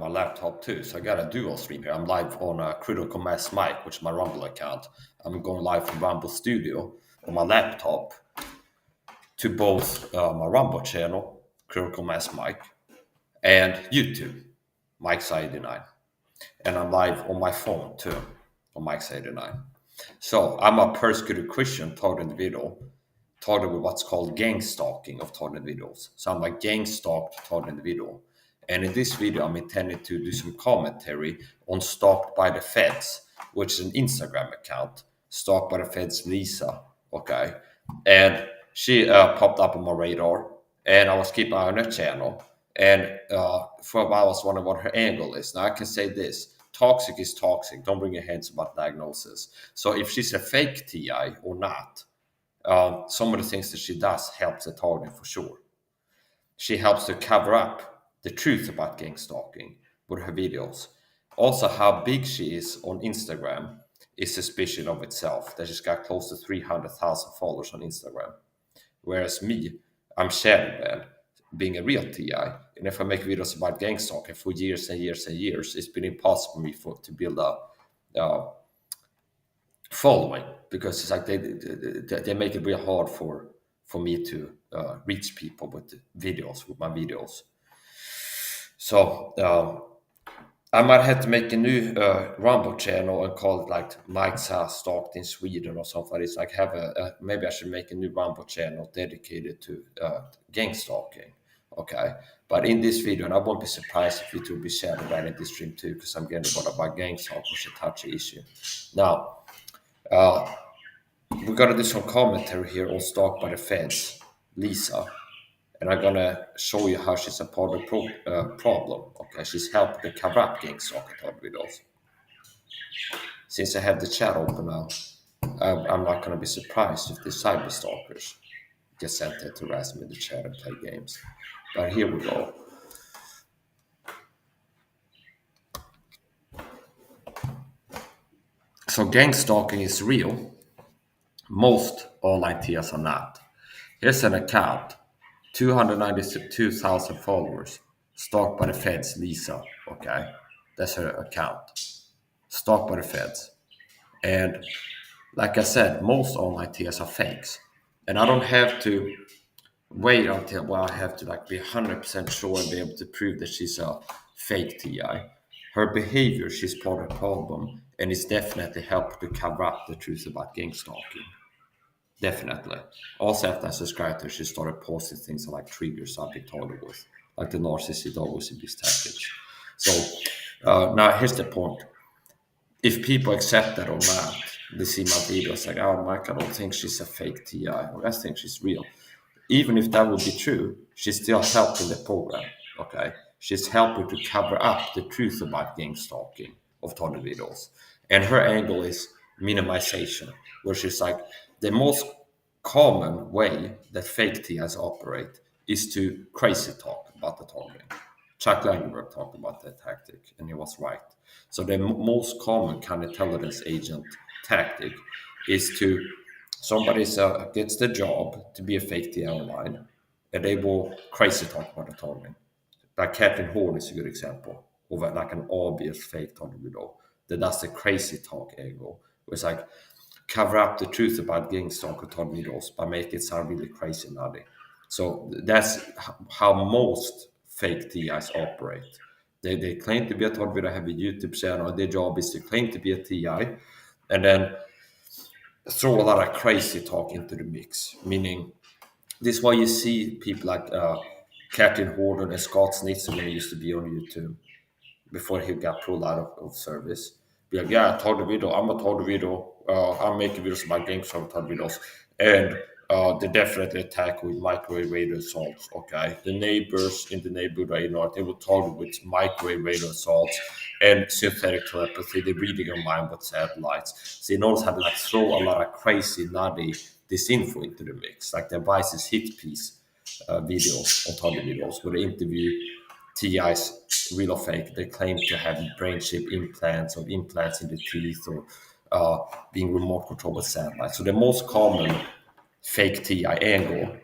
laptop too. So I got a dual stream here. I'm live on a Critical Mass Mic, which is my Rumble account. I'm going live from Rumble Studio on my laptop to both my Rumble channel, Critical Mass Mic, and YouTube, Mike's 89. And I'm live on my phone too, on Mike's 89. So I'm a persecuted Christian targeted video, targeted with what's called gang stalking of targeted videos. So I'm like gang stalked targeted video. And in this video, I'm intending to do some commentary on Stalked by the Feds, which is an Instagram account, Stalked by the Feds Lisa, okay? And she popped up on my radar, and I was keeping an eye on her channel. And for a while, I was wondering what her angle is. Now, I can say this. Toxic is toxic. Don't bring your hands about diagnosis. So if she's a fake TI or not, some of the things that she does helps the target for sure. She helps to cover up the truth about gang stalking with her videos. Also, how big she is on Instagram is suspicion of itself. That she's got close to 300,000 followers on Instagram. Whereas me, I'm shadow banned, being a real TI. And if I make videos about gang stalking for years and years and years, it's been impossible for me to build a following, because it's like they make it real hard for me to reach people with my videos. So I might have to make a new Rumble channel and call it like Mike SAHA Stalked in Sweden or something. It's like maybe I should make a new Rumble channel dedicated to gang stalking. Okay, but in this video, and I won't be surprised if it will be shared right in this stream too, because I'm getting about gang stalking, which is a touchy issue. Now, we're gonna do some commentary here on Stalked by the Feds, Lisa. And I'm gonna show you how she's a part of the problem. Okay, she's helped to cover up gang stalking videos. Since I have the chat open now, I'm not gonna be surprised if the cyber stalkers get sent there to harass me in the chat and play games. But here we go. So gang stalking is real. Most online TIAs are not. Here's an account. 292,000 followers, stalked by the Feds, Lisa, okay? That's her account, stalked by the Feds. And like I said, most online TIs are fakes. And I don't have to wait until, I have to like be 100% sure and be able to prove that she's a fake TI. Her behavior, she's part of the problem, and it's definitely helped to cover up the truth about gang stalking. Definitely. Also, after I subscribed to her, she started posting things like triggers I've been targeted with, like the narcissist always abuse tactics. So now here's the point. If people accept that or not, they see my videos like, oh, Mike, I don't think she's a fake TI, or I think she's real. Even if that would be true, she's still helping the program, okay? She's helping to cover up the truth about gang stalking of targeted videos. And her angle is minimization, where she's like, the most common way that fake TIs operate is to crazy talk about the targeting. Chuck Langenberg talked about that tactic, and he was right. So the most common counterintelligence agent tactic is to somebody gets the job to be a fake TI online, and they will crazy talk about the targeting. Like Captain Horn is a good example of like an obvious fake target video that does the crazy talk angle. It's like cover up the truth about gang stalker target videos by making it sound really crazy nutty. So that's how most fake TIs operate. They claim to be a target video, have a YouTube channel. Their job is to claim to be a TI and then throw a lot of crazy talk into the mix. Meaning, this is why you see people like Captain Horton and Scott Snitzer when he used to be on YouTube before he got pulled out of service. Be like, yeah, target video. I'm a target video. I'm making videos about gang stalking videos, and they definitely attack with microwave radio assaults. Okay, the neighbors in the neighborhood, they will target with microwave radio assaults and synthetic telepathy. They're reading your mind with satellites. So you notice how they like throw a lot of crazy, nutty disinfo into the mix, like the Vice's hit piece videos on target videos where they interview TIs, real or fake. They claim to have brain chip implants or implants in the teeth or being remote controlled with satellites. So the most common fake TI angle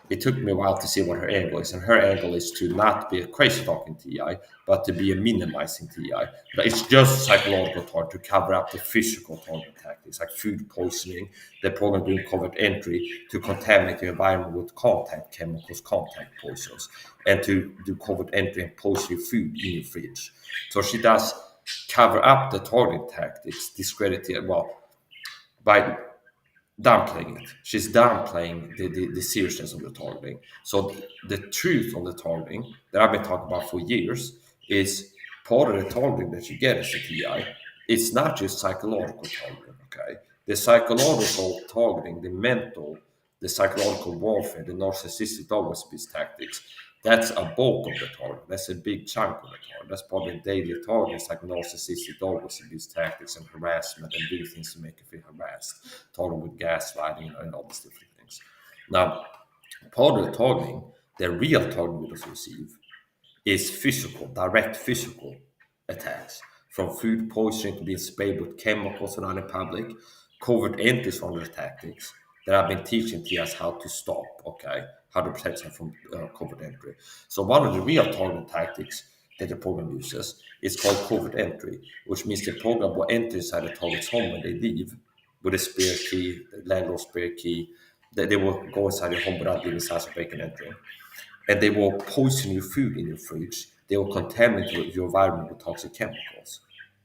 it took me a while to see what her angle is, and her angle is to not be a crazy talking TI, but to be a minimizing TI. But it's just psychological target to cover up the physical target tactics, like food poisoning. They're probably doing covert entry to contaminate the environment with contact chemicals, contact poisons, and to do covert entry and poison your food in your fridge. So she does cover up the target tactics, discredit it, well, by downplaying it. She's downplaying the seriousness of the targeting. So the truth of the targeting that I've been talking about for years is part of the targeting that you get as a TI. It's not just psychological targeting, okay? The psychological targeting, the mental, the psychological warfare, the narcissistic always abuse tactics, that's a bulk of the target. That's a big chunk of the target. That's probably daily targets like narcissistic always abuse tactics and harassment and do things to make you feel harassed. Target with gaslighting and all these different things. Now, part of the targeting, the real targeting we receive is physical, direct physical attacks, from food poisoning to being sprayed with chemicals around in public, covert entries from the tactics that I've been teaching TS how to stop, okay, how to protect them from covert entry. So one of the real target tactics that the program uses is called covert entry, which means the program will enter inside the target's home when they leave with a spare key, the landlord's spare key. They will go inside your home without leaving signs of breaking and entering, and they will poison your food in your fridge. They will contaminate your environment with toxic chemicals.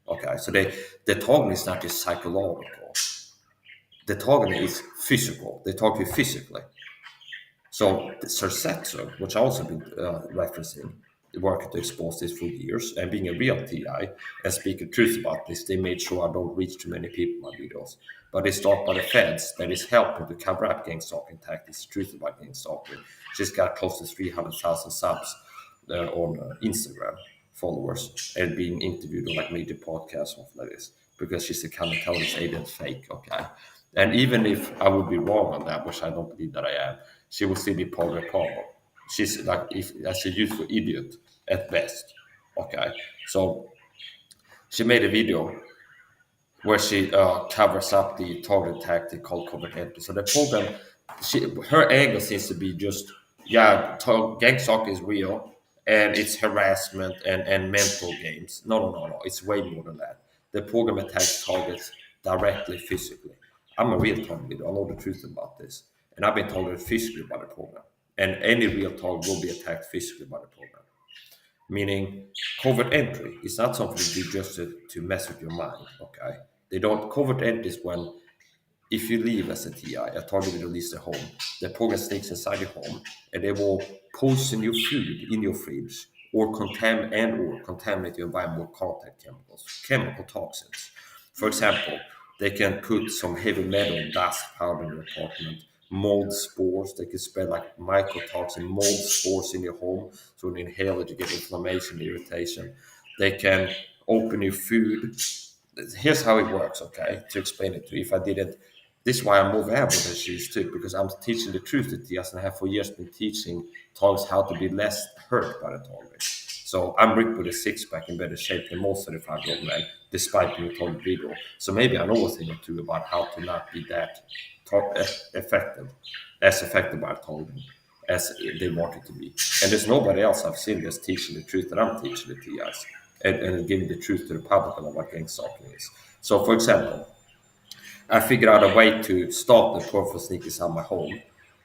Okay, so the target is not just psychological. The target is physical. They target you physically. So the Sersetso, which I also been referencing, working to expose this for years, and being a real TI and speaking truth about this, they made sure I don't reach too many people in my videos. But they start by the feds that is helping to cover up gang stalking tactics, truth about gang stalking. She's got close to 300,000 subs on Instagram followers and being interviewed on like major podcasts and stuff like this because she's a counter-intelligence agent fake, okay? And even if I would be wrong on that, which I don't believe that I am, she will still be part of the problem. She's like, if, as a useful idiot at best, okay? So she made a video where she covers up the target tactic called covert entry. So the program, her angle seems to be just, yeah, gang stalking is real and it's harassment and mental games. No. It's way more than that. The program attacks targets directly physically. I'm a real target leader. I know the truth about this. And I've been targeted physically by the program. And any real target will be attacked physically by the program. Meaning, covert entry is not something you do just to mess with your mind, okay? They don't, covert entry is when, if you leave as a TI, a target will release the home, the program sneaks inside your home, and they will poison your food in your fridge, or contaminate your environment with contact chemicals, chemical toxins. For example, they can put some heavy metal dust powder in your apartment, mold spores. They can spread like mycotoxin, mold spores in your home. So when you inhale it, you get inflammation, irritation. They can open your food. Here's how it works, okay? To explain it to you. If I didn't, this is why I'm more valuable than she is too, because I'm teaching the truth that Tias and I have for years been teaching targets how to be less hurt by the target. So I'm ripped with a six-pack in better shape than most 35-year-old men, despite being told video. So maybe I know a thing or two about how to not be that affected by targeting as they want it to be. And there's nobody else I've seen that's teaching the truth that I'm teaching the TIs and giving the truth to the public about what gang stalking is. So, for example, I figured out a way to stop the profile sneakers on my home,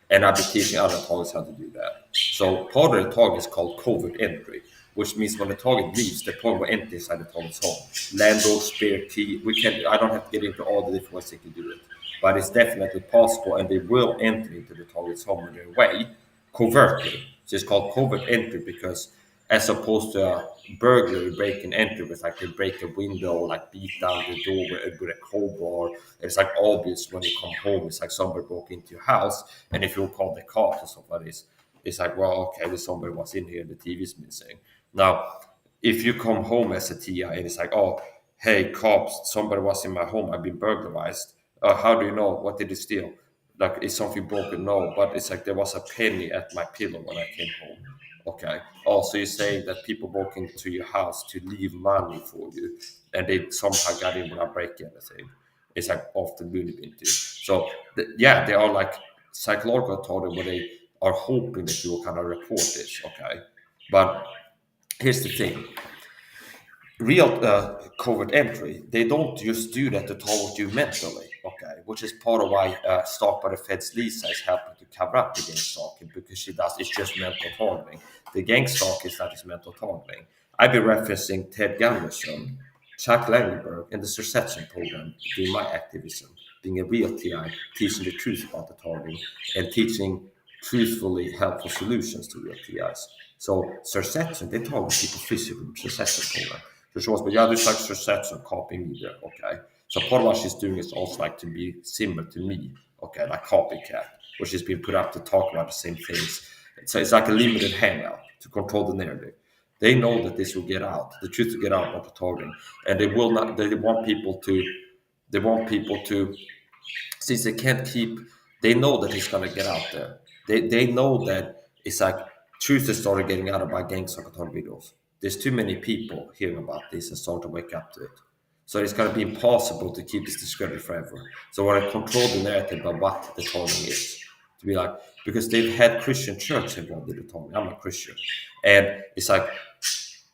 and I've been teaching other targets how to do that. So part of the target is called covert entry, which means when the target leaves, the program will enter inside the target's home. Landlord, spare key, I don't have to get into all the different ways they can do it, but it's definitely possible, and they will enter into the target's home in their way, covertly. So it's called covert entry because as opposed to a burglary break and enter, it's like they break a window, like beat down the door with a crowbar. It's like obvious when you come home. It's like somebody broke into your house, and if you call the cops or something like this, it's like, well, okay, there's somebody was in here, the TV's missing. Now, if you come home as a TI and it's like, oh, hey, cops, somebody was in my home, I've been burglarized. How do you know? What did you steal? Like, is something broken? No, but it's like there was a penny at my pillow when I came home. Okay. Also, you're saying that people broke into your house to leave money for you, and they somehow got in without breaking anything. It's like often really been too. So, they are like psychological target where they are hoping that you will kind of report this, okay? But here's the thing. Real covert entry, they don't just do that to target you mentally, okay? Which is part of why Stalked by the Feds Lisa is helping to cover up the gang stalking, because it's just mental targeting. The gang stalk is not just mental targeting. I've been referencing Ted Gunderson, Chuck Langenberg, and the Sursetson program doing my activism, being a real TI, teaching the truth about the targeting and teaching truthfully helpful solutions to real TIs. Så Sursetson, they target people physically with Sursetson program. Förstås, but yeah, there's like Sursetson copying me there, okay? So part of what she's doing is also like to be similar to me, okay, like copycat, where she's been put up to talk about the same things. So it's like a limited hangout to control the narrative. They know that this will get out, the truth will get out about the targeting, and they will not. They want people to. They want people to, since they can't keep. They know that it's gonna get out there. They know that it's like truth has started getting out about Gangstalked videos. There's too many people hearing about this and start to wake up to it. So it's going to be impossible to keep this discredited forever. So I want to control the narrative about what the targeting is. To be like, because they've had Christian church involved in the targeting. I'm a Christian. And it's like,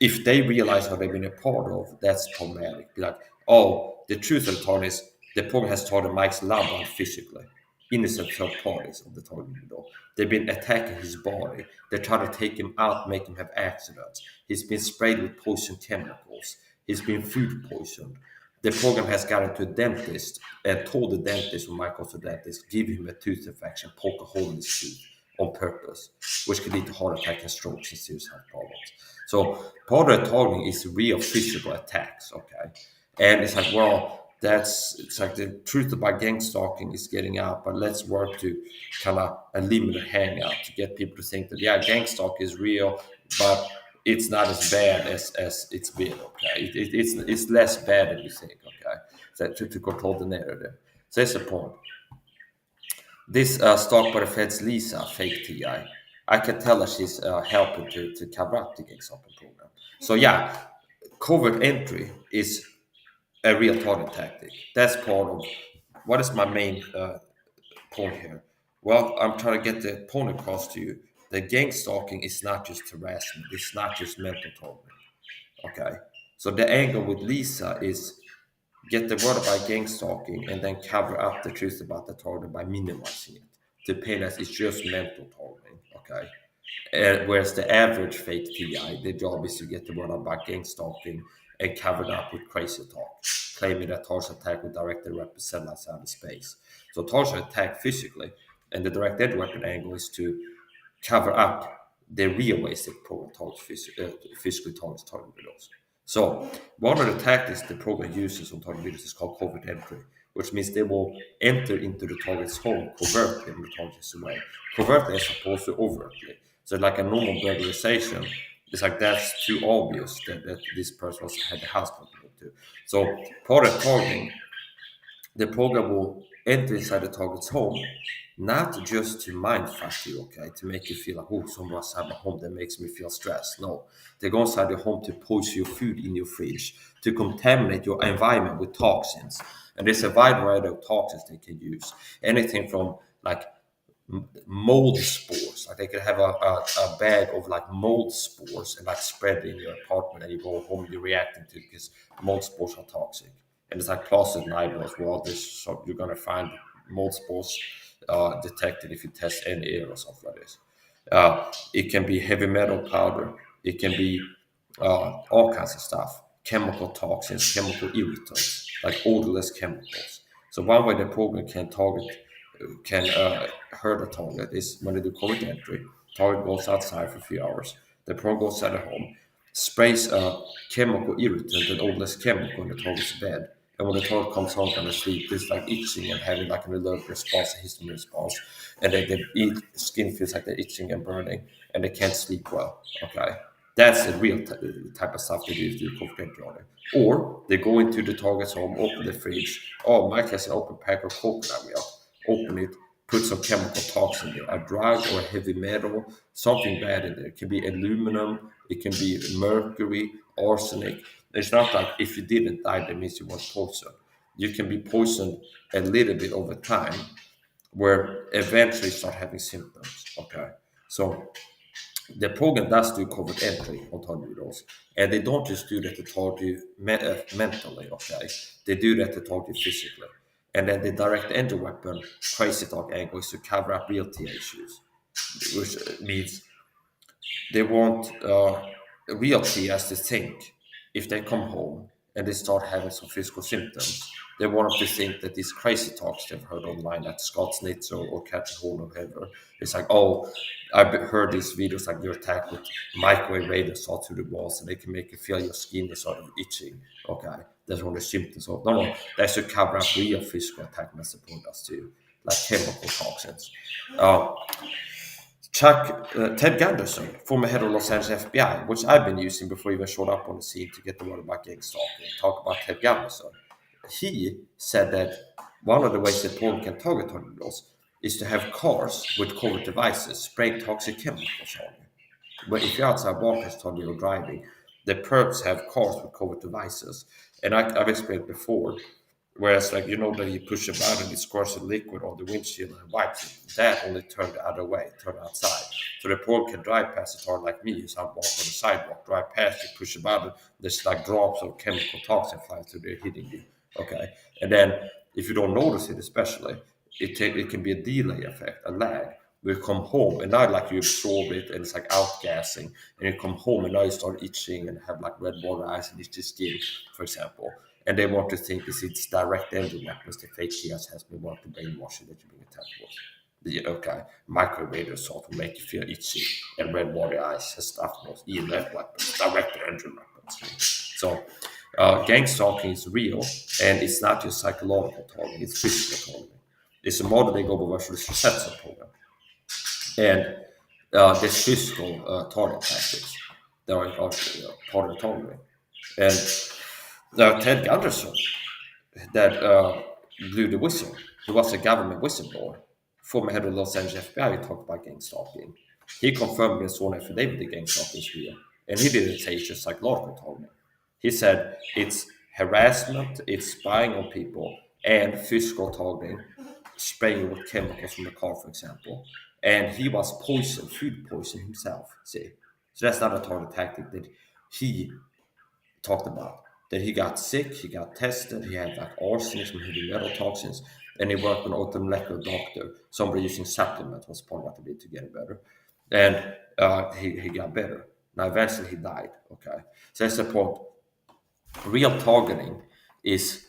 if they realize how they've been a part of, that's problematic. Be like, oh, the truth of the targeting is the program has targeted Mike's loved one physically. Innocent third parties of the targeting window. They've been attacking his body. They try to take him out, make him have accidents. He's been sprayed with poison chemicals. He's been food poisoned. The program has gotten to a dentist and told the dentist, when Mike goes to the dentist, give him a tooth infection, poke a hole in his tooth on purpose, which could lead to heart attack and strokes and serious health problems. So part of the targeting is real physical attacks, okay? And it's like, well, it's like the truth about gang stalking is getting out, but let's work to kind of eliminate hangout to get people to think that, yeah, gang stalk is real, but it's not as bad as it's been, okay? It's less bad than you think, okay? So to control the narrative. So that's the point. This Stalked by the Feds Lisa, fake TI, I can tell that she's helping to cover up the gang stalking program. So yeah, covert entry is a real target tactic. That's part of what is my main point here. Well, I'm trying to get the point across to you. The gang stalking is not just harassment. It's not just mental targeting. Okay. So the angle with Lisa is get the word about gang stalking and then cover up the truth about the target by minimizing it to paint as it's just mental targeting. Okay. Whereas the average fake TI, their job is to get the word about gang stalking and cover it up with crazy talk, claiming that target attack would directly represent outside of space. So target attack physically, and the direct edge weapon angle is to cover up the real ways that program targets physically targets target videos. So one of the tactics the program uses on target videos is called covert entry, which means they will enter into the target's home covertly when the target is away. Covertly as opposed to overtly. So like a normal burglarization, it's like that's too obvious that this person had the house broken into. So part of targeting, the program will enter inside the target's home, not just to mindfuck you, okay, to make you feel like, oh, someone outside my home that makes me feel stressed. No, they go inside the home to poison your food in your fridge, to contaminate your environment with toxins. And there's a wide variety of toxins they can use. Anything from like mold spores, like they could have a bag of like mold spores and like spread in your apartment, and you go home, you're reacting to it because mold spores are toxic. And it's like closet and eyeballs. Well, so you're gonna find mold spores detected if you test any air or something like this. It can be heavy metal powder. It can be all kinds of stuff. Chemical toxins, chemical irritants, like odorless chemicals. So one way the program can hurt a target is when they do covert entry. Target goes outside for a few hours. The program goes out of home, sprays a chemical irritant and odorless chemical in the target's bed. And when the target comes home and asleep, there's like itching and having like an allergic response, a histamine response, and then the skin feels like they're itching and burning, and they can't sleep well. Okay, that's the real type of stuff they do to covert entry on it. Or they go into the target's home, open the fridge. Oh, Mike has an open pack of coconut milk. Open it, put some chemical toxin in there, a drug or a heavy metal, something bad in there. It can be aluminum, it can be mercury, arsenic. It's not like if you didn't die, that means you weren't poisoned. You can be poisoned a little bit over time, where eventually you start having symptoms. Okay, So the program does do covert entry on target videos, and they don't just do that to target you mentally, okay? They do that to target you physically. And then the direct entry weapon, crazy talk angle, is to cover up real TA issues, which means they want real TS to think if they come home and they start having some physical symptoms, they want them to think that these crazy talks they've heard online, that Scott Snitzer or Catherine Horn or whoever, it's like, oh, I've heard these videos like you're attacked with microwave radios all through the walls and they can make you feel your skin is sort of itching. Okay, that's one of the symptoms. So, no, that's to cover up real physical attack messaging does too, like chemical toxins. Uh, Ted Gunderson, former head of Los Angeles FBI, which I've been using before he even showed up on the scene to get the word about Gangstalked, talk about Ted Gunderson. He said that one of the ways that Paul can target tornadoes is to have cars with covert devices spray toxic chemicals on you. But if you're outside Walker's tornado driving, the perps have cars with covert devices. And I've explained before, whereas like that you push a button, it squirts a liquid on the windshield and wipes it. That only turned the other way, turn outside. So the poor can drive past a car like me, so I'm walking on the sidewalk, drive past you, push a button, there's like drops of chemical toxin flying through there hitting you. Okay. And then if you don't notice it, especially, it can be a delay effect, a lag. We come home and now like you absorb it and it's like outgassing, and you come home and now you start itching and have like red water eyes and itchy skin, for example. And they want to think it's direct entry weapons. The fake TS has been wanting to brainwash you that you're being attacked with. Microwave assault will make you feel itchy and red water eyes and stuff. Those EMF weapons, direct entry weapons. So, gang stalking is real, and it's not just psychological targeting; it's physical targeting. It's a modern day global version of the Setzer program, and there's physical target tactics that are part of the targeting. And Ted Gunderson, that blew the whistle. He was a government whistleblower, former head of Los Angeles FBI. He talked about gang stalking. He confirmed in his sworn affidavit that gang stalking is real, and he didn't say it's just psychological targeting. He said it's harassment, it's spying on people, and physical targeting, spraying with chemicals from the car, for example. And he was poisoned, food poisoned himself. See, so that's not a target tactic that he talked about. That he got sick, he got tested, he had like arsenic and heavy metal toxins, and he worked with an automolecular doctor, somebody using supplements was part of what they did to get better. And he got better. Now eventually he died. Okay. So that's the point. Real targeting is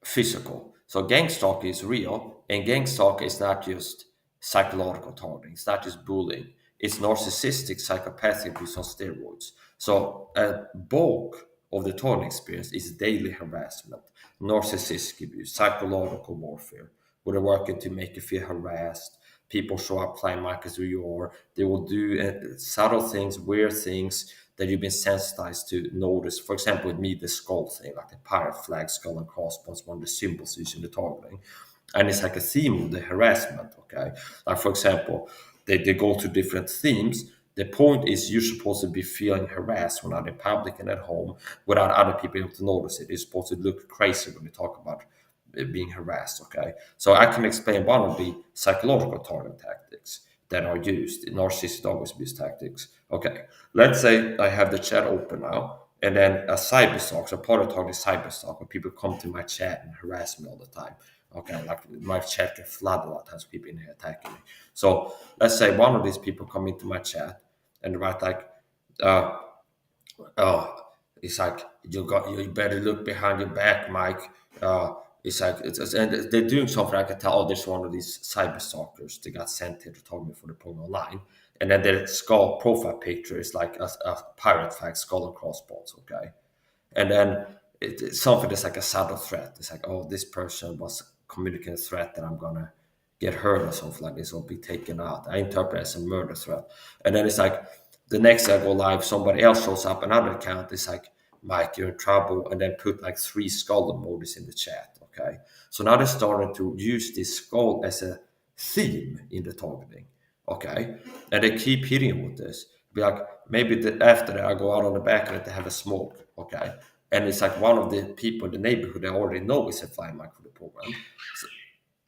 physical. So gang stalking is real, and gang stalking is not just psychological targeting. It's not just bullying. It's narcissistic, psychopathic abuse on steroids. So a bulk of the targeting experience is daily harassment, narcissistic abuse, psychological warfare, where they're working to make you feel harassed. People show up flying markers where you are. They will do subtle things, weird things that you've been sensitized to notice. For example, with me, the skull thing, like the pirate flag, skull and crossbones, one of the symbols used in the targeting. And it's like a theme of the harassment, okay? Like, for example, they go to different themes. The point is you're supposed to be feeling harassed when out in public and at home without other people able to notice it. You're supposed to look crazy when you talk about being harassed, okay? So I can explain one of the psychological targeting tactics that are used in narcissistic dog abuse tactics. Okay, let's say I have the chat open now, and then a cyber stalk, so part of targeting cyber stalk, where people come to my chat and harass me all the time. Okay, like my chat get flooded a lot of times, people in here attacking me. So let's say one of these people come into my chat and write like, it's like you better look behind your back, Mike. It's like and they're doing something. I can tell. Oh, there's one of these cyber stalkers. They got sent here to target me for the program online, and then their skull profile picture is like a pirate flag, skull and crossbones. Okay, and then it's something that's like a subtle threat. It's like, oh, this person was communicating a threat that I'm gonna get hurt or something like this, or be taken out. I interpret it as a murder threat, and then it's like the next I go live, somebody else shows up another account. It's like, Mike, you're in trouble, and then put like 3 skull emojis in the chat. Okay, so now they're starting to use this skull as a theme in the targeting. Okay, and they keep hitting with this. Be like, maybe after that, I go out on the back and they have a smoke. Okay, and it's like one of the people in the neighborhood I already know is a flying mic for the program. So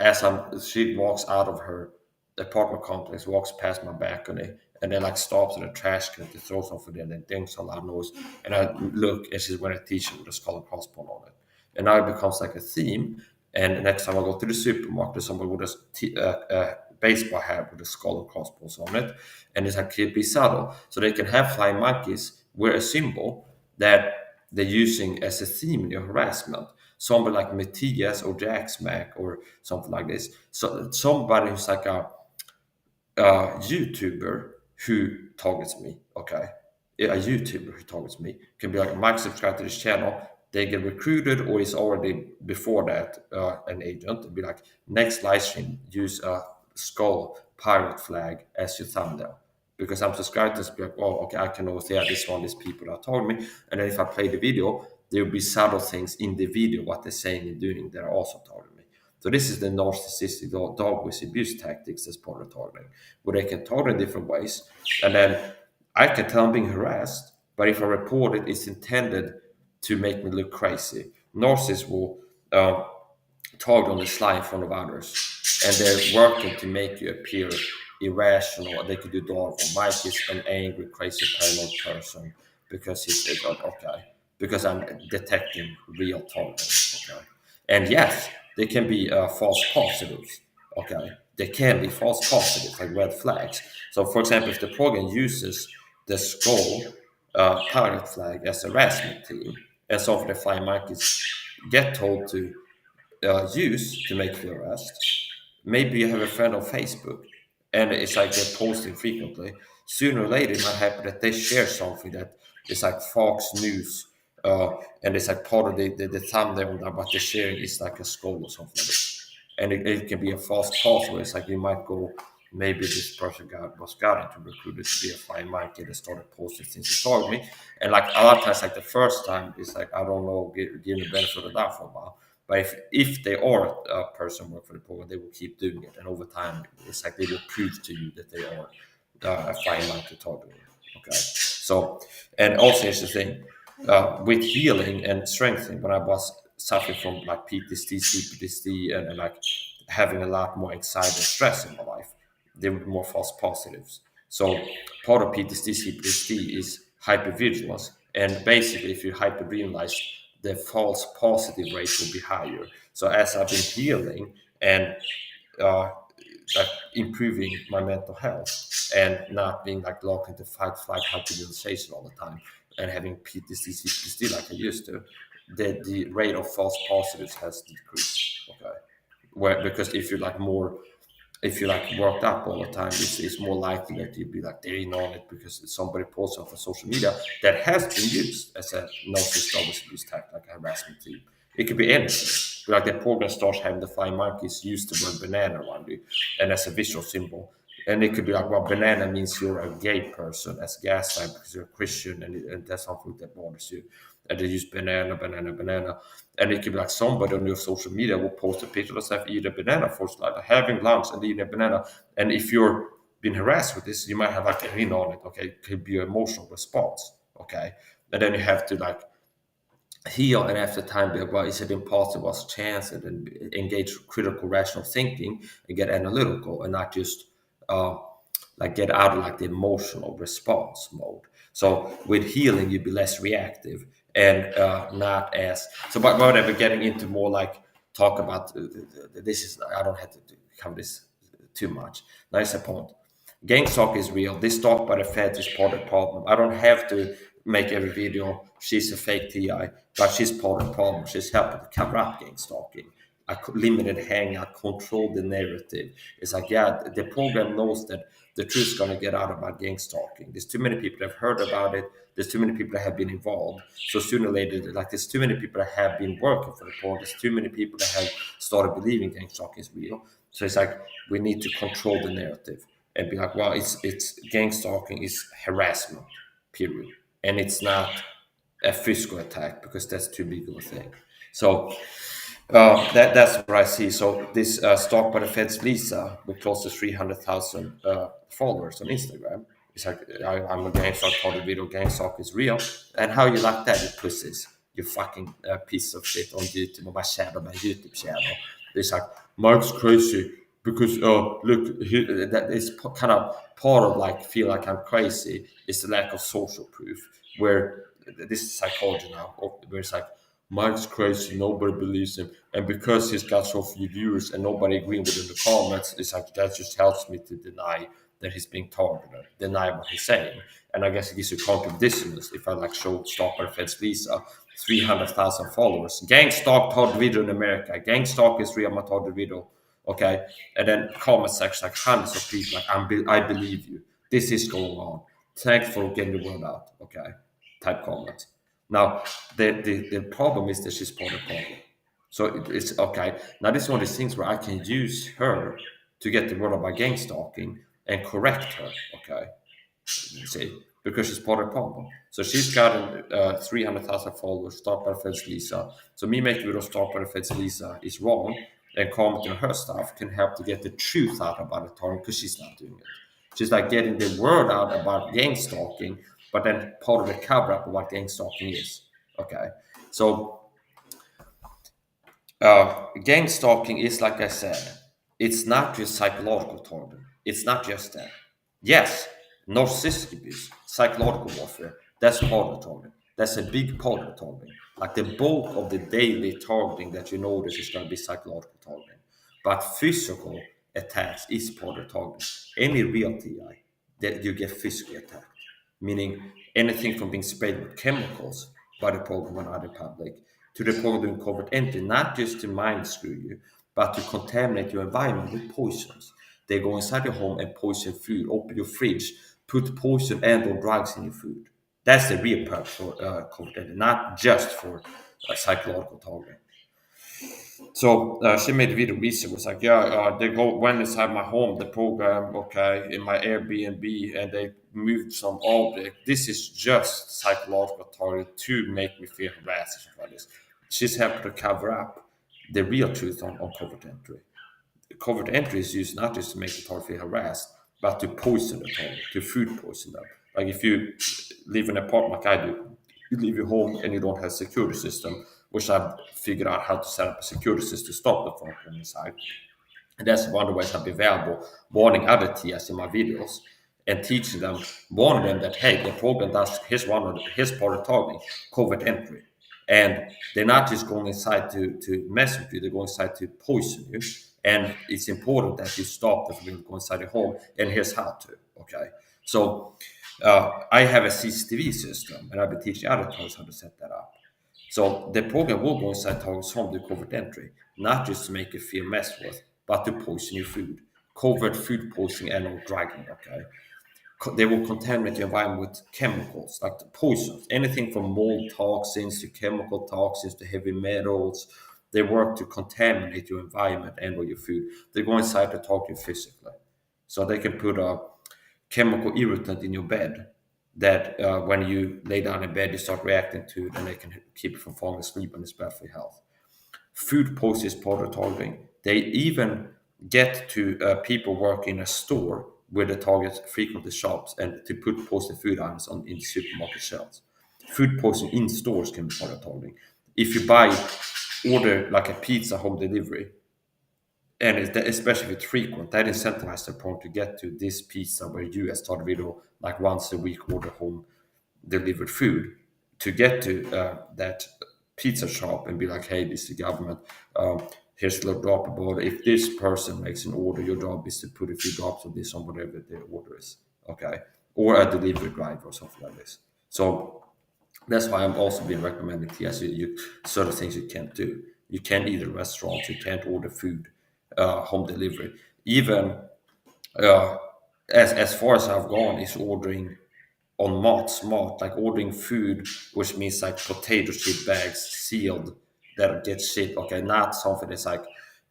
as she walks out of her apartment complex walks past my balcony and then like stops at a trash can to throw something there and then dinks a loud noise. And I look and she's wearing a t-shirt with a skull and crossbones on it. And now it becomes like a theme. And next time I go to the supermarket, there's someone with a baseball hat with a skull and crossbones on it. And it's like could be subtle. So they can have flying monkeys wear a symbol that they're using as a theme in your harassment. Somebody like Matthias or Jack Smack or something like this. So somebody who's like a YouTuber who targets me, okay? A YouTuber who targets me can be like, Mike subscribe to this channel. They get recruited or is already before that an agent. It'd be like, next live stream, use a skull pirate flag as your thumbnail. Because I'm subscribed to this, be like, oh, okay, I can always, yeah, this one, these people that told me. And then if I play the video, there will be subtle things in the video, what they're saying and doing, that are also targeting me. So this is the narcissistic dog with abuse tactics as part of targeting, where they can target in different ways. And then I can tell I'm being harassed, but if I report it, it's intended to make me look crazy. Narcissists will target on the sly in front of others, and they're working to make you appear irrational. They could do that. Or Mike is an angry, crazy, paranoid person because he's okay. Because I'm detecting real targeting. Okay, and yes, they can be false positives. Okay, they can be false positives, like red flags. So, for example, if the program uses the skull pirate flag as a harassment team, and some of the flying monkeys get told to use to make you arrest. Maybe you have a friend on Facebook, and it's like they're posting frequently. Sooner or later, it might happen that they share something that is like Fox News, and it's like part of the thumbnail that what they're sharing is like a skull or something like this. And it can be a false positive. It's like you might go, maybe this person got into recruited to be a flying monkey and started posting things he told me. And like a lot of times, like the first time, it's like, I don't know, give the benefit of the doubt for a while. But if they are a person working for the program, they will keep doing it. And over time, it's like they will prove to you that they are a flying monkey targeting. Okay. So, and also here's the thing, with healing and strengthening, when I was suffering from like PTSD, CPTSD, and like having a lot more anxiety and stress in my life, there were more false positives. So part of PTSD, CPTSD is hypervigilance. And basically, if you hypervigilize, the false positive rate will be higher. So as I've been healing and like improving my mental health and not being like locked into fight, flight, hypervigilization all the time and having PTSD, CPTSD like I used to, the rate of false positives has decreased. Okay, because if you're like worked up all the time, it's more likely that you'd be like they're in on it because somebody posts off on social media that has been used as a narcissist abuse tactic, like a harassment team. It could be anything. Like the program starts having the flying monkeys use the word banana around you and as a visual symbol. And it could be like, well, banana means you're a gay person as gaslight because you're a Christian and that's something that bothers you. And they use banana. And it could be like somebody on your social media will post a picture of themselves eating a banana for like having lunch and eating a banana. And if you're being harassed with this, you might have like a ring on it. Okay, it could be your emotional response. Okay, and then you have to like heal and after time be like, well, is it impossible as chance and then engage critical rational thinking and get analytical and not just like get out of like the emotional response mode. So with healing you'd be less reactive and not as so but whatever getting into more like talk about this is I don't have to cover this too much. Nice point. Gangstalk is real. This talk by the feds is part of the problem. I don't have to make every video. She's a fake TI, but she's part of the problem. She's helping to cover up gang stalking. A limited hangout, control the narrative. It's like, yeah, the program knows that the truth is going to get out about gang stalking. There's too many people that have heard about it. There's too many people that have been involved. So sooner or later, like there's too many people that have been working for the program. There's too many people that have started believing gang stalking is real. So it's like we need to control the narrative and be like, well, it's gang stalking is harassment, period, and it's not a physical attack because that's too big of a thing. So that's what I see. So this stalk by the feds, Lisa, with close to 300,000 followers on Instagram. It's like I'm a gang stalk. Part of the video, gang stalk is real. And how you like that, you pussies, you fucking piece of shit on YouTube, on my YouTube channel. It's like Mark's crazy because look, that is kind of part of like feel like I'm crazy is the lack of social proof. Where this is psychology now, where it's like Mike's crazy, nobody believes him, and because he's got so few viewers and nobody agreeing with him in the comments, it's like that just helps me to deny that he's being targeted, deny what he's saying. And I guess it gives you cognitive dissonance if I like show Stop by Feds Lisa 300,000 followers. Gang stalked hard video in America. Gang stalk is real hard video. Okay. And then comment section like hundreds of people like I believe you. This is going on. Thanks for getting the word out. Okay. Type comments. Now the problem is that she's part of the problem. So it's okay. Now this is one of these things where I can use her to get the word out by gang stalking and correct her. Okay. See, because she's part of the problem. So she's got 300,000 followers, Start by Feds Lisa. So me making video Start by Feds Lisa is wrong, and commenting on her stuff can help to get the truth out about the target because she's not doing it. She's like getting the word out about gang stalking, but then part of the cover up of what gang stalking is. Okay, so gang stalking is, like I said, it's not just psychological targeting. It's not just that. Yes, narcissistic abuse, psychological warfare, that's part of the targeting. That's a big part of the targeting. Like the bulk of the daily targeting that you notice is going to be psychological targeting. But physical attacks is part of the targeting. Any real TI, that you get physically attacked, meaning anything from being sprayed with chemicals by the program and other public to the program doing covert entry, not just to mind screw you, but to contaminate your environment with poisons. They go inside your home and poison food, open your fridge, put poison and or drugs in your food. That's the real purpose for covert entry, not just for psychological targeting. So she made a video recently. Was like, yeah, they went inside my home, the program, okay, in my Airbnb, and they moved some object. This is just psychological target to make me feel harassed or something like this. She's happy to cover up the real truth on covert entry. Covert entry is used not just to make the target feel harassed, but to poison the target, to food poison them. Like if you live in an apartment like I do, you leave your home and you don't have a security system, which I've figured out how to set up a security system to stop the phone from inside. And that's one of the ways I've been valuable, warning other TS in my videos and teaching them, warning them that, hey, the program does his part of targeting, covert entry. And they're not just going inside to mess with you, they're going inside to poison you. And it's important that you stop them from going inside your home. And here's how to, okay? So I have a CCTV system, and I've been teaching other targets how to set that up. So the program will go inside targets home to covert entry, not just to make you feel messed with, but to poison your food. Covert food poisoning and or drugging, okay? They will contaminate your environment with chemicals, like the poisons, anything from mold toxins to chemical toxins to heavy metals. They work to contaminate your environment and or your food. They go inside to talk to you physically. So they can put a chemical irritant in your bed that when you lay down in bed, you start reacting to it, and they can keep you from falling asleep, and it's bad for your health. Food poisoning is part of targeting. They even get to people working in a store where the targets frequently shops and to put poisoned food items on in supermarket shelves. Food poisoning in stores can be part of targeting. If you order like a pizza home delivery, and especially if it's frequent, that incentivizes the program to get to this pizza where you as target video like once a week order home delivered food to get to that pizza shop and be like, hey, this is the government. Here's the drop board. If this person makes an order, your job is to put a few drops of this on whatever their order is, okay? Or a delivery driver or something like this. So that's why I'm also been recommending TS. Certain things you can't do. You can't eat at restaurants. You can't order food, home delivery. Even as far as I've gone is ordering on Mat Smart, like ordering food, which means like potato chip bags sealed that get shipped. Okay, not something that's like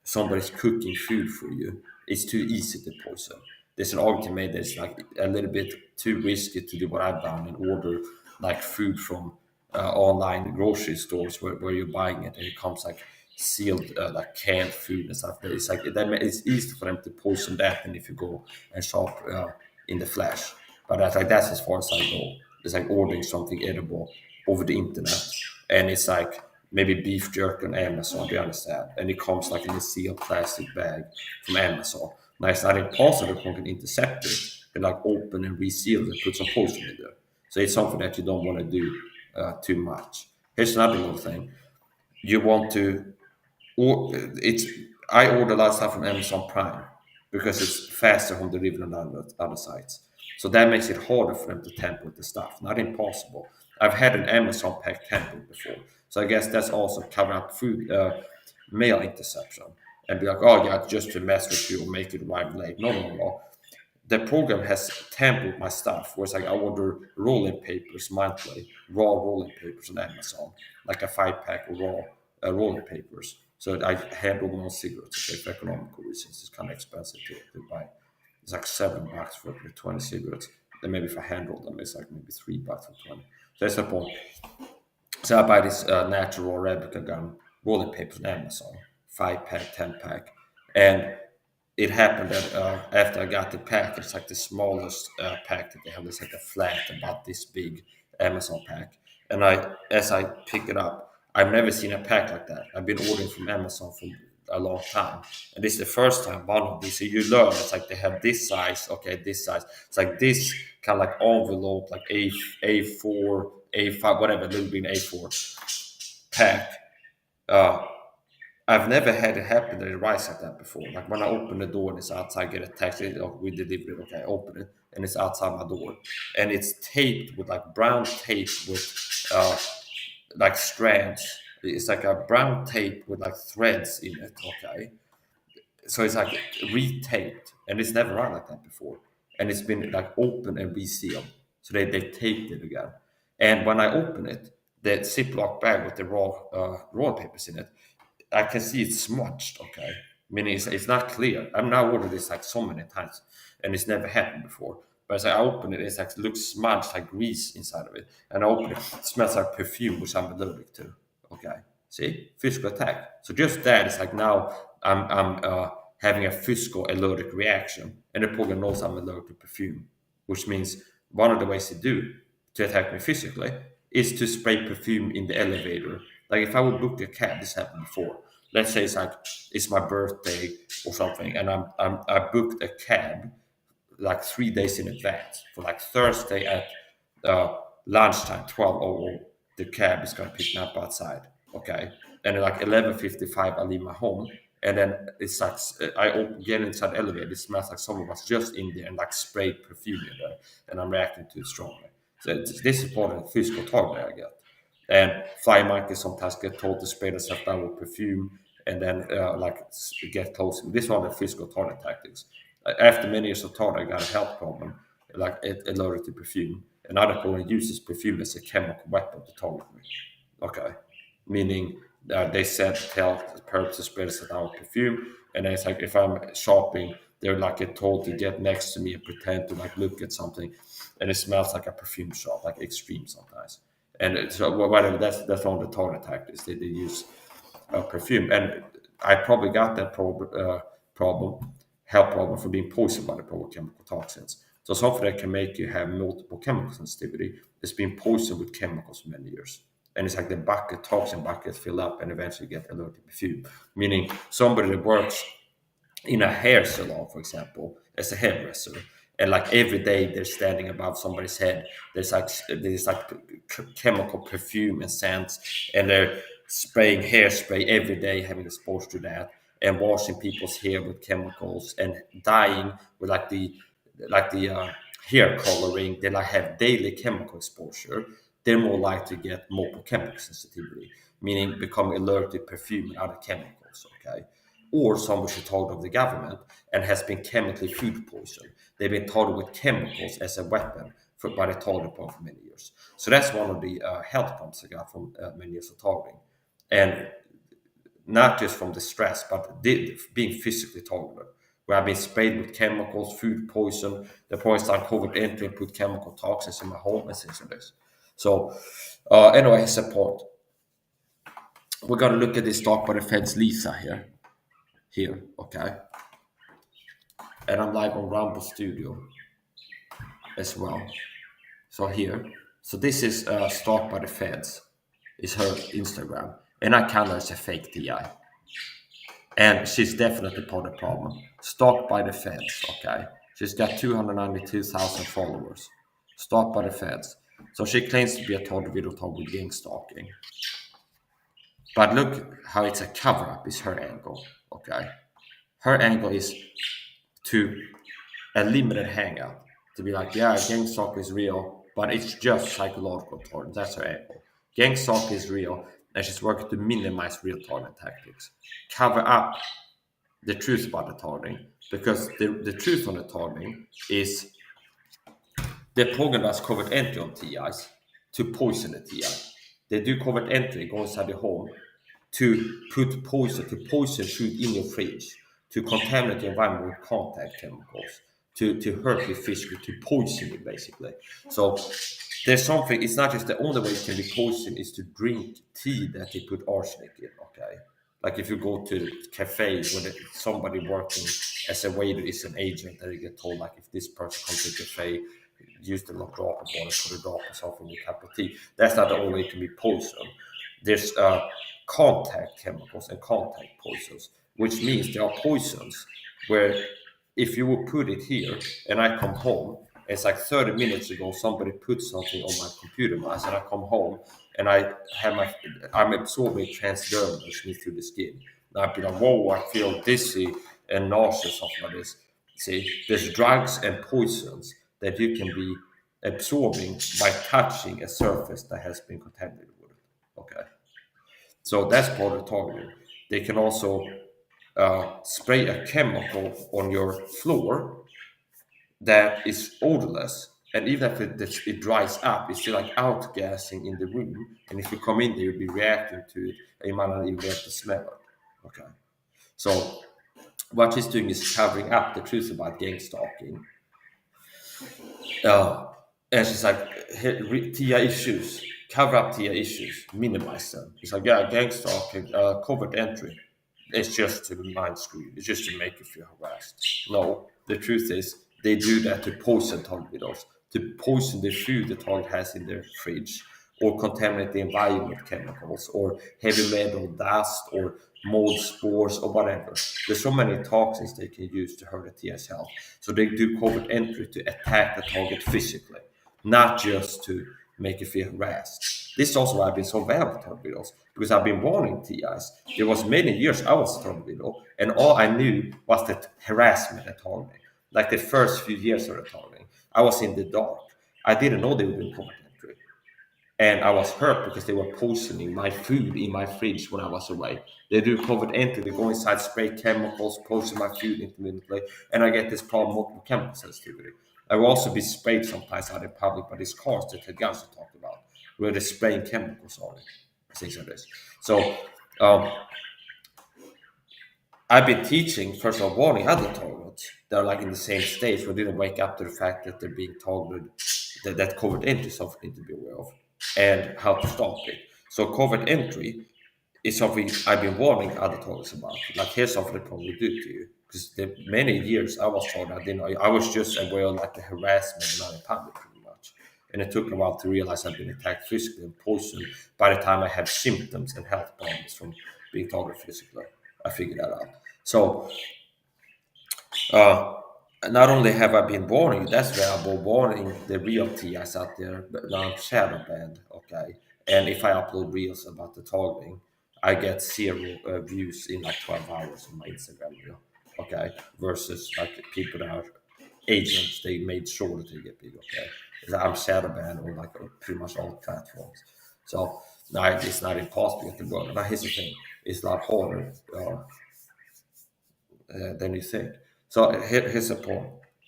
somebody's cooking food for you. It's too easy to poison. There's an argument made that it's like a little bit too risky to do what I've done and order like food from online grocery stores where you're buying it and it comes like sealed like canned food and stuff. It's like it's easy for them to poison that than if you go and shop in the flesh. But that's as far as I go. It's like ordering something edible over the internet, and it's like maybe beef jerky on Amazon, do you understand? And it comes like in a sealed plastic bag from Amazon. Now it's not impossible to intercept it and like open and reseal it and put some poison in there. So it's something that you don't want to do too much. Here's another little thing. You want to, or it's, I order a lot of stuff from Amazon Prime because it's faster home delivery than other sites. So that makes it harder for them to tamper with the stuff. Not impossible. I've had an Amazon pack tampered before. So I guess that's also covering up food mail interception. And be like, oh yeah, just to mess with you or make it arrive late. No, no, no. The program has tampered with my stuff. Where it's like I order rolling papers monthly, raw rolling papers on Amazon, like a 5-pack of raw rolling papers. So I handle my own cigarettes. Okay, for economical reasons, it's kind of expensive to buy. It's like $7 for 20 cigarettes. Then maybe if I handle them, it's like maybe $3 for 20. So that's the point. So I buy this natural Arabica gum rolling papers on Amazon, 5-pack, 10-pack, and it happened that after I got the pack, it's like the smallest pack that they have. It's like a flat, about this big Amazon pack. And as I pick it up, I've never seen a pack like that. I've been ordering from Amazon for a long time, and this is the first time one of these. So you learn it's like they have this size, okay, this size. It's like this kind of like envelope, like A4, A5, whatever, a little bit A4 pack. I've never had it happen that it rises like that before. Like when I open the door and it's outside, get a text with delivery. Okay, I open it and it's outside my door, and it's taped with like brown tape with like strands. It's like a brown tape with like threads in it. Okay, so it's like retaped, and it's never run like that before, and it's been like open and resealed. So they taped it again, and when I open it, the Ziploc bag with the raw papers in it, I can see it's smudged, okay? Meaning it's not clear. I've now ordered this like so many times and it's never happened before. But as I open it, it's like looks smudged like grease inside of it. And I open it smells like perfume, which I'm allergic to. Okay. See? Physical attack. So just that is like now I'm having a physical allergic reaction. And the program knows I'm allergic to perfume. Which means one of the ways to attack me physically is to spray perfume in the elevator. Like if I would book a cab, this happened before. Let's say it's like it's my birthday or something, and I booked a cab like 3 days in advance for like Thursday at lunchtime, 12:00. The cab is gonna pick me up outside, okay? And at like 11:55, I leave my home, and then it's like get inside the elevator. It smells like someone was just in there and like sprayed perfume in there, and I'm reacting to it strongly. So this is part of the physical target I get. And fly monkeys sometimes get told to spray themselves down with perfume and then get close. This one of the physical target tactics. After many years of target, I got a health problem, like allergic to perfume. Another person uses perfume as a chemical weapon to target me. Okay, meaning they tell the person to spray themselves down with perfume, and then it's like if I'm shopping, they're like get told to get next to me and pretend to like look at something, and it smells like a perfume shop, like extreme sometimes. And so whatever, that's one of the target tactics. They use perfume, and I probably got that health problem for being poisoned by the proper chemical toxins. So something that can make you have multiple chemical sensitivity is being poisoned with chemicals for many years. And it's like the toxin buckets fill up and eventually get allergic to perfume. Meaning somebody that works in a hair salon, for example, as a hairdresser, and like every day they're standing above somebody's head. There's like chemical perfume and scents, and they're spraying hairspray every day, having exposure to that, and washing people's hair with chemicals and dyeing with the hair coloring. They like have daily chemical exposure. They're more likely to get multiple chemical sensitivity, meaning becoming allergic to perfume and other chemicals. Okay. Or someone should target of the government and has been chemically food poisoned. They've been targeted with chemicals as a weapon by the target for many years. So that's one of the health problems I got from many years of targeting. And not just from the stress, but being physically targeted. Where I've been sprayed with chemicals, food poison, the points on COVID entry and put chemical toxins in my home and things like this. So anyway, support. We're going to look at this talk by the Fed's Lisa here, okay? And I'm live on Rumble Studio as well. So here. So this is stalked by the Feds. Is her Instagram. and I count her as a fake TI. And she's definitely part of the problem. Stalked by the feds, okay? She's got 292,000 followers. Stalked by the feds. So she claims to be a total video talk with gang stalking. But look how it's a cover-up is her angle, okay? Her angle is to a limited hangout. To be like, yeah, gang stalk is real, but it's just psychological torture. That's her angle. Gang stalk is real, and she's working to minimize real targeting tactics. Cover up the truth about the targeting, because the truth on the targeting is the program does covert entry on TIs to poison the TI. They do covert entry, go inside the home to put poison, to poison food in your fridge, to contaminate the environment with contact chemicals, to hurt you physically, to poison you basically. So there's something, it's not just the only way it can be poisoned is to drink tea that they put arsenic in, okay? Like if you go to cafes where somebody working as a waiter is an agent, and you get told like if this person comes to the cafe, use the drop of water, put a drop of something in a cup of tea. That's not the only way it can be poisoned. There's contact chemicals and contact poisons, which means there are poisons where if you would put it here and I come home, it's like 30 minutes ago somebody put something on my computer mouse, and I come home and I'm absorbing transdermals through the skin. And I'd be like, whoa, I feel dizzy and nauseous, something like this. See, there's drugs and poisons that you can be absorbing by touching a surface that has been contaminated with it. Okay. So that's part of the targeting. They can also spray a chemical on your floor that is odorless, and even if it dries up, it's still like outgassing in the room. And if you come in there, you'll be reacting to it, and you might not even be able to smell it. Okay. So what she's doing is covering up the truth about gang stalking. And she's like, TIA issues, cover up TIA issues, minimize them. It's like, yeah, gang stalking, covert entry. It's just to mind screw you. It's just to make you feel harassed. No, the truth is they do that to poison target videos, to poison the food the target has in their fridge, or contaminate the environment with chemicals, or heavy metal dust, or mold spores, or whatever. There's so many toxins they can use to hurt a TS health. So they do covert entry to attack the target physically, not just to make you feel harassed. This is also why I've been so bad with target videos, because I've been warning TIs. There was many years I was a target video, and all I knew was that harassment at targeting. Like the first few years of the targeting, I was in the dark. I didn't know they were doing covert entry. And I was hurt because they were poisoning my food in my fridge when I was away. They do covert entry, they go inside, spray chemicals, poison my food intermittently, and I get this problem of chemical sensitivity. I will also be sprayed sometimes out in public by these cars that Ted Gangstalked talked about, where they're spraying chemicals on it, things like this. So I've been teaching, first of all, warning other targets that are like in the same stage where they didn't wake up to the fact that they're being targeted, that covert entry is something to be aware of, and how to stop it. So covert entry is something I've been warning other targets about. Like here's something they probably do to you. Because many years I was told I didn't know. I was just aware of like the harassment not in public pretty much. And it took a while to realize I'd been attacked physically and poisoned by the time I had symptoms and health problems from being targeted physically. I figured that out. So not only have I been warning, that's where I've been warning the real TIs out there, but now I'm shadow banned, okay? And if I upload reels about the targeting, I get zero views in like 12 hours on my Instagram reel, okay? Versus like people that are agents, they made sure that they get big, okay? I'm shadow banned on like pretty much all platforms. So now it's not impossible to work. Now here's the thing, it's a lot harder than you think. So here's a point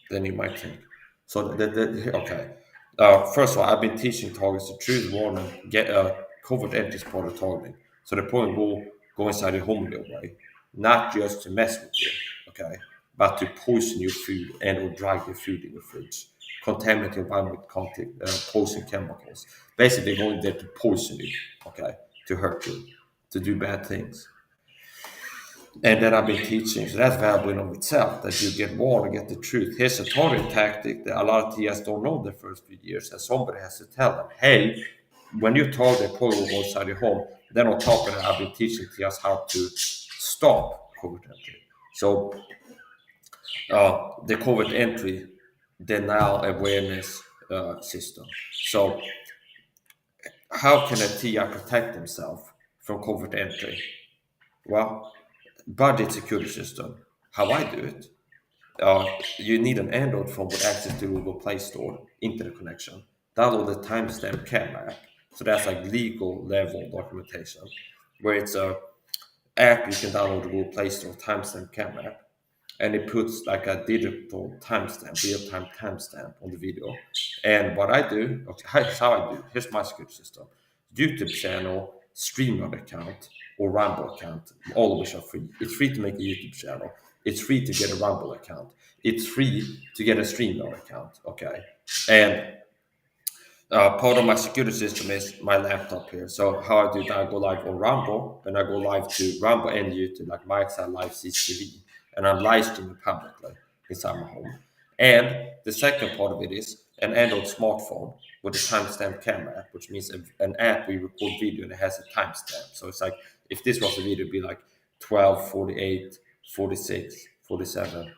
than you might think. So okay. First of all, I've been teaching targets to choose warning, get a covert entry part of targeting. So the point will go inside your home your way, not just to mess with you, okay, but to poison your food and or dry your food in your fridge, contaminate your environment with poison chemicals. Basically, going there to poison you, okay, to hurt you, to do bad things. And then I've been teaching, so that's valuable in of itself, that you get warned and get the truth. Here's a targeting tactic that a lot of TS don't know the first few years, and somebody has to tell them, hey, when you told the Polo will go inside your home, then on top of that, I've been teaching Tias how to stop COVID entry. So the COVID entry denial awareness system. So how can a TI protect himself from COVID entry? Well, budget security system. How I do it, you need an Android phone with access to Google Play Store, internet connection. Download the timestamp camera app. So that's like legal level documentation, where it's a app you can download the Google Play Store, timestamp camera app, and it puts like a digital timestamp, real-time timestamp on the video. And what I do, okay, here's how I do. Here's my security system: YouTube channel, StreamYard account, or Rumble account, all of which are free. It's free to make a YouTube channel. It's free to get a Rumble account. It's free to get a StreamYard account. Okay, and part of my security system is my laptop here. So how I do that, I go live on Rumble, and I go live to Rumble and YouTube, like my XR Live CCTV, and I'm live streaming publicly inside my home. And the second part of it is an Android smartphone with a timestamp camera app, which means an app we record video and it has a timestamp. So it's like if this was a video, it'd be like 12, 48, 46, 47.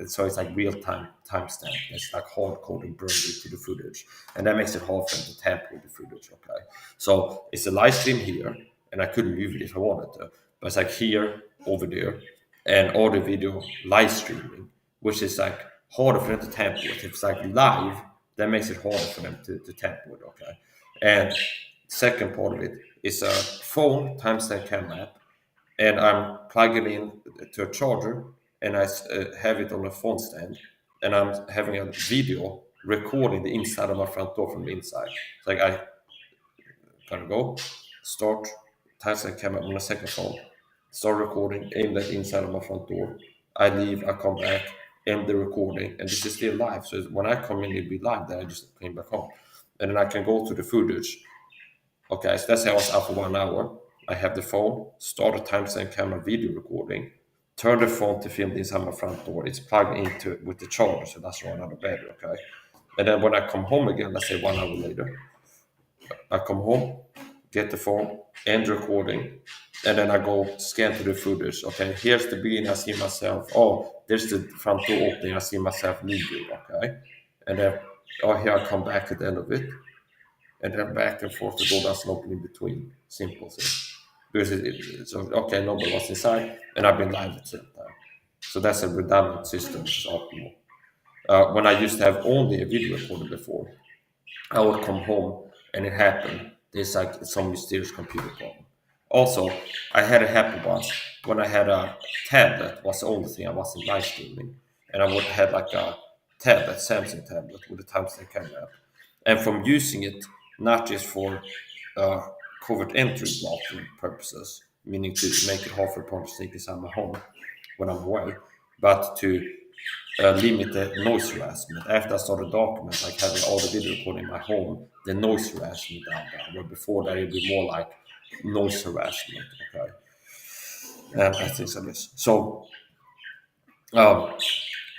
So it's like real-time timestamp. It's like hard-coded burned into the footage, and that makes it hard for them to tamper with the footage. Okay, so it's a live stream here, and I couldn't move it if I wanted to, but it's like here, over there, and audio video live streaming, which is like harder for them to tamper with. If it's like live, that makes it harder for them to tamper with. Okay, and second part of it is a phone timestamp camera app, and I'm plugging in to a charger, and I have it on a phone stand, and I'm having a video recording the inside of my front door from the inside. It's like I gotta go, start, timestamp camera on a second phone, start recording, aim that inside of my front door. I leave, I come back, end the recording, and this is still live. So when I come in, it'll be live. Then I just came back home, and then I can go to the footage. Okay, so that's how I was out for 1 hour. I have the phone, start a timestamp camera video recording, turn the phone to film inside my front door. It's plugged into it with the charger, so that's run out of battery, okay? And then when I come home again, let's say 1 hour later, I come home, get the phone, end recording, and then I go scan to the footage. Okay, here's the beginning, I see myself. Oh, there's the front door opening, I see myself leaving, okay? And then, oh, here I come back at the end of it. And then back and forth, the door doesn't open in between. Simple thing. Because so okay, nobody was inside, and I've been live at the same time. So that's a redundant system, which is optimal. When I used to have only a video recorder before, I would come home and it happened. There's like some mysterious computer problem. Also, I had it happen once when I had a tablet, was the only thing I wasn't live streaming, and I would have like a tablet, Samsung tablet with a timestamp camera app. And from using it, not just for covert entry blocking purposes, meaning to make it hard for people to sneak inside my home when I'm away, but to limit the noise harassment. After I started document, like having all the video recording in my home, the noise harassment down. Where before that it'd be more like noise harassment. Okay, and I think so. So,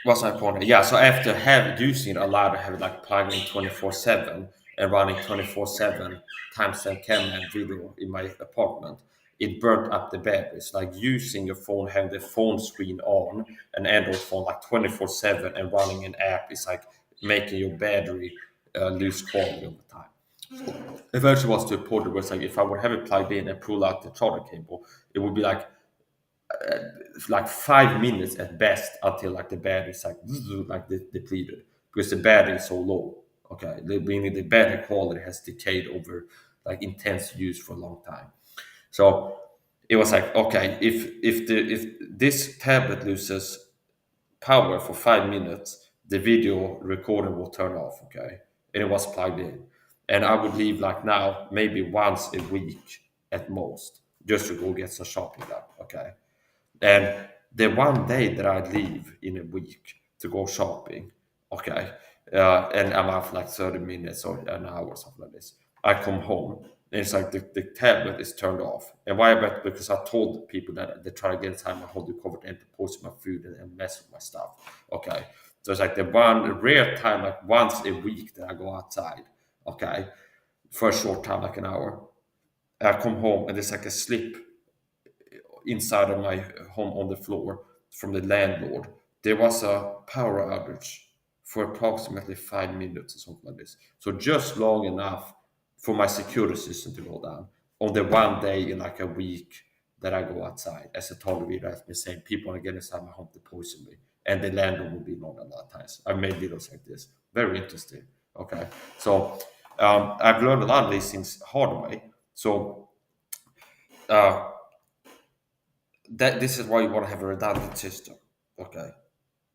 what's my point? Yeah, so after using it a lot, I have it like plugged in 24/7 and running 24/7 timestamp camera and video in my apartment. It burnt up the battery. It's like using your phone, having the phone screen on, an Android phone like 24/7 and running an app is like making your battery lose quality over time. Eventually was to a point where it's like if I would have it plugged in and pull out the charger cable, it would be like 5 minutes at best until like the battery is like depleted, because the battery is so low. Okay, meaning the battery quality has decayed over like intense use for a long time. So it was like, okay, if this tablet loses power for 5 minutes, the video recording will turn off. Okay, and it was plugged in, and I would leave like now maybe once a week at most, just to go get some shopping done. Okay, and the one day that I leave in a week to go shopping, okay, and I'm out for like 30 minutes or an hour or something like this, I come home and it's like the tablet is turned off. And why? Because I told people that they try to get inside my home to cover and to post my food and mess with my stuff. Okay. So it's like the one rare time, like once a week that I go outside. Okay. for a short time, like an hour. I come home and there's like a slip inside of my home on the floor from the landlord. There was a power outage for approximately 5 minutes or something like this. So just long enough for my security system to go down on the one day in like a week that I go outside. As I told you, I've been saying people are getting inside my home to poison me, and the landlord will be known a lot of times. I've made videos like this. Very interesting. Okay, so I've learned a lot of these things hard way. So uh, that this is why you want to have a redundant system. Okay.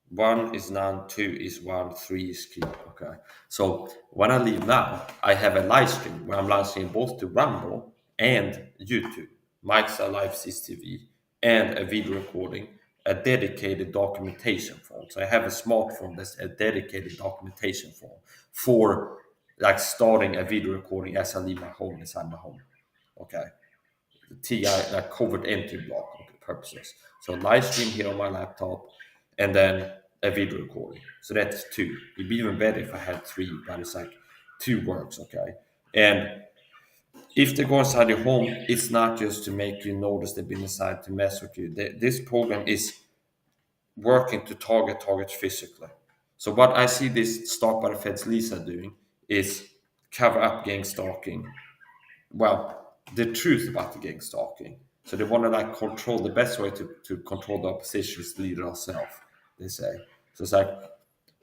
One is none, two is one, three is key. Okay. So when I leave now, I have a live stream where I'm live streaming both to Rumble and YouTube, Mike's Live CCTV, and a video recording, a dedicated documentation form. So I have a smartphone that's a dedicated documentation form for like starting a video recording as I leave my home inside my home. Okay. TI, like covert entry block purposes. So live stream here on my laptop, and then a video recording. So that's two. It'd be even better if I had three, but it's like two works, okay? And if they go inside your home, it's not just to make you notice they've been inside to mess with you. This program is working to target physically. So what I see this Stalked by the Feds Lisa doing is cover up gang stalking, well, the truth about the gang stalking. So they want to like control the best way to control the opposition is the leader herself, they say. So it's like,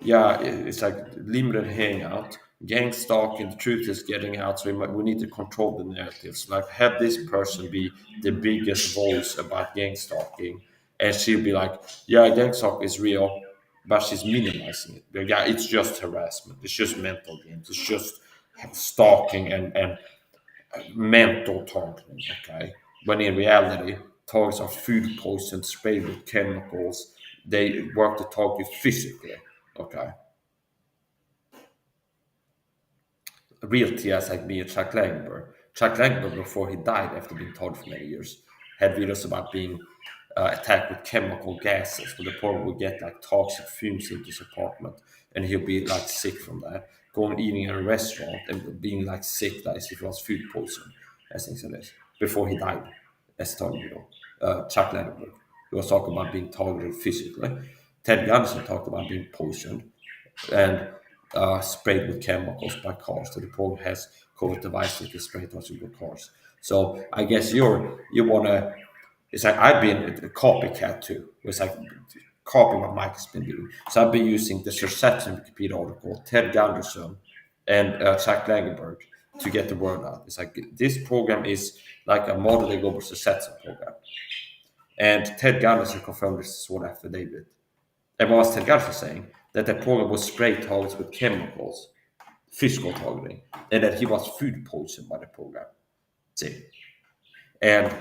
yeah, it's like limited hangout, gang stalking, the truth is getting out. So we need to control the narratives. Like have this person be the biggest voice about gang stalking, and she'll be like, yeah, gang stalk is real, but she's minimizing it. But yeah, it's just harassment. It's just mental games. It's just stalking and mental targeting, okay? When in reality, targets are food poisoned, sprayed with chemicals. They work to target you physically, okay? Real TS like me and Chuck Langberg. Chuck Langberg, before he died after being targeted for many years, had videos about being attacked with chemical gases, where the poor would get like toxic fumes into his apartment, and he'll be like sick from that. Going eating in a restaurant and being like sick, that is if it was food poison, as things like this. Before he died, as told you know, Chuck Langberg. He was talking about being targeted physically. Ted Gunson talked about being poisoned and sprayed with chemicals by cars. So the program has COVID devices that can spray towards your cars. So I guess you want to. It's like I've been a copycat too. It's like copying what Mike has been doing. So I've been using the Reception Wikipedia article, Ted Gunderson, and Chuck Langenberg to get the word out. It's like this program is like a modeling over Reception program. And Ted Gunderson confirmed this sworn affidavit. And what was Ted Gunderson saying? That the program was spray targets with chemicals, physical targeting, and that he was food poisoned by the program. See? And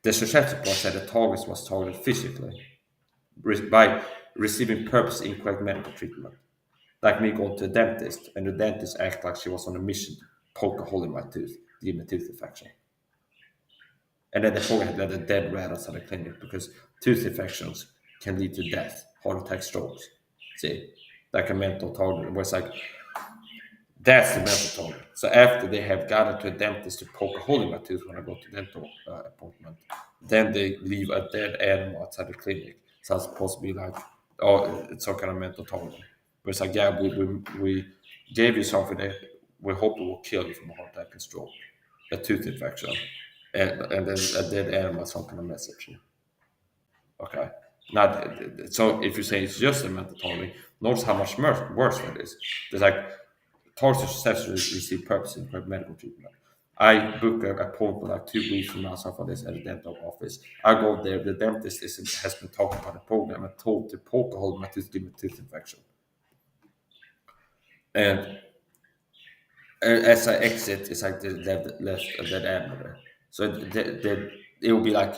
the Society report said the targets was targeted physically by receiving purpose incorrect medical treatment. Like me going to a dentist, and the dentist acted like she was on a mission to poke a hole in my tooth, give me a tooth infection. And then the program had let a dead rat outside the clinic because tooth infections can lead to death, heart attack, strokes. See, like a mental target. Where it's like, that's the mental target. So after they have gotten to a dentist to poke a hole in my tooth when I go to dental appointment, then they leave a dead animal outside the clinic. So it's supposed to be like, oh, it's some kind of mental target. But it's like, yeah, we gave you something that we hope it will kill you from a heart attack and stroke, a tooth infection, and then a dead animal, some kind of message. Okay. Now, so if you say it's just a mental target, notice how much worse that is. There's like targets successfully receive purpose in medical treatment. I book an appointment like 2 weeks from now, something like this, at a dental office. I go there, the dentist has been talking about the program and told to poke a hole in my tooth, give me a tooth infection. And as I exit, it's like they left a dead animal there. So it will be like,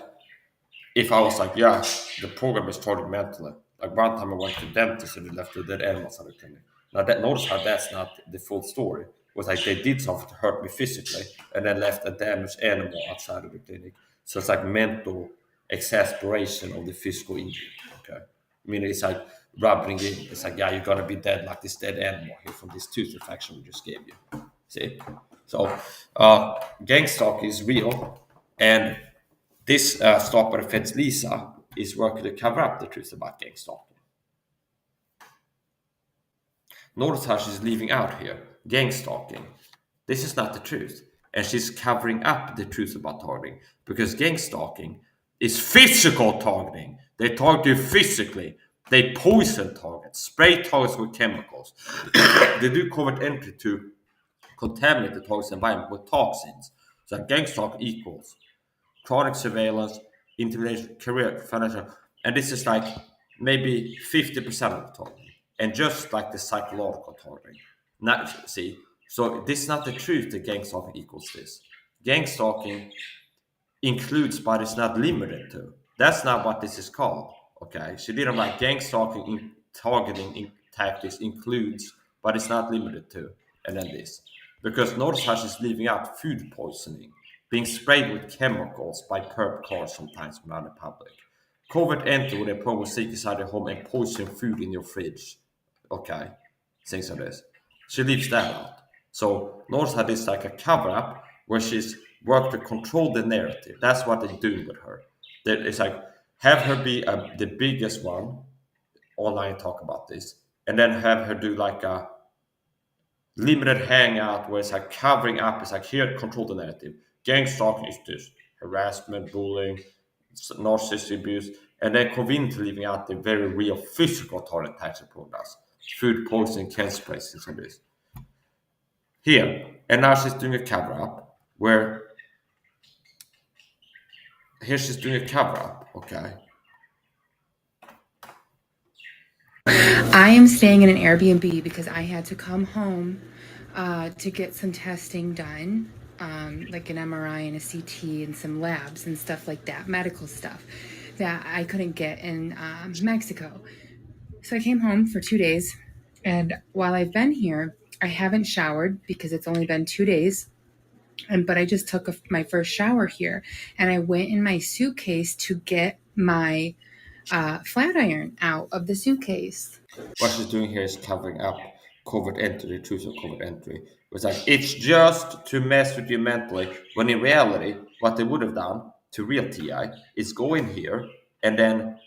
if I was like, yeah, the program is targeted mentally. Like one time I went to the dentist and they left the dead animals at the clinic. Now notice how that's not the full story. It was like they did something to hurt me physically and then left a damaged animal outside of the clinic. So it's like mental exasperation of the physical injury. Okay. I mean, it's like rubbing in. It's like, yeah, you're gonna be dead like this dead animal here from this tooth infection we just gave you. See? So, Gangstalk is real, and this Stalked by the Feds Lisa is working to cover up the truth about Gangstalk. Notice how she's leaving out here gang stalking. This is not the truth. And she's covering up the truth about targeting because gang stalking is physical targeting. They target you physically. They poison targets, spray targets with chemicals. They do covert entry to contaminate the target's environment with toxins. So gang stalk equals chronic surveillance, intimidation, career, financial, and this is like maybe 50% of the targeting, and just like the psychological targeting. Not see, so this is not the truth that gang stalking equals this. Gang stalking includes, but it's not limited to. That's not what this is called. Okay, she didn't write gang stalking in targeting in tactics includes, but it's not limited to, and then this. Because notice how she's leaving out food poisoning, being sprayed with chemicals by perp cars sometimes when out in public. Covert entry with a promo sneak inside your home and poison food in your fridge. Okay, things like this. She leaves that out. So notice how this is like a cover up where she's worked to control the narrative. That's what they're doing with her. It's like have her be the biggest one online talk about this, and then have her do like a limited hangout where it's like covering up. It's like here control the narrative. Gang stalking is this harassment, bullying, narcissistic abuse, and then conveniently leaving out the very real physical target types of products, food poisoning, cancer sprays, and this. Here, and now she's doing a cover up where here she's doing a cover up, okay? I am staying in an Airbnb because I had to come home to get some testing done, like an MRI and a CT and some labs and stuff like that, medical stuff that I couldn't get in Mexico. So I came home for 2 days, and while I've been here, I haven't showered because it's only been 2 days. But I just took my first shower here, and I went in my suitcase to get my flat iron out of the suitcase. What she's doing here is covering up covert entry, the truth of covert entry. It's like it's just to mess with you mentally, when in reality, what they would have done to real TI is go in here and then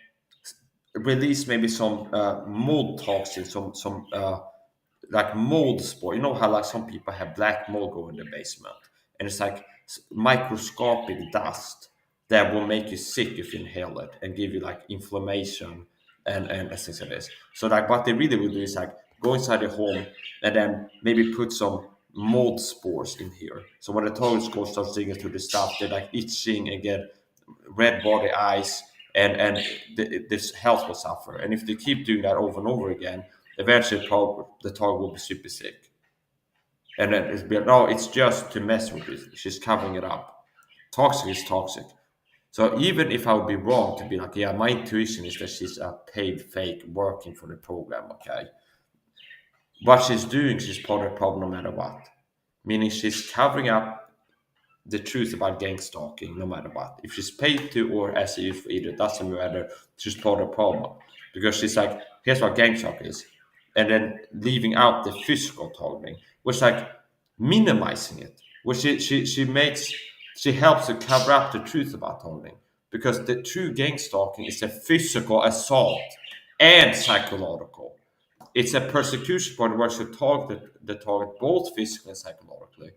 release maybe some mold toxin, some like mold spore. You know how like some people have black mold go in the basement, and it's like microscopic dust that will make you sick if you inhale it and give you like inflammation and things like this. So like what they really would do is like go inside the home and then maybe put some mold spores in here. So when the toilets go starts digging through the stuff, they're like itching and get red body eyes, and this health will suffer. And if they keep doing that over and over again, eventually the target will be super sick. And then it's just to mess with it. She's covering it up. Toxic is toxic. So even if I would be wrong to be like, yeah, my intuition is that she's a paid fake working for the program, okay? What she's doing, she's part of the problem no matter what. Meaning she's covering up the truth about gang stalking no matter what. If she's paid to or as a use for either, it doesn't matter. She's part of the problem. Because she's like, here's what gang stalking is. And then leaving out the physical targeting, which like minimizing it. Which she helps to cover up the truth about targeting. Because the true gang stalking is a physical assault and psychological. It's a persecution point where she target the target both physically and psychologically.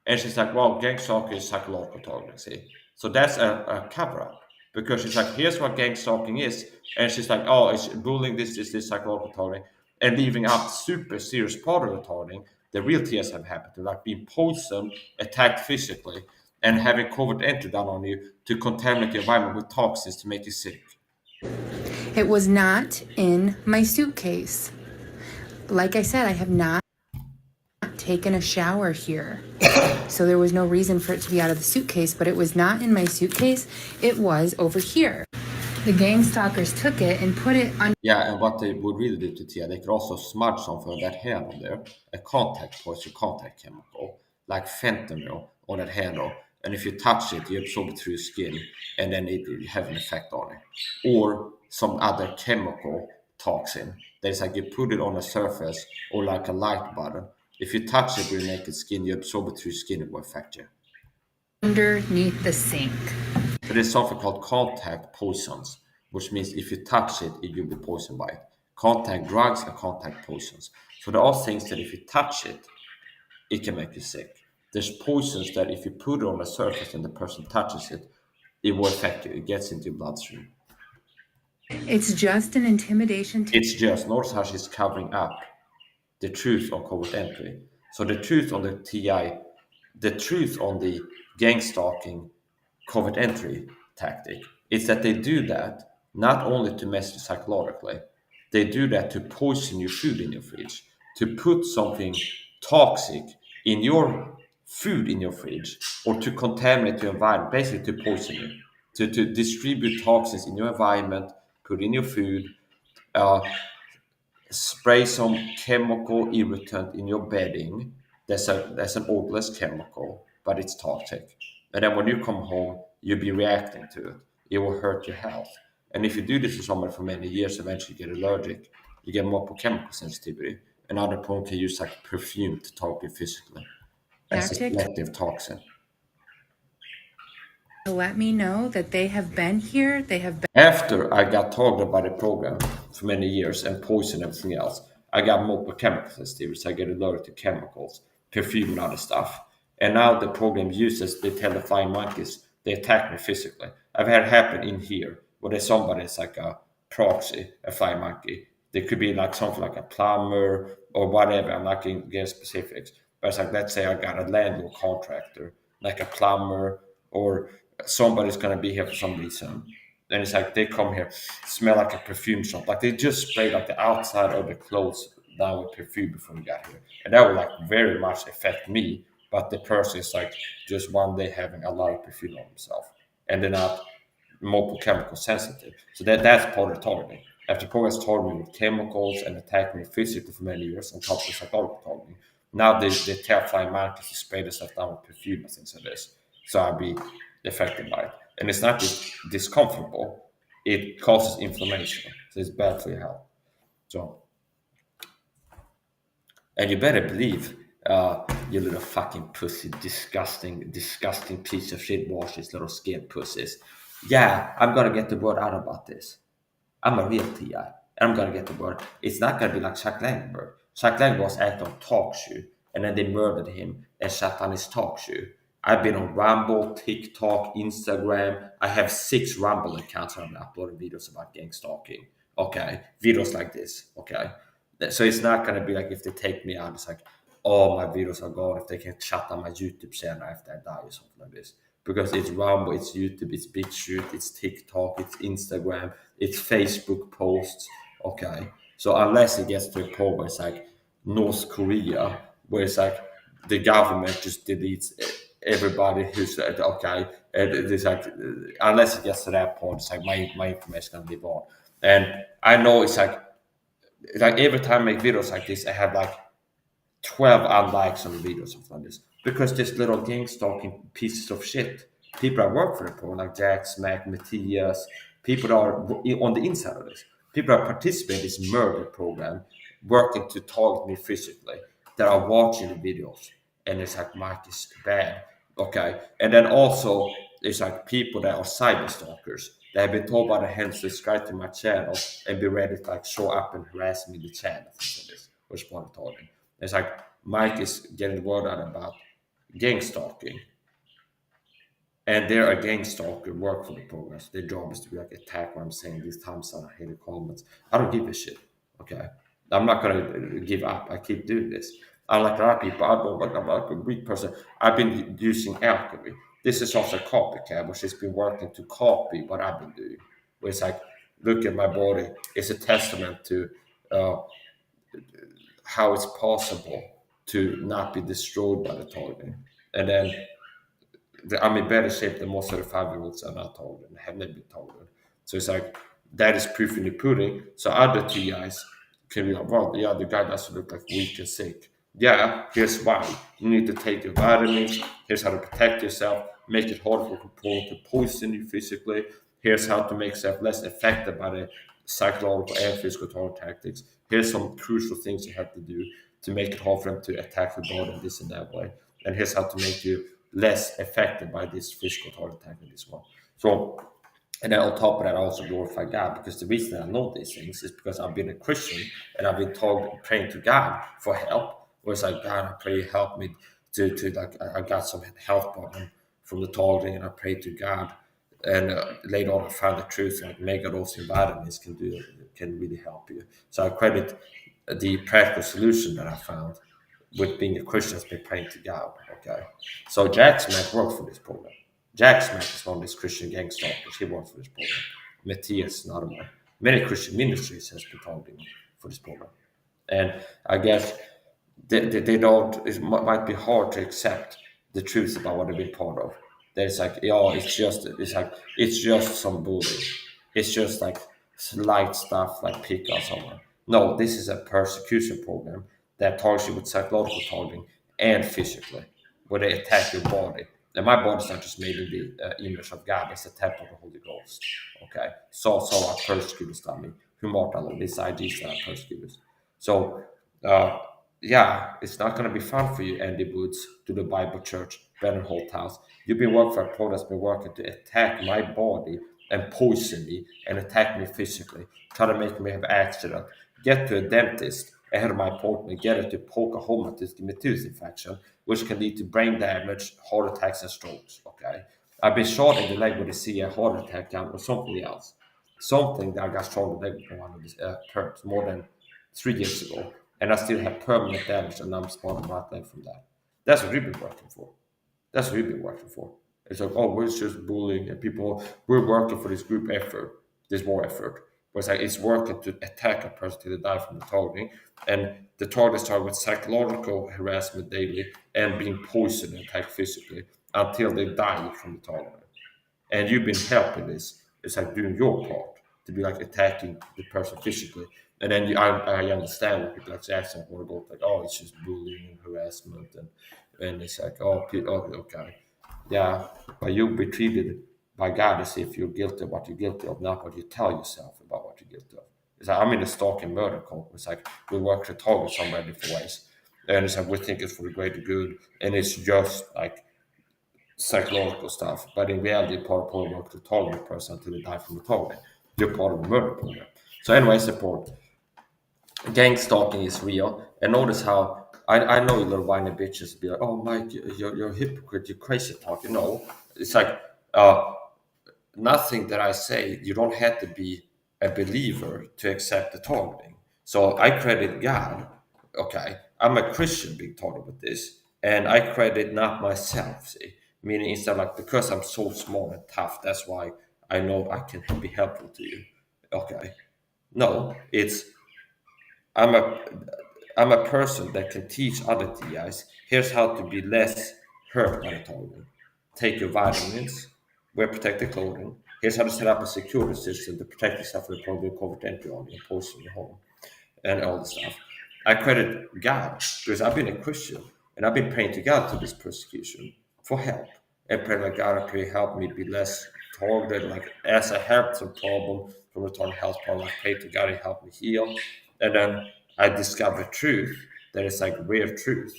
And she's like, well, gang stalking is psychological targeting, see? So that's a cover up. Because she's like, here's what gang stalking is. And she's like, oh, it's bullying, this psychological targeting. And leaving out super serious part of the targeting, the real TS have happened to, like being poisoned, attacked physically, and having covert entry done on you to contaminate your environment with toxins to make you sick. It was not in my suitcase. Like I said, I have not taken a shower here. So there was no reason for it to be out of the suitcase, but it was not in my suitcase. It was over here. The gang stalkers took it and put it on. Yeah, and what they would really do to Tia, they could also smudge something on that handle there, a contact poison, contact chemical, like fentanyl on that handle. And if you touch it, you absorb it through your skin, and then it will have an effect on it. Or some other chemical toxin that is like you put it on a surface or like a light button, If you touch it with your naked skin, you absorb it through your skin, it will affect you. Underneath the sink. So there's something called contact poisons, which means if you touch it, you'll be poisoned by it. Contact drugs and contact poisons. So there are things that if you touch it, it can make you sick. There's poisons that if you put it on a surface and the person touches it, it will affect you. It gets into your bloodstream. It's just an intimidation. It's just, notice how she's covering up the truth on covert entry. So the truth on the TI, the truth on the gang stalking covert entry tactic is that they do that not only to mess you psychologically, they do that to poison your food in your fridge, to put something toxic in your food in your fridge, or to contaminate your environment, basically to poison you, to distribute toxins in your environment, put in your food, spray some chemical irritant in your bedding. That's an odorless chemical, but it's toxic. And then when you come home, you'll be reacting to it. It will hurt your health. And if you do this to someone for many years, eventually you get allergic. You get multiple chemical sensitivity. Another point can use like perfume to target you physically. That's a selective toxin. To let me know that they have been here. After I got targeted by the program for many years and poison and everything else, I got multiple chemical sensitivities. I get allergic to chemicals, perfume and other stuff. And now the program uses, they tell the flying monkeys, they attack me physically. I've had it happen in here, where there's somebody that's like a proxy, a flying monkey. They could be like something like a plumber or whatever. I'm not going to get specifics. But it's like, let's say I got a landlord contractor, like a plumber, or somebody's going to be here for some reason. And it's like they come here, smell like a perfume shop. Like they just sprayed like the outside of the clothes down with perfume before we got here. And that would like very much affect me. But the person is like just one day having a lot of perfume on themselves. And they're not multiple chemical sensitive. So that's part of the targeting. After programs targeted me with chemicals and attacked me physically for many years on top of the psychological targeting, now they tell flying monkeys to spray themselves down with perfume and things like this. So I'll be affected by it. And it's not just discomfortable, it causes inflammation. So it's bad for your health. So, and you better believe, you little fucking pussy, disgusting piece of shit washes, little scared pussies. Yeah, I'm gonna get the word out about this. I'm a real TI. And I'm gonna get the word. It's not gonna be like Chuck Langberg. Chuck Langberg was acting on talk show, and then they murdered him and shut down his talk show. I've been on Rumble, TikTok, Instagram. I have 6 Rumble accounts where I'm uploading videos about gang stalking. Okay, videos like this. Okay, so it's not gonna be like if they take me out, it's like, all my videos are gone. If they can shut down my YouTube channel after I die or something like this, because it's Rumble, it's YouTube, it's BitChute, it's TikTok, it's Instagram, it's Facebook posts. Okay, so unless it gets to a point where it's like North Korea, where it's like the government just deletes everybody who's okay, it's like unless it gets to that point, it's like my information is gonna be gone. And I know it's like every time I make videos like this, I have like 12 unlikes on the videos, something like this, because this little gang stalking pieces of shit. People that work for the program, like Jack, Smack, Matthias, people that are on the inside of this, people that participate in this murder program, working to target me physically, that are watching the videos, and it's like, Mike is bad. Okay, and then also there's like people that are cyber stalkers. They have been told by the hands to subscribe to my channel and be ready to like show up and harass me in the channel, things like this, which one I'm talking. It's like Mike is getting the word out about gang stalking, and they're a gang stalker, work for the programs. Their job is to be like attack what I'm saying these times on hate the comments. I don't give a shit. Okay, I'm not gonna give up. I keep doing this. Unlike a lot of people, I'm like a weak person. I've been using alchemy. This is also a copycat, which has been working to copy what I've been doing. Where it's like, look at my body. It's a testament to how it's possible to not be destroyed by the target. And then I'm in better shape than most of the 5-year-olds are not targeted and have never been targeted. So it's like that is proof in the pudding. So other TIs can be like, well, yeah, the guy doesn't look like weak and sick. Yeah, here's why. You need to take your vitamins. Here's how to protect yourself. Make it harder for people to poison you physically. Here's how to make yourself less affected by the psychological and physical target tactics. Here's some crucial things you have to do. to make it hard for them to attack your body in this and that way. And here's how to make you less affected by this physical target attack in this one. So, and then on top of that, I also glorify God, because the reason I know these things is because I've been a Christian and I've been praying to God for help. Where it's like, God, I pray, help me to like, I got some health problem from the targeting, and I prayed to God. And later on, I found the truth, like mega dose in vitamins can really help you. So I credit the practical solution that I found with being a Christian has been praying to God. Okay, so Jack Smack worked for this program. Jack Smack is one of these Christian Gangstalked. He worked for this program. Matthias, another one. Many Christian ministries has been targeting for this program. And I guess they don't, it might be hard to accept the truth about what they've been part of. There's like, yeah, it's just some bullying. It's just like slight stuff like pick on someone. No, this is a persecution program that targets you with psychological targeting and physically, where they attack your body. And my body's not just made in the image of God, it's a temple of the Holy Ghost. Okay, so I persecuted me. Humartalo, these ideas that I persecuted. So, yeah, it's not going to be fun for you, Andy Woods, to the Bible Church, Brennan Holt House. You've been working for a pro that's been working to attack my body and poison me and attack me physically, try to make me have accident, get to a dentist ahead of my appointment, get it to poke a hole at this, give me tooth infection, which can lead to brain damage, heart attacks, and strokes. Okay, I've been shot in the leg with a CA heart attack or something else. Something that I got shot in the leg with one of these perps more than 3 years ago, and I still have permanent damage and numb spot on my right leg from that. That's what we've been working for. That's what we've been working for. It's like, oh, we're just bullying and people, we're working for this group effort, this war effort. But it's like, it's working to attack a person till they die from the targeting. And the targets start with psychological harassment daily and being poisoned and attacked physically until they die from the targeting. And you've been helping this. It's like doing your part to be like attacking the person physically. And then I understand what people like Jackson want to go like, oh, it's just bullying and harassment, and it's like, oh, okay, yeah, but you'll be treated by God as if you're guilty of what you're guilty of, not what you tell yourself about what you're guilty of. It's like, I'm in a stalking murder cult. It's like we work to target somebody different ways, and it's like we think it's for the greater good, and it's just like psychological stuff. But in reality, part of program work to target a person until they die from the target. You're part of a murder program. So anyway, support. Gang stalking is real, and notice how I know you little whiny bitches be like, oh Mike, you're a hypocrite, you're crazy talking. No, it's like nothing that I say, you don't have to be a believer to accept the targeting. So I credit God. Okay, I'm a Christian being targeted with this, and I credit not myself. See, meaning instead of like, because I'm so small and tough, that's why I know I can be helpful to you. Okay, no, it's I'm a I'm a person that can teach other TIs. Here's how to be less hurt by the targeting. Take your vitamins, wear protective clothing. Here's how to set up a security system to protect yourself from the program covert entry on your post in your home, and all this stuff. I credit God because I've been a Christian and I've been praying to God through this persecution for help. And praying like, God, I pray help me be less targeted. Like as I have some problem from a torn health problem, I pray to God to help me heal. And then I discovered truth that is like real truth.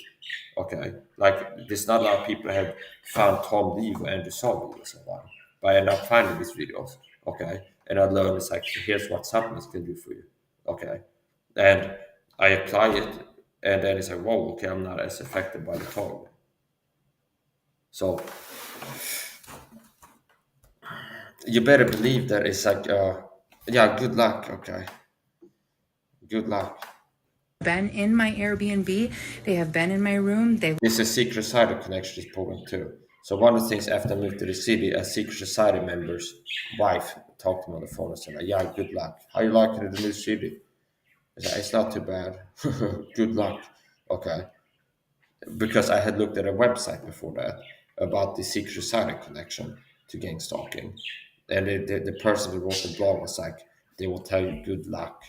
Okay, like there's not a lot of people have found Tom Lee or Andrew Solomon or someone, but I end up finding these videos. Okay, and I learned it's like, here's what supplements can do for you. Okay, and I apply it, and then it's like, whoa, okay, I'm not as affected by the target. So you better believe that it's like, yeah, good luck. Okay, good luck. Been in my Airbnb. They have been in my room. It's a secret society connection to this program too. So one of the things after I moved to the city, a secret society member's wife talked to me on the phone and said, like, yeah, good luck. How you liking the new city? I said, it's not too bad. Good luck. Okay. Because I had looked at a website before that about the secret society connection to gang stalking. And the person that wrote the blog was like, they will tell you good luck.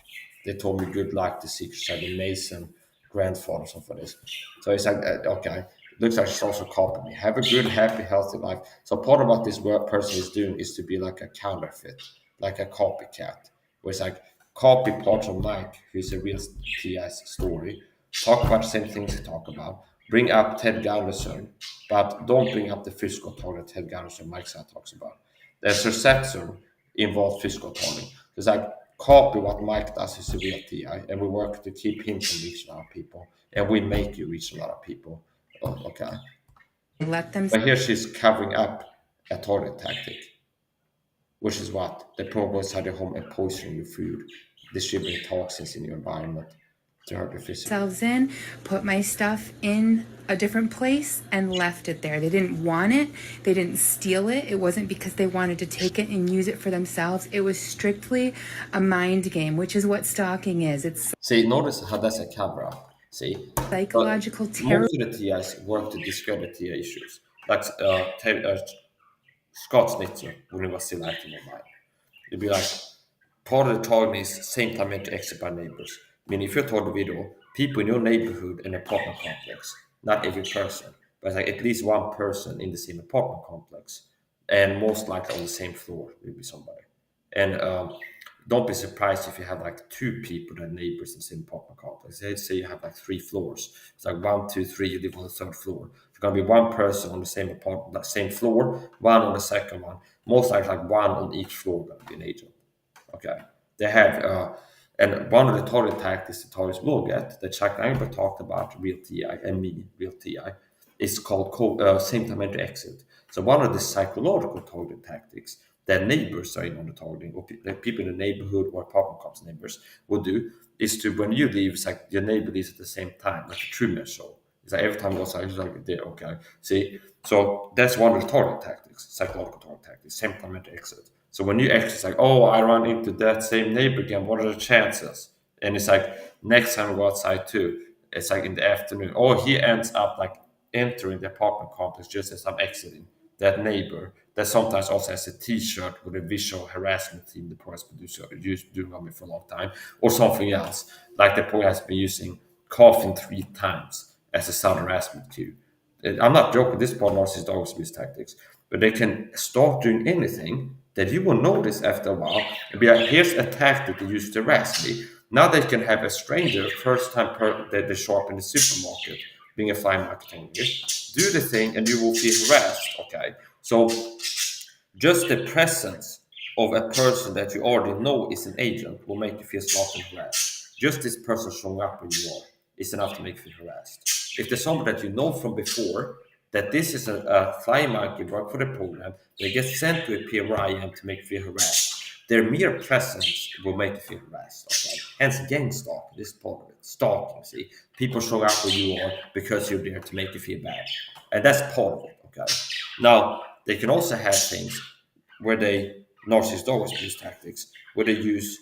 They told me good luck, the secret society Mason grandfather, something for this. So it's like, okay, looks like she's also copying me. Have a good, happy, healthy life. So part of what this person is doing is to be like a counterfeit, like a copycat, where it's like copy parts of Mike, who's a real TS story, talk about the same things they talk about, bring up Ted Gunderson, but don't bring up the physical toll that Ted Gunderson, Mike Sat talks about. There's reception involves physical tolling. It's like copy what Mike does is a real TI, and we work to keep him from reaching other people, and we make you reach a lot of people. Oh, okay. Let them. But here she's covering up a target tactic, which is what? They probably inside your home and poisoning your food, distributing toxins in your environment to hurt your physical. Themselves in, put my stuff in a different place, and left it there. They didn't want it. They didn't steal it. It wasn't because they wanted to take it and use it for themselves. It was strictly a mind game, which is what stalking is. It's See, notice how that's a cover up. See, psychological but terror. most of the TIs work to discredit TI issues. Like Scott Snitzer, when he was still active online. It'd be like, part of the targeting is same time to exit by neighbors. I mean, if you target the video, people in your neighborhood and apartment complex, not every person, but it's like at least one person in the same apartment complex, and most likely on the same floor will be somebody. And don't be surprised if you have like two people that are neighbors in the same apartment complex. Say you have like 3 floors. It's like 1, 2, 3. You live on the third floor. It's gonna be one person on the same apartment, that same floor, one on the second one. Most likely, like one on each floor gonna be an agent. Okay, they have, and one of the target tactics the targets will get that Chuck Langberg talked about, real TI, and me, real TI, is called same time to exit. So one of the psychological target tactics that neighbors are in on the targeting, or people in the neighborhood or apartment complex neighbors would do, is to, when you leave, it's like your neighbor leaves at the same time, like a Truman Show. It's like every time you go outside, it's like there, okay. See, so that's one of the target tactics, psychological target tactics, same time to exit. So when you actually say, oh, I run into that same neighbor again, what are the chances? And it's like, next time we go outside too, it's like in the afternoon, oh, he ends up like entering the apartment complex just as I'm exiting. That neighbor that sometimes also has a T-shirt with a visual harassment team the police producer used doing on me for a long time, or something else, like the police has been using coughing 3 times as a sound harassment cue. I'm not joking, this part narcissist always use tactics, but they can start doing anything that you will notice after a while and be like, here's a tactic they used to harass me. Now they can have a stranger, first time that they show up in the supermarket, being a fly marketing, do the thing and you will feel harassed. Okay, so just the presence of a person that you already know is an agent will make you feel stalked and harassed. Just this person showing up where you are is enough to make you feel harassed. If there's somebody that you know from before, that this is a fly market work for the program, they get sent to a PRIM to make you feel harassed. Their mere presence will make you feel harassed. Okay, hence gangstalk. This is part of it. Stalking. See, people show up where you are because you're there to make you feel bad, and that's part of it. Okay, now they can also have things where they narcissist always use tactics, where they use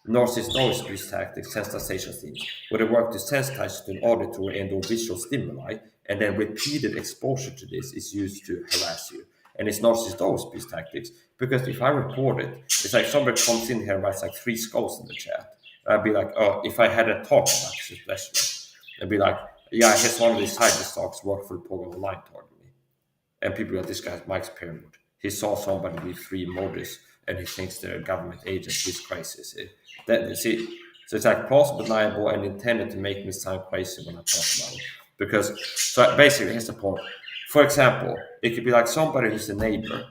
narcissist always use tactics, sensitization themes, where they work to sensitize to an auditory and or visual stimuli, and then repeated exposure to this is used to harass you. And it's narcissist always use tactics, because if I report it, it's like somebody comes in here and writes like 3 skulls in the chat. I'd be like, oh, if I had a talk about this especially, I'd be like, yeah, I guess one of these side stalks work for the program online targeting me. And people are like, this guy's Mike's paranoid. He saw somebody with 3 emojis and he thinks they're a government agent. He's crazy. See? So it's like plausible, deniable, and intended to make me sound crazy when I talk about it. Because, so basically, here's the point. For example, it could be like somebody who's a neighbor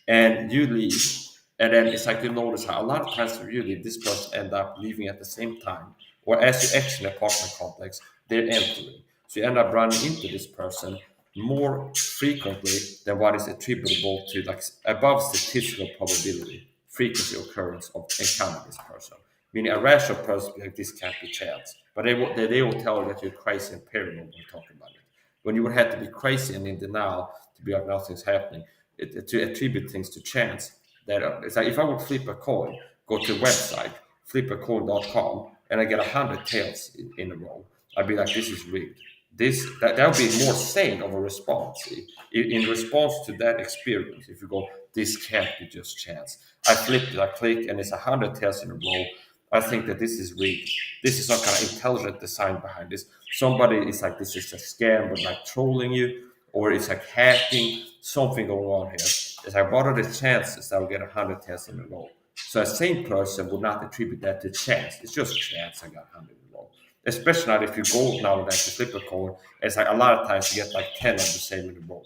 and you leave, and then it's like you notice how a lot of times when you leave, this person end up leaving at the same time, or as you exit an apartment complex, they're entering. So you end up running into this person more frequently than what is attributable to like above statistical probability, frequency occurrence of encountering this person. Meaning a rational person like this can't be chance, but they will tell you that you're crazy and paranoid when talking about it. When you would have to be crazy and in denial to be like nothing's happening, to attribute things to chance. That it's like if I would flip a coin, go to a website, flipacoin.com, and I get 100 tails in a row, I'd be like, this is rigged. That would be more sane of a response. In response to that experience, if you go, this can't be just chance. I flipped it, I click, and it's 100 tails in a row. I think that this is rigged. This is some kind of intelligent design behind this. Somebody is like, this is a scam, but like trolling you, or it's like hacking, something going on here. It's like, what are the chances that I'll get 100 tails in a row? So a sane person would not attribute that to chance. It's just chance I got 100 in a row. Especially now if you go nowadays to flip a coin, it's like a lot of times you get like 10 of the same in a row,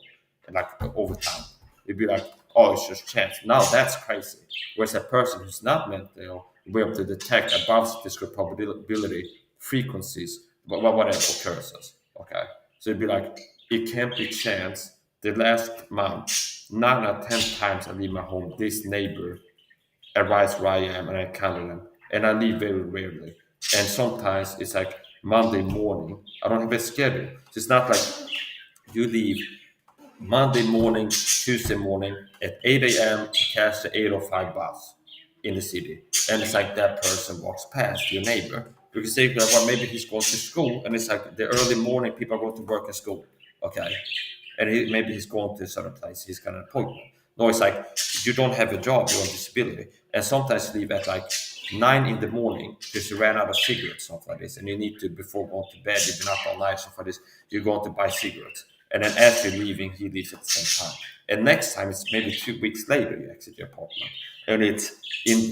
and like over time. It'd be like, oh, it's just chance. Now that's crazy. Whereas a person who's not mentally ill will be able to detect above statistical probability frequencies, whatever occurrences. Okay. So it'd be like, it can't be chance. The last month, 9 or 10 times I leave my home, this neighbor arrives where I am and I encounter them. And I leave very rarely. And sometimes it's like Monday morning. I don't have a schedule. So it's not like you leave Monday morning, Tuesday morning at 8 a.m. to catch the 8:05 bus in the city. And it's like that person walks past your neighbor. Because they like, well, maybe he's going to school and it's like the early morning people go to work and school. Okay. And maybe he's going to a certain place, he's got an appointment. No, it's like you don't have a job, you're on disability. And sometimes you leave at like 9 in the morning because you ran out of cigarettes, stuff like this, and you need to, before going to bed, you've been up all night, stuff like this, you're going to buy cigarettes. And then as you're leaving, he leaves at the same time. And next time, it's maybe 2 weeks later, you exit your apartment. And it's in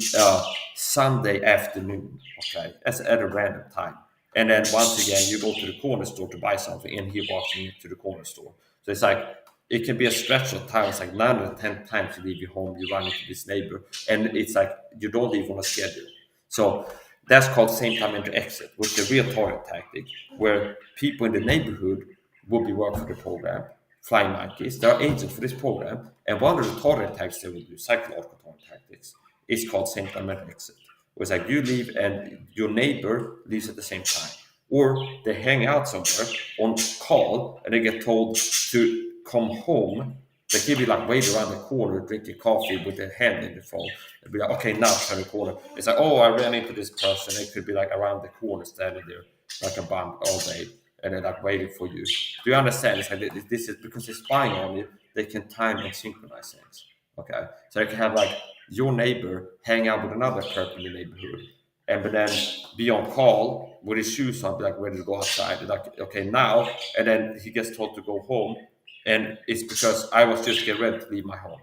Sunday afternoon, okay? That's at a random time. And then once again, you go to the corner store to buy something, and he walks into the corner store. So it's like, it can be a stretch of time. It's like 9 or 10 times you leave your home, you run into this neighbor, and it's like you don't leave on a schedule. So that's called same time enter exit, which is a real target tactic where people in the neighborhood will be working for the program, flying monkeys. There are agents for this program, and one of the target tactics they will do, psychological target tactics, is called same time enter exit. Where it's like you leave and your neighbor leaves at the same time. Or they hang out somewhere on call and they get told to come home. They could be like waiting around the corner, drinking coffee with their hand in the phone. They'll be like, okay, now turn the corner. It's like, oh, I ran into this person. They could be like around the corner, standing there like a bum all day, and they're like waiting for you. Do you understand? It's like this is because they're spying on you. They can time and synchronize things. Okay, so they can have like your neighbor hang out with another person in the neighborhood, and but then be on call with his shoes on, be like ready to go outside. And like, okay, now, and then he gets told to go home, and it's because I was just getting ready to leave my home,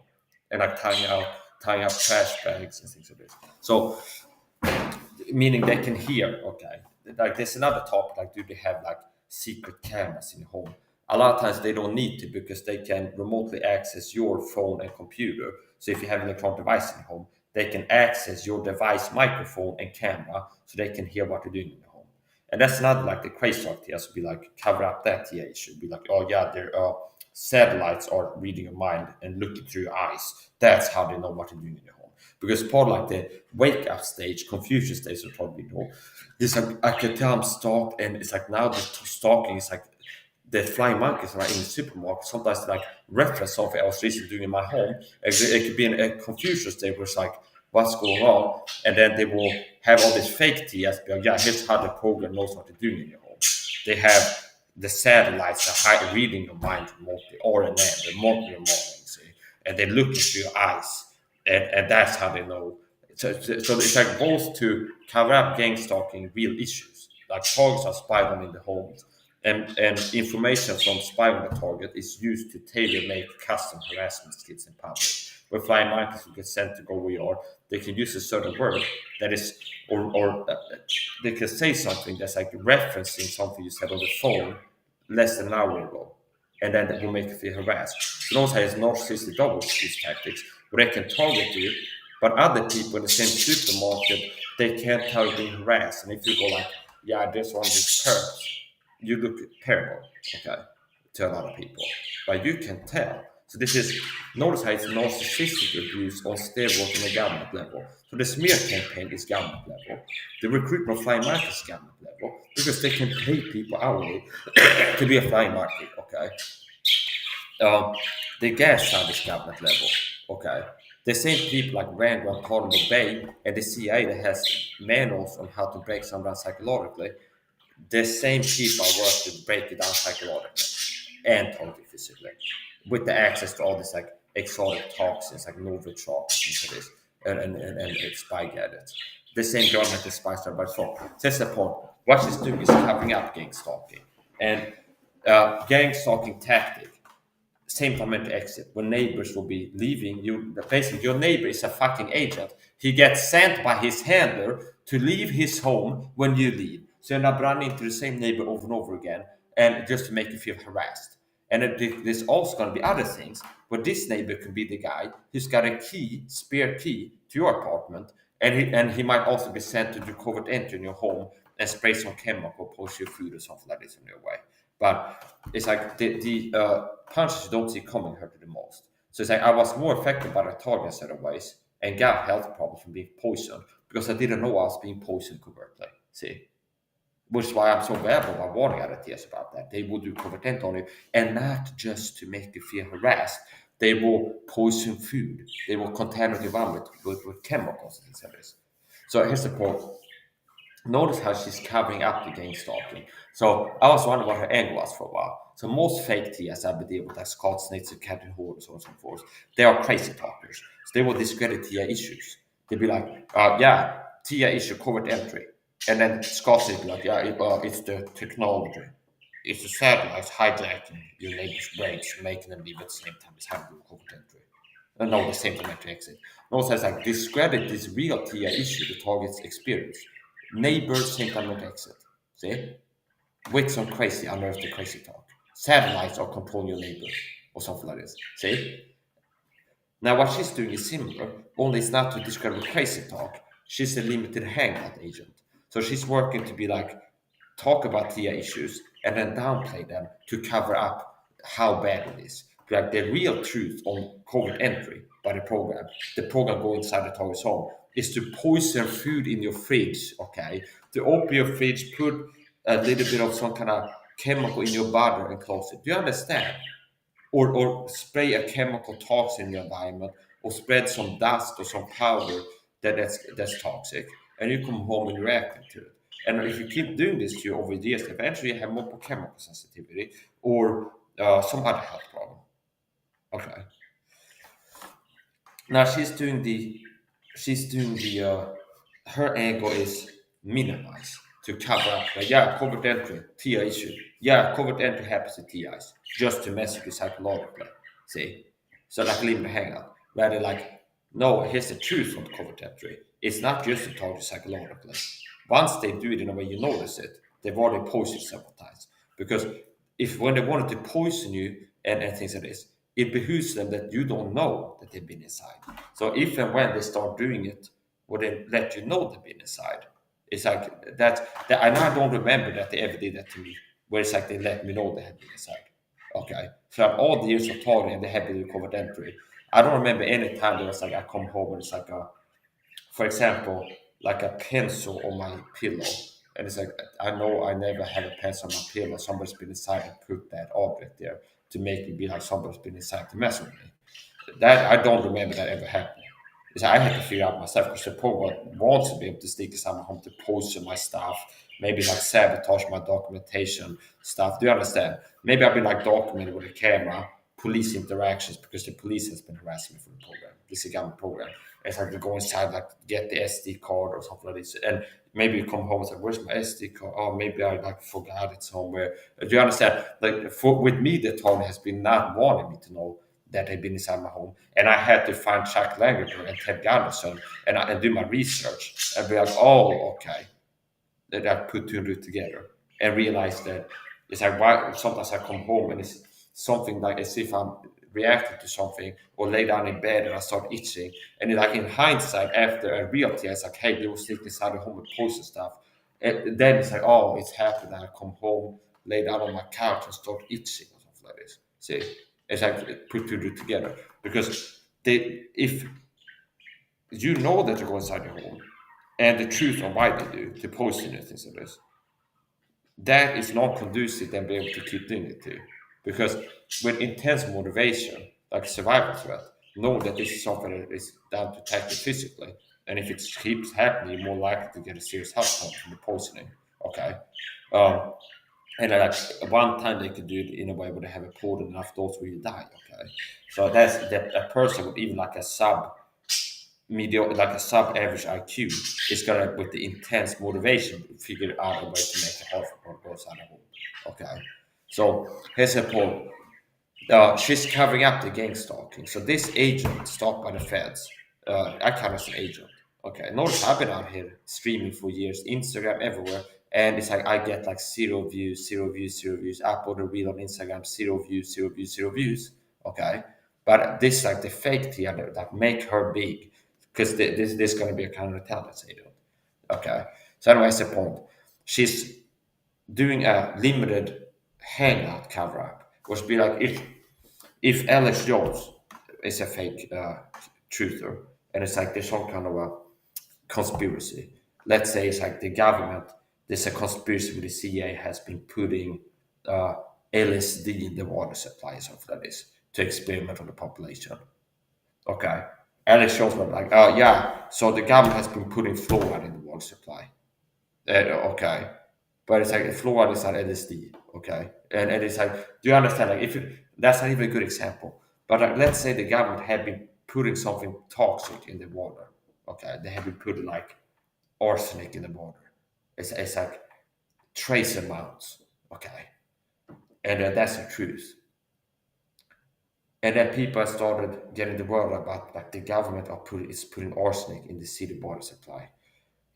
and like tying up trash bags and things like this. So, meaning they can hear. Okay, like there's another topic. Like, do they have like secret cameras in the home? A lot of times they don't need to because they can remotely access your phone and computer. So if you have an electronic device in the home, they can access your device microphone and camera so they can hear what you're doing in the home. And that's not like the crazy talk TS would be like cover up that TA issue. Be like, oh yeah, there are satellites are reading your mind and looking through your eyes. That's how they know what you're doing in your home. Because part like the wake up stage, confusion stage, you probably know, it's like I can tell I'm stalked, and it's like now the stalking is like the flying monkeys are in the supermarket. Sometimes they like reference something I was recently doing in my home. It could be in a confusion state where it's like, what's going on? And then they will have all this fake TS, like, yeah, here's how the program knows what they're doing in your home. They have the satellites that are reading your mind remotely, or an app, they're monitoring your mind, see? And they look into your eyes, and that's how they know. So it's like both to cover up gang stalking real issues, like targets are spied on in the homes, and information from spying on the target is used to tailor-make custom harassment skits in public. Where flying monkeys who get sent to go where you are, they can use a certain word that is, or they can say something that's like referencing something you said on the phone less than an hour ago, and then that will make you feel harassed. So those has narcissistic double these tactics where they can target you, but other people in the same supermarket, they can't tell you're being harassed. And if you go like, yeah, this one is perfect, you look terrible, okay, to a lot of people. But you can tell. So this is, notice how it's narcissistic abuse on steroids on the government level. So the smear campaign is government level. The recruitment of flying market is government level because they can pay people hourly to be a flying market, okay? The gas side is government level, okay? The same people like ran Guantanamo Bay and the CIA that has manuals on how to break someone psychologically, the same people work to break it down psychologically and totally physically with the access to all this like exotic toxins like Novichok and things like this and spy gadgets. The same government is spies by phone. So that's the point. What she's doing is covering up gang stalking. And gang stalking tactic, same time to exit, when neighbors will be leaving you. Basically, your neighbor is a fucking agent. He gets sent by his handler to leave his home when you leave. So you end up running into the same neighbor over and over again, and just to make you feel harassed. And there's also going to be other things where this neighbor could be the guy who's got a key, spare key to your apartment, and he might also be sent to do covert entry in your home and spray some chemical, post your food or something like this on your way. But it's like the punches you don't see coming hurt you the most. So it's like I was more affected by the target in certain ways and got health problems from being poisoned because I didn't know I was being poisoned covertly. See? Which is why I'm so glad about warning other TS about that. They will do covert on you, and not just to make you feel harassed. They will poison food. They will contaminate the environment with chemicals and things like this. So here's the point. Notice how she's covering up the gang stalking. So I was wondering what her angle was for a while. So most fake TS I've been dealing with, like Scott Snakes and Captain Horde and so on and so forth, they are crazy talkers. So they will discredit TIA issues. They'll be like, yeah, TIA issue covert entry. And then Scott will be like, yeah, it's the technology. It's the satellites hijacking your neighbor's brains, making them leave at the same time as having covert entry. No, the same time to exit. No, it says like discredit this real TIA issue, the target's experience. Neighbors same time to exit. See? With some crazy, unearthed the crazy talk. Satellites are controlling your neighbor or something like this. See? Now what she's doing is similar, only it's not to describe crazy talk. She's a limited hangout agent. So she's working to be like, talk about TIA issues and then downplay them to cover up how bad it is. Like the real truth on covert entry by the program go inside the target's home, is to poison food in your fridge, okay? To open your fridge, put a little bit of some kind of chemical in your butter and close it. Do you understand? Or spray a chemical toxin in your environment, or spread some dust or some powder that's toxic, and you come home and react to it. And if you keep doing this to you over the years, eventually you have multiple chemical sensitivity or some other health problem. Okay. Now she's doing the her angle is minimize to cover up. Like, yeah, covert entry, TI issue. Yeah, covert entry happens to TIs just to mess with you psychologically. See? So like leave the hangout. Rather like, no, here's the truth on covert entry. It's not just to target psychologically. Once they do it in a way you notice it, they've already poisoned you several times. Because if when they wanted to poison you and things like this, it behooves them that you don't know that they've been inside. So if and when they start doing it, or they let you know they've been inside, it's like that. And I don't remember that they ever did that to me, where it's like they let me know they had been inside. Okay, so all the years of talking and they had been covert entry, I don't remember any time there was like I come home and it's like for example, like a pencil on my pillow. And it's like, I know I never have a pencil on my pillow. Somebody's been inside and put that object there to make me be like somebody's been inside to mess with me. That I don't remember that ever happening. So I had to figure out myself because the program wants to be able to sneak inside my home to poison my stuff, maybe like sabotage my documentation stuff. Do you understand? Maybe I've been like documented with a camera, police interactions because the police has been harassing me for the program. This is a government program. It's like to go inside, like get the SD card or something like this. And maybe you come home and say, where's my SD card? Oh, maybe I like forgot it somewhere. Do you understand? Like with me, the tone has been not wanting me to know that they've been inside my home. And I had to find Chuck Langerton and Ted Gunderson and do my research and be like, oh, okay. That I put two and two together and realize that it's like why sometimes I come home and it's something like as if I'm reacting to something or lay down in bed and I start itching. And then, like in hindsight, after I realized, it's like, hey, they were sitting inside the home with poison stuff. And then it's like, oh, it's happened. I come home, lay down on my couch and start itching or something like this. See, it's like put two and two together because if you know that you go inside your home and the truth on why they do, to poison and things like this, that is not conducive then be able to keep doing it too. Because with intense motivation, like survival threat, know that this is something that is down to attack you physically. And if it keeps happening, you're more likely to get a serious health problem from the poisoning. Okay. And like one time they could do it in a way where they have a potent enough dose where you die. Okay. So that's that a person with even like a mediocre, like a sub-average IQ, is gonna, with the intense motivation, figure out a way to make it hard for both sides of home. Okay, so here's a point. She's covering up the gang stalking. So this agent stalked by the feds. I count as an agent. Okay, notice I've been out here streaming for years, Instagram everywhere, and it's like I get like 0 views, 0 views, 0 views. I upload a reel on Instagram, 0 views, 0 views, 0 views. Okay, but this like the fake theater that make her big, because this going to be a counter-attack. Let's say, okay. So anyway, that's the point. She's doing a limited hangout cover up, which be like if Alex Jones is a fake truther, and it's like there's some kind of a conspiracy. Let's say it's like the government, there's a conspiracy with the CIA has been putting uh, LSD in the water supply, something like this, to experiment on the population. Okay. Alex Jones was like, oh yeah, so the government has been putting fluoride in the water supply. Okay. But it's like fluoride is not LSD. Okay. And it's like, do you understand? Like, that's not even a good example. But like, let's say the government had been putting something toxic in the water. Okay. They have been putting like arsenic in the water. It's like trace amounts. Okay. And that's the truth. And then people started getting the word about like the government is putting arsenic in the city water supply.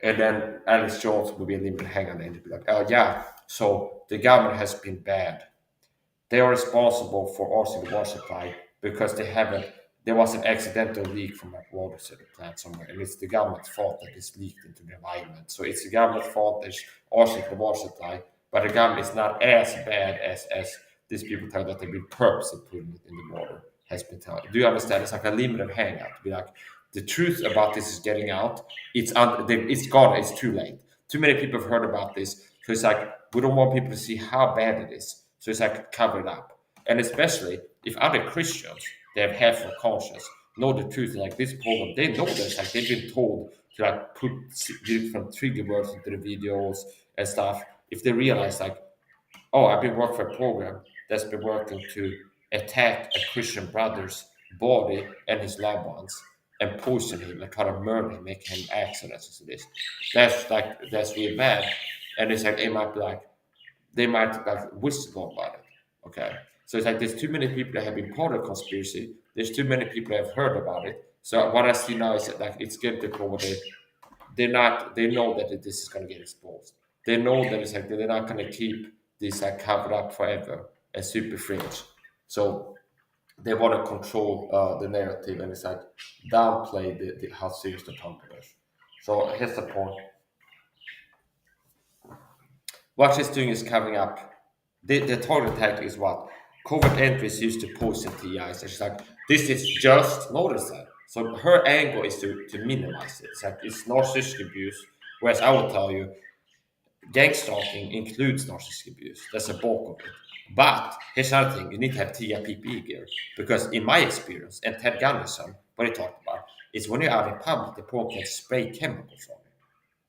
And then Alex Jones will be a little bit hang on and be like, oh yeah, so the government has been bad. They are responsible for arsenic water supply because there was an accidental leak from a water plant somewhere, and it's the government's fault that it's leaked into the environment. So it's the government's fault there's arsenic in the water supply, but the government is not as bad as these people tell that they've been purposely putting it in the water has been telling. Do you understand? It's like a limited hangout. To be like, the truth about this is getting out. It's gone. It's too late. Too many people have heard about this. So it's like we don't want people to see how bad it is. So it's like cover it up. And especially if other Christians, they have half of conscience, know the truth. Like this program, they know this. Like they've been told to like put different trigger words into the videos and stuff. If they realize like, oh, I've been working for a program that's been working to attack a Christian brother's body and his loved ones and poison him, like kind of murder him, make him accidents and this. That's really bad. And it's like they might like whistle about it. Okay. So it's like there's too many people that have been part of the conspiracy. There's too many people that have heard about it. So what I see now is that like it's getting to the point where they know that this is gonna get exposed. They know that it's like they're not gonna keep this like covered up forever and super fringe. So they want to control the narrative, and it's like downplay how serious the topic is. So here's the point. What she's doing is covering up. The target tactic is what? Covert entry is used to poison TIs. And she's like, this is just, notice that. So her angle is to minimize it. It's like it's narcissistic abuse, whereas I will tell you, gang stalking includes narcissistic abuse. That's a bulk of it. But here's another thing: you need to have TIA PPE gear because, in my experience, and Ted Gunderson, what he talked about, is when you're out in public, the people can spray chemicals on you.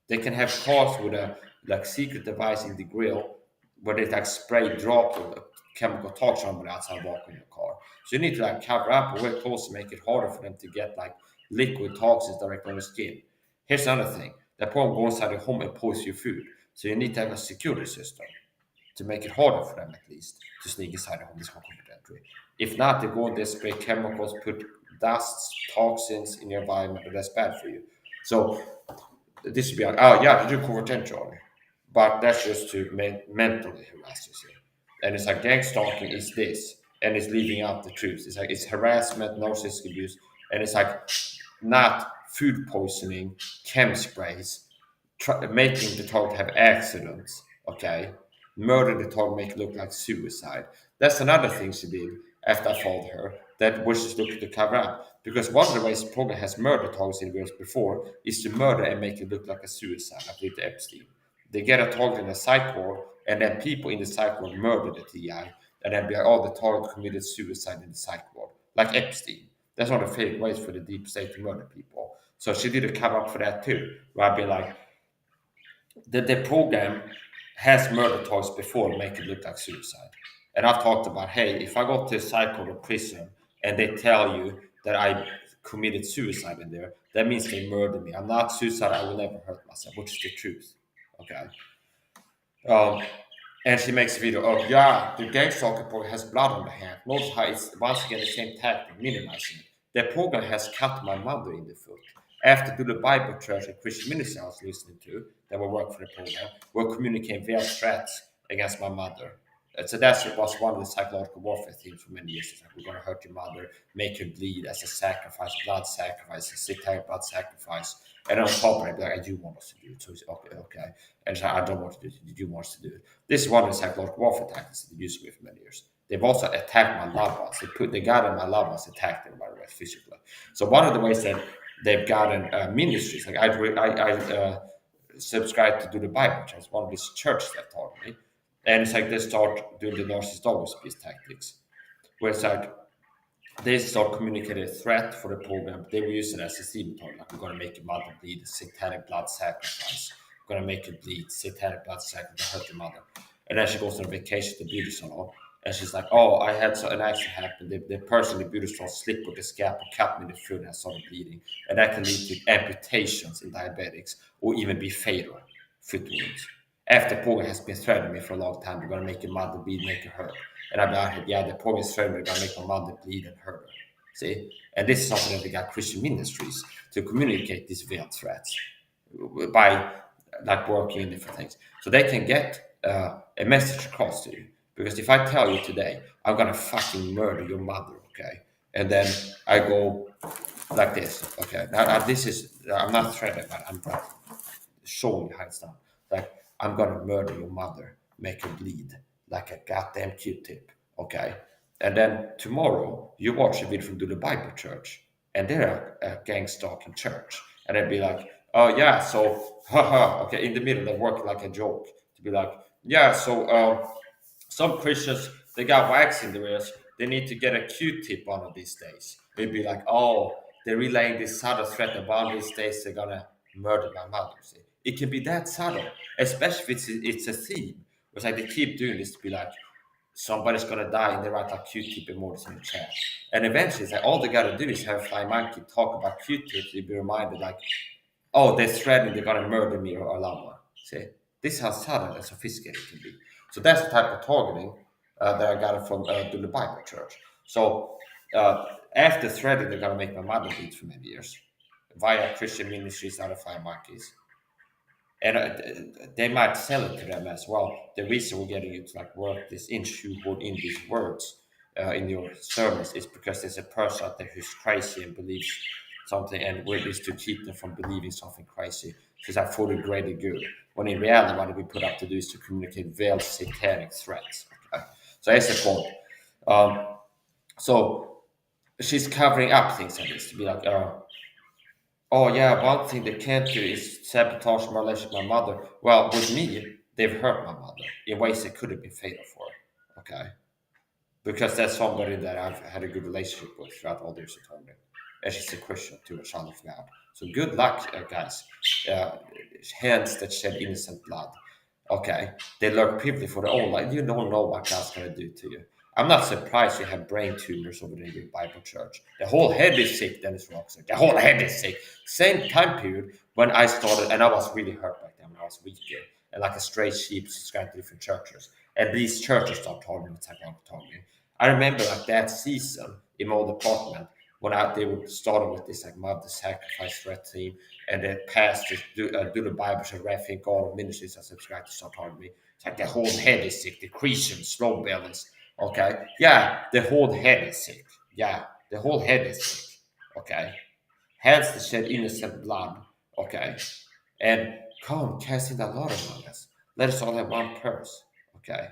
They can have cars with a like secret device in the grill where they like spray drops of chemical torch on the outside walking your car. So you need to like cover up or wear clothes to make it harder for them to get like liquid toxins directly on the skin. Here's another thing: the problem go inside your home and poison your food. So you need to have a security system to make it harder for them at least to sneak inside the home. This entry. If not, they go in there, spray chemicals, put dusts, toxins in your environment, and that's bad for you. So this would be like, oh yeah, they do covert entry on you, but that's just to mentally harass you. And it's like gang stalking is this, and it's leaving out the truth. It's like it's harassment, narcissistic abuse, and it's like not food poisoning, chem sprays, making the target have accidents. Okay, murder the target, make it look like suicide. That's another thing she did after I followed her. That was just looking to cover up. Because one of the ways the program has murdered targets in videos before is to murder and make it look like a suicide, like with Epstein. They get a target in a psych ward, and then people in the psych ward murder the TI, and then be like, oh, the target committed suicide in the psych ward, like Epstein. That's one of the favorite ways for the deep state to murder people. So she did a cover up for that too, where I'd be like, the program has murder targets before to make it look like suicide. And I've talked about, hey, if I go to a psych ward or prison and they tell you that I committed suicide in there, that means they murdered me. I'm not suicide. I will never hurt myself, which is the truth. Okay. And she makes a video of, yeah, the Gangstalked program has blood on the hand. Notice how it's once again the same tactic, minimizing it. The program has cut my mother in the foot. After to the Bible Church and Christian ministry I was listening to that were working for the program were communicating veiled threats against my mother. So that was one of the psychological warfare themes for many years. It's like, we're going to hurt your mother, make her bleed as a sacrifice, blood sacrifice, a satanic blood sacrifice. And on top of it, like, you want us to do it. So it's okay. And so I don't want to do it. Did you want us to do it? This is one of the psychological warfare tactics that they used with for many years. They've also attacked my loved ones. They got in my loved ones, attacked them, by the way, physically. So one of the ways that they've gotten ministries, like I subscribe to do the Bible Church, one of these churches that taught me. And it's like they start doing the narcissist dog piece tactics, where it's like they start communicating a threat for the program. They will use it as a theme, like, we're going to make your mother bleed, satanic blood sacrifice. We're going to make you bleed, satanic blood sacrifice, hurt your mother. And then she goes on a vacation to beauty salon. And she's like, oh, I had an accident happen. The person in the beauty salon slipped with the scalpel, cut me in the foot, and I started bleeding. And that can lead to amputations in diabetics or even be fatal foot wounds. After the program has been threatening me for a long time, they're going to make your mother bleed, make her hurt. And I'm like, yeah, the program is threatening me, they're going to make my mother bleed and hurt her. See? And this is something that we got Christian ministries to communicate these veiled threats by like working in different things. So they can get a message across to you. Because if I tell you today, I'm going to fucking murder your mother, okay? And then I go like this, okay? Now this is, I'm not threatening, but I'm showing you how it's done. Like, I'm gonna murder your mother, make her bleed like a goddamn Q-tip, okay? And then tomorrow you watch a video from the Bible Church, and they're a gang-stalking church, and they'd be like, oh yeah, so haha, okay, in the middle they're working like a joke to be like, yeah, so some Christians they got wax in their ears, they need to get a Q-tip one of these days. They'd be like, oh, they're relaying this subtle threat that one of these days they're gonna murder my mother. See? It can be that subtle, especially if it's a theme. It's like they keep doing this to be like, somebody's gonna die, and they write like Q-tip emojis in the chat. And eventually, it's like all they gotta do is have a flying monkey talk about Q-tips. You'll be reminded, like, oh, they're threatening, they're gonna murder me or a loved one. See, this is how subtle and sophisticated it can be. So that's the type of targeting that I got it from the Bible Church. So after threatening, they're gonna make my mother bleed for many years via Christian ministries, other flying monkeys. And they might sell it to them as well. The reason we're getting you to like work this in shoehorn in these words in your sermons is because there's a person out there who's crazy and believes something, and we're just to keep them from believing something crazy. So it's like for the greater good. When in reality, what we put up to do is to communicate veiled satanic threats. Okay? So that's the quote. So she's covering up things like this to be like, oh yeah, one thing they can't do is sabotage my relationship with my mother. Well, with me, they've hurt my mother in ways that could have been fatal for her. Okay, because that's somebody that I've had a good relationship with throughout all the years of time. And she's a Christian too, a child of God. So good luck, guys. Hands that shed innocent blood. Okay, they lurk privilege for their own life. You don't know what God's gonna do to you. I'm not surprised you have brain tumors over there in your Bible Church. The whole head is sick, Dennis Roxer. The whole head is sick. Same time period when I started, and I was really hurt back then when I was weaker, and like a stray sheep subscribed to different churches. And these churches started talking what's happening. I remember like that season in my old apartment when they were starting with this like mother sacrifice threat team, and the pastors do the Bible Church, I think all ministries I subscribed to start talking to me. It's like the whole head is sick. The Christians, slow bellies. Okay. Yeah, the whole head is sick. Yeah, the whole head is sick. Okay. Hands that shed innocent blood. Okay. And come, casting the Lord among us. Let us all have one purse. Okay.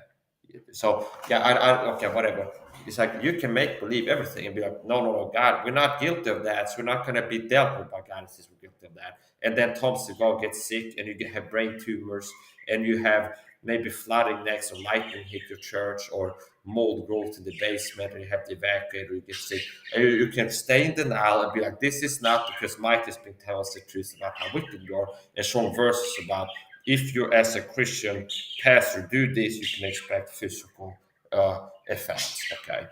So yeah, okay, whatever. It's like you can make believe everything and be like, no, God, we're not guilty of that. So we're not going to be dealt with by God since we're guilty of that. And then Tom Seagal gets sick, and you have brain tumors, and you have maybe flooding next, or lightning hit your church, or mold growth in the basement, and you have to evacuate, or you get sick. And you can stay in denial and be like, this is not because Mike has been telling us the truth about how wicked you are, and showing verses about if you as a Christian pastor do this, you can expect physical effects. Okay,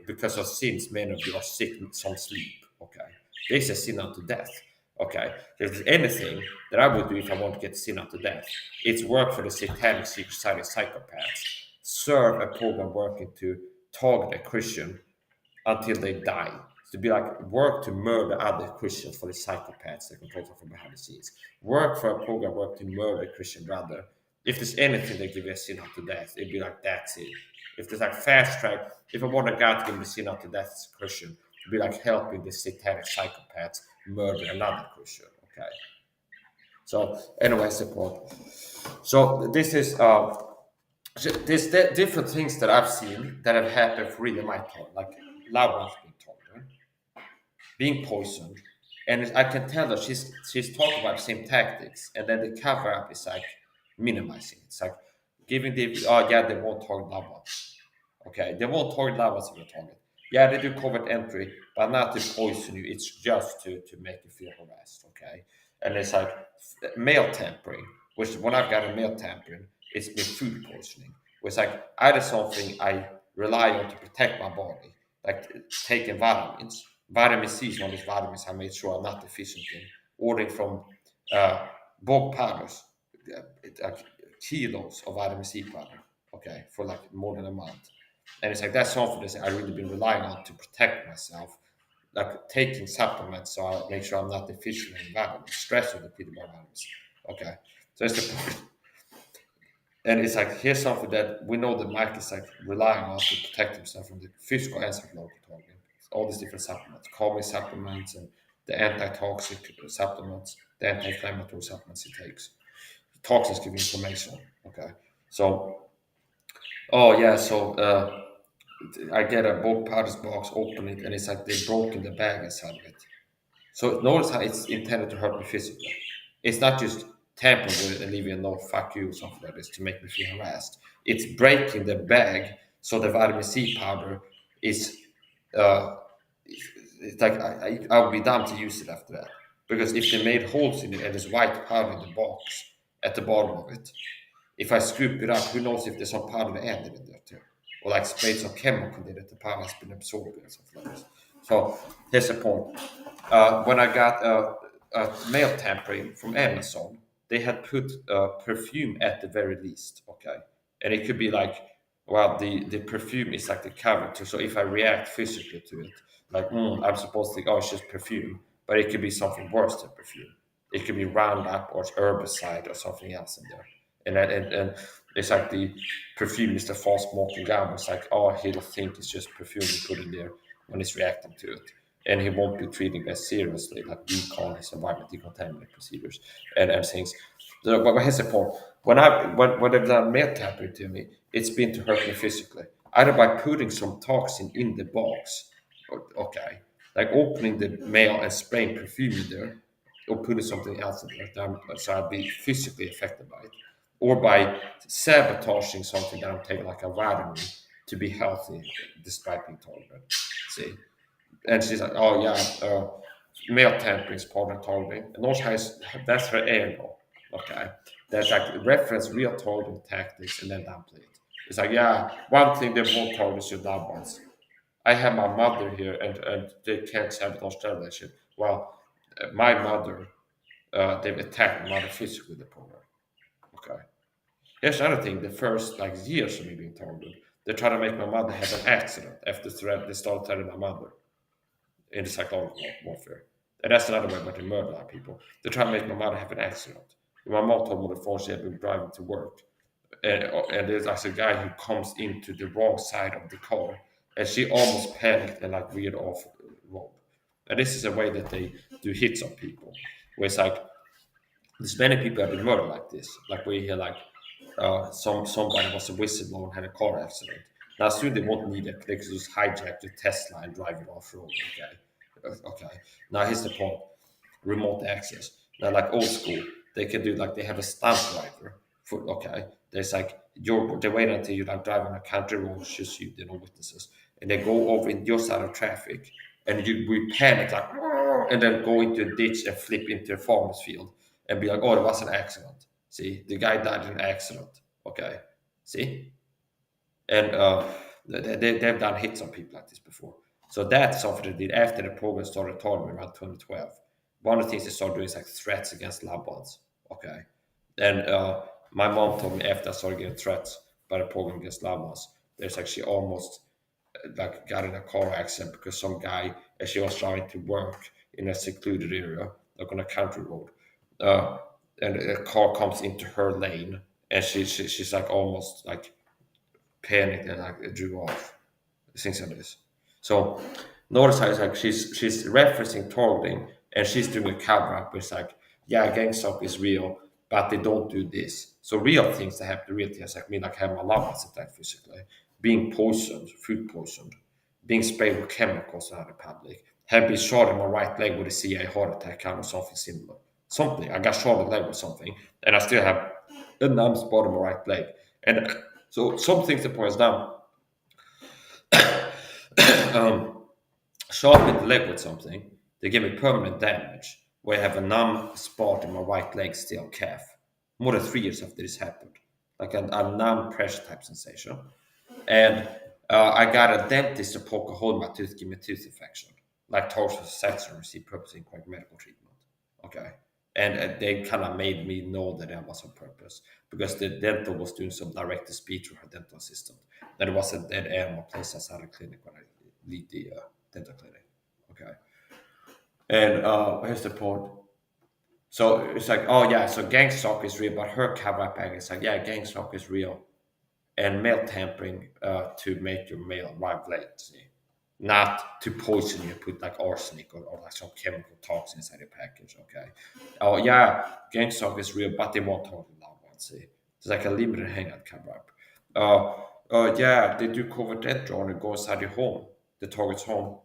because of sins, many of you are sick from sleep. Okay, this is sin unto death. Okay, if there's anything that I would do if I want to get sin unto death, it's work for the satanic secret society psychopaths. Serve a program working to target a Christian until they die. to be like work to murder other Christians for the psychopaths that control from behind the scenes. Work for a program, work to murder a Christian brother. If there's anything they give a sinner to death, it'd be like that's it. If there's like fast track, if I want a guy to give him a sinner to death as a Christian, it'd be like helping the satanic psychopaths murder another Christian. Okay. So anyway, support. So this is there's different things that I've seen that have happened for really my time, like loved ones being tortured, being poisoned, and I can tell that she's talking about the same tactics, and then the cover up is like minimizing. It's like giving the yeah, they won't target loved ones. Okay, they won't target loved ones if you target. Yeah, they do covert entry, but not to poison you. It's just to make you feel harassed. Okay, and it's like mail tampering, which when I've got a mail tampering, it's been food poisoning. It's like either something I rely on to protect my body, like taking vitamins. Vitamin C is one of these vitamins I made sure I'm not deficient in. Ordering from bulk powders, like kilos of vitamin C powder, okay, for like more than a month. And it's like that's something that I've really been relying on to protect myself, like taking supplements so I make sure I'm not deficient in vitamins, stress or depleted by vitamins. Okay, so that's the point. And it's like here's something that we know that Mike is like relying on to protect himself from the physical and psychological targeting. All these different supplements, calming supplements, and the antitoxic supplements, the anti-inflammatory supplements he takes. Toxins give information. Okay, so oh yeah, so I get a bulk powders box, open it, and it's like they've broken the bag inside of it. So notice how it's intended to hurt me physically. It's not just tampering with it and leaving a note, fuck you, or something like this to make me feel harassed. It's breaking the bag so the vitamin C powder is, uh, it's like I would be dumb to use it after that. Because if they made holes in it and there's white powder in the box at the bottom of it, if I scoop it up, who knows if there's some powder added in there too? Or like sprayed some chemical in it, the powder has been absorbed or something like this. So here's the point. When I got mail tampering from Amazon, they had put perfume at the very least, okay? And it could be like, well, the perfume is like the cover to, so if I react physically to it, like, I'm supposed to think, oh, it's just perfume, but it could be something worse than perfume. It could be Roundup or herbicide or something else in there. And it's like the perfume is the false smoking gun. It's like, oh, he'll think it's just perfume you put in there when he's reacting to it. And he won't be treating as seriously, like we call his environment decontaminant procedures and things. So, but here's the point. When they've done mail tampering to me, it's been to hurt me physically. Either by putting some toxin in the box, okay, like opening the mail and spraying perfume in there, or putting something else in there, so I'd be physically affected by it, or by sabotaging something that I'm taking, like a vitamin, to be healthy despite being tolerant. See? And she's like, oh yeah, male tampering is part of targeting. And also has, that's her angle. Okay. That's like reference real targeting tactics and then downplay it. It's like, yeah, one thing they won't target is your loved ones. I have my mother here and they can't sabotage their relationship. Well, my mother, they've attacked my mother physically with the program. Okay. Here's another thing, the first like years of me being targeted, they try to make my mother have an accident after they started telling my mother in the psychological warfare. And that's another way about they murder a lot of people. They try to make my mother have an accident. My mom told me on the phone she had been driving to work. And there's like a guy who comes into the wrong side of the car. And she almost panicked and like veered off the road. And this is a way that they do hits on people. Where it's like, there's many people have been murdered like this. Like we hear like somebody was a whistleblower and had a car accident. Now soon they won't need it. They could just hijack the Tesla and drive it off road. Okay. Now here's the point: remote access. Now like old school, they can do like they have a stunt driver. For okay, there's like they wait until you like drive on a country road, just you, no witnesses, and they go over in your side of traffic, and we panic like, and then go into a ditch and flip into a farmer's field and be like, oh, there was an accident. See, the guy died in an accident. Okay, see, and they've done hits on people like this before. So that's something they did after the program started targeting around 2012. One of the things they started doing is like threats against loved ones. Okay, and my mom told me after I started getting threats by the program against loved ones, there's actually almost like got in a car accident because some guy and she was trying to work in a secluded area, like on a country road. Uh, and a car comes into her lane, and she's like almost like panicked and like drew off. Things like this. So notice how it's like she's referencing targeting, and she's doing a cover up. It's like, yeah, Gangstalked is real, but they don't do this. So real things that happen, real things like me, like having my loved ones attacked physically, being poisoned, food poisoned, being sprayed with chemicals out in public, have been shot in my right leg with a CIA heart attack kind or something similar. Something. I got shot in the leg with something, and I still have a numb spot on my right leg. And so some things that points down. Shot in the leg with something, they give me permanent damage, where I have a numb spot in my right leg, still calf. More than 3 years after this happened, like a numb pressure type sensation. And I got a dentist to poke a hole in my tooth, give me a tooth infection, like torsion sensor received purpose in correct medical treatment. Okay. And they kind of made me know that that was on purpose because the dental was doing some direct to speech with her dental assistant. That it was a dead animal place outside the clinic when I leave the dental clinic. Okay. And here's the point. So it's like, oh yeah, so Gangstalked is real, but her cover up bag is like, yeah, Gangstalked is real. And mail tampering to make your mail arrive late. See? Not to poison you, put like arsenic or like some chemical toxin inside your package. Okay. Oh yeah, Gangstalked is real, but they won't talk about one. See, it's like a limited hangout cover up. Yeah, they do covert entry when it goes inside your home, the target's home,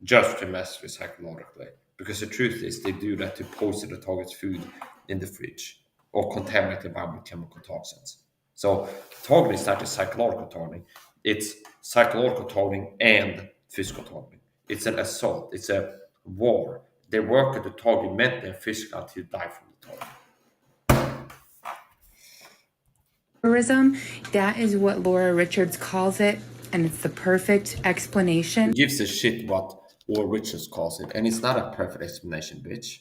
just to mess with psychologically. Because the truth is, they do that to poison the target's food in the fridge or contaminate the environment with chemical toxins. So targeting is not just psychological targeting; it's psychological targeting and physical targeting. It's an assault. It's a war. They work at the target mentally and physically until you die from the target. Terrorism, that is what Laura Richards calls it, and it's the perfect explanation. It gives a shit what Laura Richards calls it, and it's not a perfect explanation, bitch.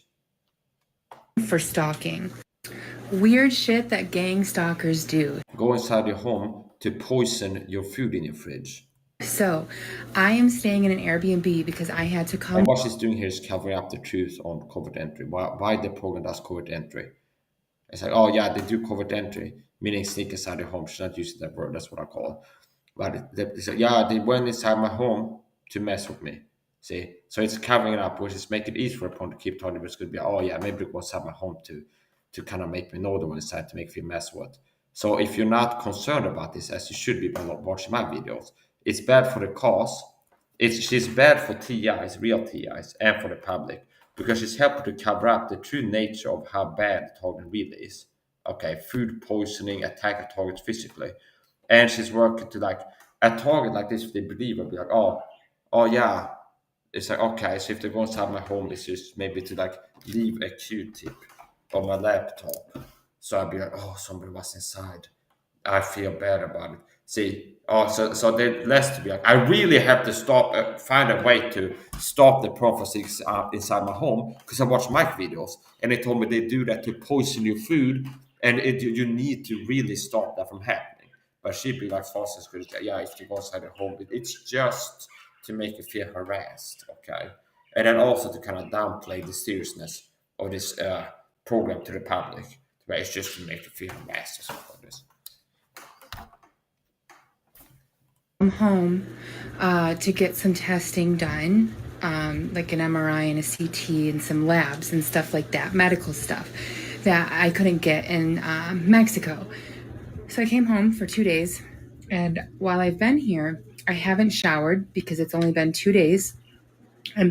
For stalking. Weird shit that gang stalkers do. Go inside your home to poison your food in your fridge. So, I am staying in an Airbnb because I had to come. And what she's doing here is covering up the truth on covert entry. Why the program does covert entry? It's like, oh yeah, they do covert entry, meaning sneak inside your home. She's not using that word. That's what I call it. But they say, yeah, they went inside my home to mess with me. See, so it's covering it up, which is making it easy for a opponent to keep talking. But it's going to be, oh yeah, maybe they go inside my home to kind of make me know the one inside to make me feel mess with. So if you're not concerned about this, as you should be by not watching my videos, it's bad for the cause. She's bad for TIs, real TIs, and for the public because she's helping to cover up the true nature of how bad the target really is. Okay, food poisoning, attack a target physically, and she's working to like a target like this. If they believe, will be like, oh yeah, it's like okay. So if they go inside my home, it's just maybe to like leave a Q-tip on my laptop. So I'd be like, oh, somebody was inside. I feel bad about it. See, so they're less to be like, I really have to stop, find a way to stop the prophecies inside my home because I watch Mike videos and they told me they do that to poison your food and you need to really stop that from happening. But she'd be like, fast and critical. Yeah, if you go inside the home, it's just to make you feel harassed, okay? And then also to kind of downplay the seriousness of this program to the public, where it's just to make you feel harassed or something like this. I'm home to get some testing done, like an MRI and a CT and some labs and stuff like that, medical stuff that I couldn't get in Mexico. So I came home for 2 days, and while I've been here, I haven't showered because it's only been 2 days.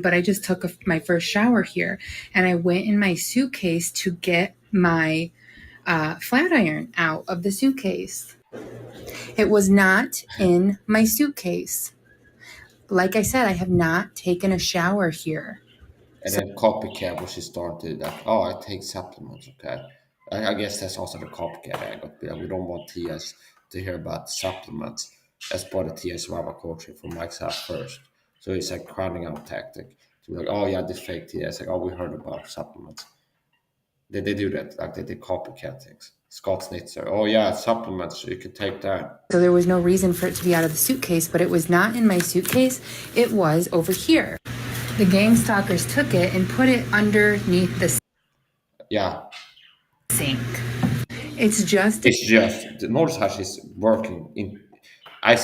But I just took my first shower here, and I went in my suitcase to get my flat iron out of the suitcase. It was not in my suitcase. Like I said, I have not taken a shower here. And then copycat, which is started like, oh, I take supplements, okay. I guess that's also the copycat angle. We don't want TS to hear about supplements as part of TS survival coaching from Mike's out first. So it's like crowding out tactic to be like, oh yeah, this fake TS, like, oh, we heard about supplements. They do that, like they copycat things. Scott Snitzer, oh yeah, supplements, you could take that. So there was no reason for it to be out of the suitcase, but it was not in my suitcase. It was over here. The gang stalkers took it and put it underneath the Yeah, sink. It's just it's just the notice how she's working in. I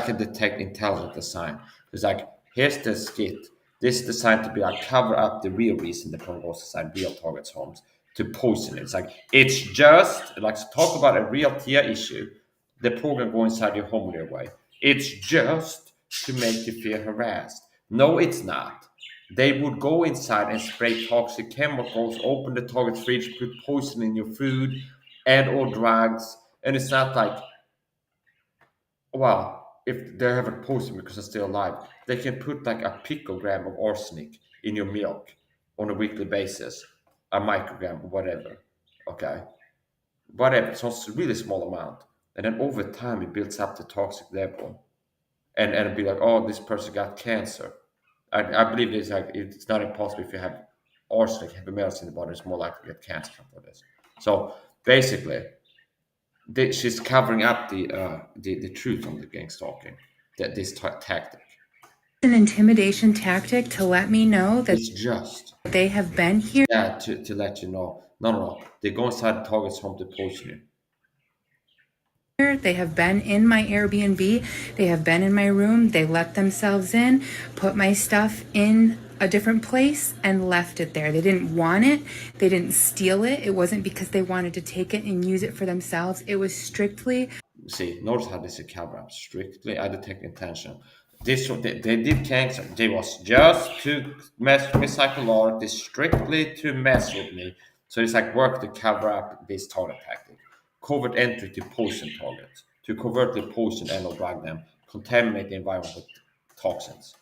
can detect intelligent design. It's like here's the skit. This is designed to be like cover up the real reason the program goes inside real targets' homes to poison it. It's like it's just like talk about a real TIA issue. The program go inside your home their way. It's just to make you feel harassed. No, it's not. They would go inside and spray toxic chemicals, open the target's fridge, put poison in your food, and or drugs. And it's not like, well, if they haven't poisoned because they're still alive, they can put like a picogram of arsenic in your milk on a weekly basis, a microgram or whatever. Okay, whatever. So it's a really small amount, and then over time it builds up the toxic level, and be like, oh, this person got cancer. I believe it's like it's not impossible if you have arsenic, heavy metals in the body, it's more likely to get cancer from this. So basically, she's covering up the truth on the gang stalking, that this tactic. an intimidation tactic to let me know that It's just they have been here. yeah to let you know. No, no, no. They go inside the target's home to poison you. They have been in my Airbnb. They have been in my room. They let themselves in, put my stuff in a different place, and left it there. They didn't want it. They didn't steal it. It wasn't because they wanted to take it and use it for themselves. It was strictly See, notice how this is cover up strictly. I detect intention. This they did cancer. They was just to mess with me psychologically, strictly to mess with me. So it's like work to cover up this target tactic. Covert entry to poison targets, to covertly poison and or drug them, contaminate the environment with toxins,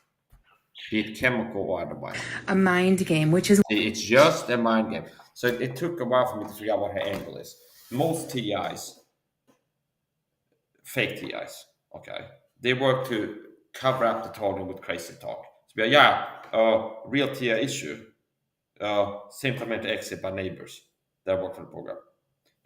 be it chemical or otherwise. a mind game, which is See, it's just a mind game. So it took a while for me to figure out what her angle is. Most TIs, fake TIs, okay, they work to cover up the target with crazy talk. So be like, yeah, real TI issue, simplement exit by neighbors that work for the program.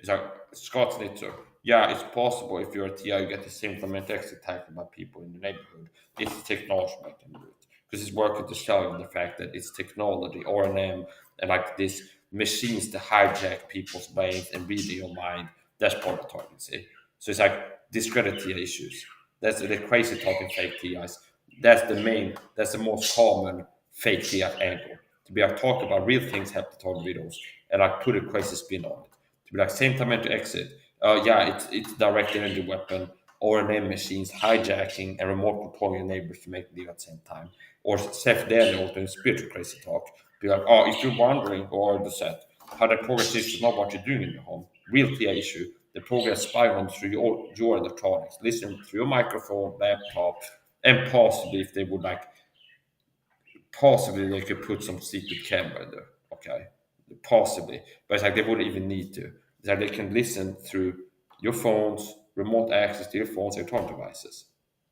It's like Scott Snitzer. Yeah, it's possible if you're a TI, you get the same implement exit attacked by people in the neighborhood. It's the technology that can do it. Because it's working to sell you the fact that it's technology, R&M, and like these machines to hijack people's brains and read your mind. That's part of the target, see? So it's like discredit TI issues. That's the crazy talking fake TIs. That's the most common fake TI angle. To be like talk about real things, have to talk videos, and like put a crazy spin on it to be like same time to exit. Yeah, it's direct energy weapon, R&M machines, hijacking, and remote controlling your neighbors to make deal at the same time. Or Seth Daniel doing spiritual crazy talk. Be like, oh, if you're wondering or the set how the progress is to know what you're doing in your home, real clear issue. The progress spy on through your electronics, listen through your microphone, laptop, and possibly if they would like possibly they could put some secret camera there. Okay, possibly, but it's like they wouldn't even need to. It's like they can listen through your phones, remote access to your phones, electronic devices,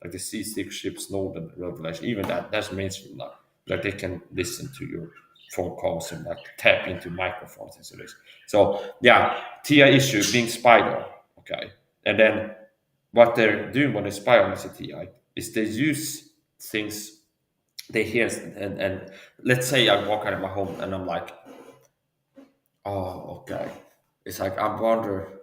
like the C6 chips, Northern Revelation. Even that's mainstream now. Like they can listen to your phone calls and like tap into microphones and so this. So yeah, TI issue being spied on. Okay, and then what they're doing when they spy on a TI is they use things they hear and let's say I walk out of my home and I'm like, oh, okay. It's like I wonder.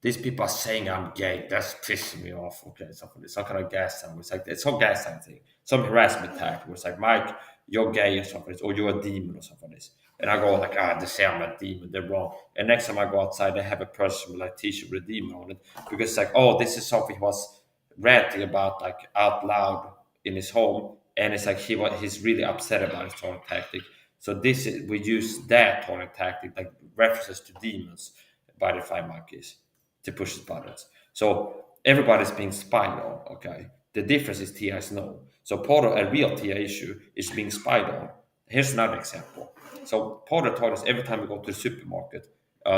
These people are saying I'm gay. That's pissing me off. Okay, some kind of gas time. It's like it's some gas time thing, some harassment tactic. Where it's like Mike, you're gay or something, or you're a demon or something. And I go like, they say I'm a demon. They're wrong. And next time I go outside, they have a person with like T-shirt with a demon on it because it's like, oh, this is something he was ranting about like out loud in his home, and it's like he's really upset about his tonic tactic. So we use that tonic tactic like references to demons by the five monkeys to push the buttons. So everybody's being spied on. Okay, the difference is TIs know. So part of a real TI issue is being spied on. Here's another example. So part of the target is every time you go to the supermarket,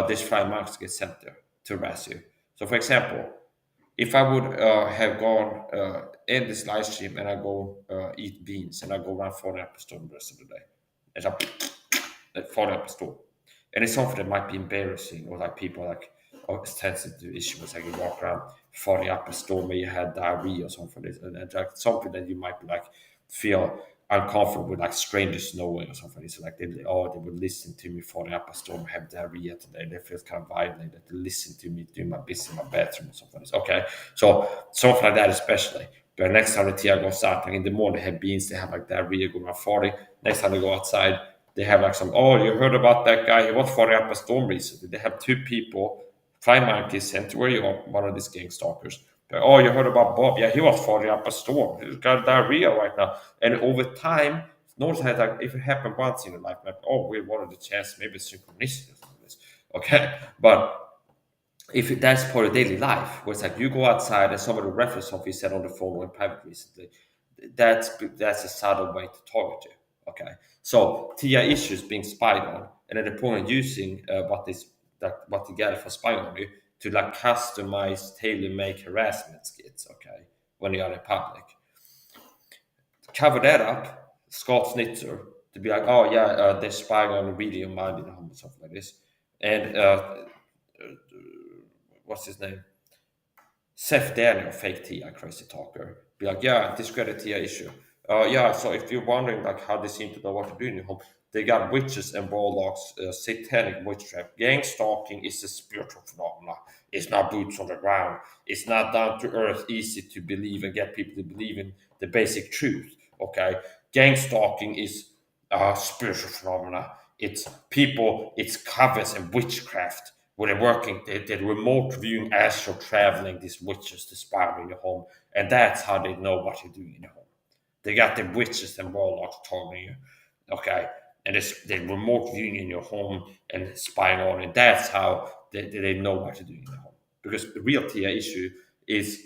this five monkeys get sent there to harass you. So for example, if I would have gone in this live stream and I go eat beans and I go run for an apple store the rest of the day, and I for the apple store, and it's something that might be embarrassing or like people like sensitive issues like you walk around for the apple store where you had diarrhea or something, and like something that you might be like feel uncomfortable with like strangers knowing or something. So like they would listen to me falling up a storm, have diarrhea today. They feel kind of violated. They listen to me doing my business in my bathroom or something. Okay, so something like that especially. But next time the Tia goes out, like in the morning they have beans, they have like diarrhea going around farting. Next time they go outside, they have like some, oh, you heard about that guy? He was falling up a storm recently. They have two people, flying monkeys sent to where you are, one of these gang stalkers. Oh, you heard about Bob? Yeah, he was falling up a storm. He's got diarrhea right now. And over time, notice how like if it happened once in your life, like, oh, we wanted the chance, maybe it's synchronicity or something. Okay. But if that's part of daily life, where it's like you go outside and somebody reference something you said on the phone or in private recently, that's a subtle way to target you. Okay. So TI issues being spied on, and at the point of using what they gather for spying on you to like customize, tailor-make harassment skits, okay, when you are in public. Cover that up, Scott Snitzer, to be like, oh yeah, they're spying on a video of mine and stuff like this. And what's his name? Seth Daniel, fake TI, crazy talker, be like, yeah, discredit TI issue. Yeah, so if you're wondering like how they seem to know what to do in your home, they got witches and warlocks, satanic witchcraft. Gang stalking is a spiritual phenomenon. It's not boots on the ground. It's not down to earth, easy to believe and get people to believe in the basic truth. Okay, gang stalking is a spiritual phenomena. It's people, it's covers and witchcraft where they're working, they're remote viewing astral traveling these witches to spy in your home, and that's how they know what you're doing in your home. They got the witches and warlocks targeting you, okay, and they're remote viewing in your home and spying on, and that's how they know what you're doing in your home. Because the real TI issue is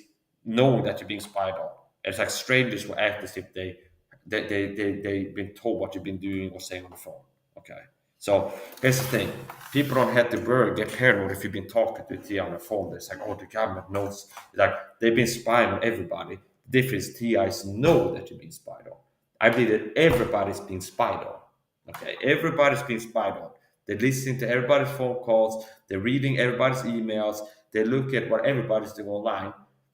knowing that you're being spied on. It's like strangers will act as if they've been told what you've been doing or saying on the phone. Okay. So here's the thing. People don't have to worry, get paranoid if you've been talking to TI on the phone. It's like, oh, the government knows. Like, they've been spying on everybody. The difference is TIs know that you're being spied on. I believe that everybody's being spied on. Okay. Everybody's being spied on. They're listening to everybody's phone calls. They're reading everybody's emails. They look at what everybody's doing online.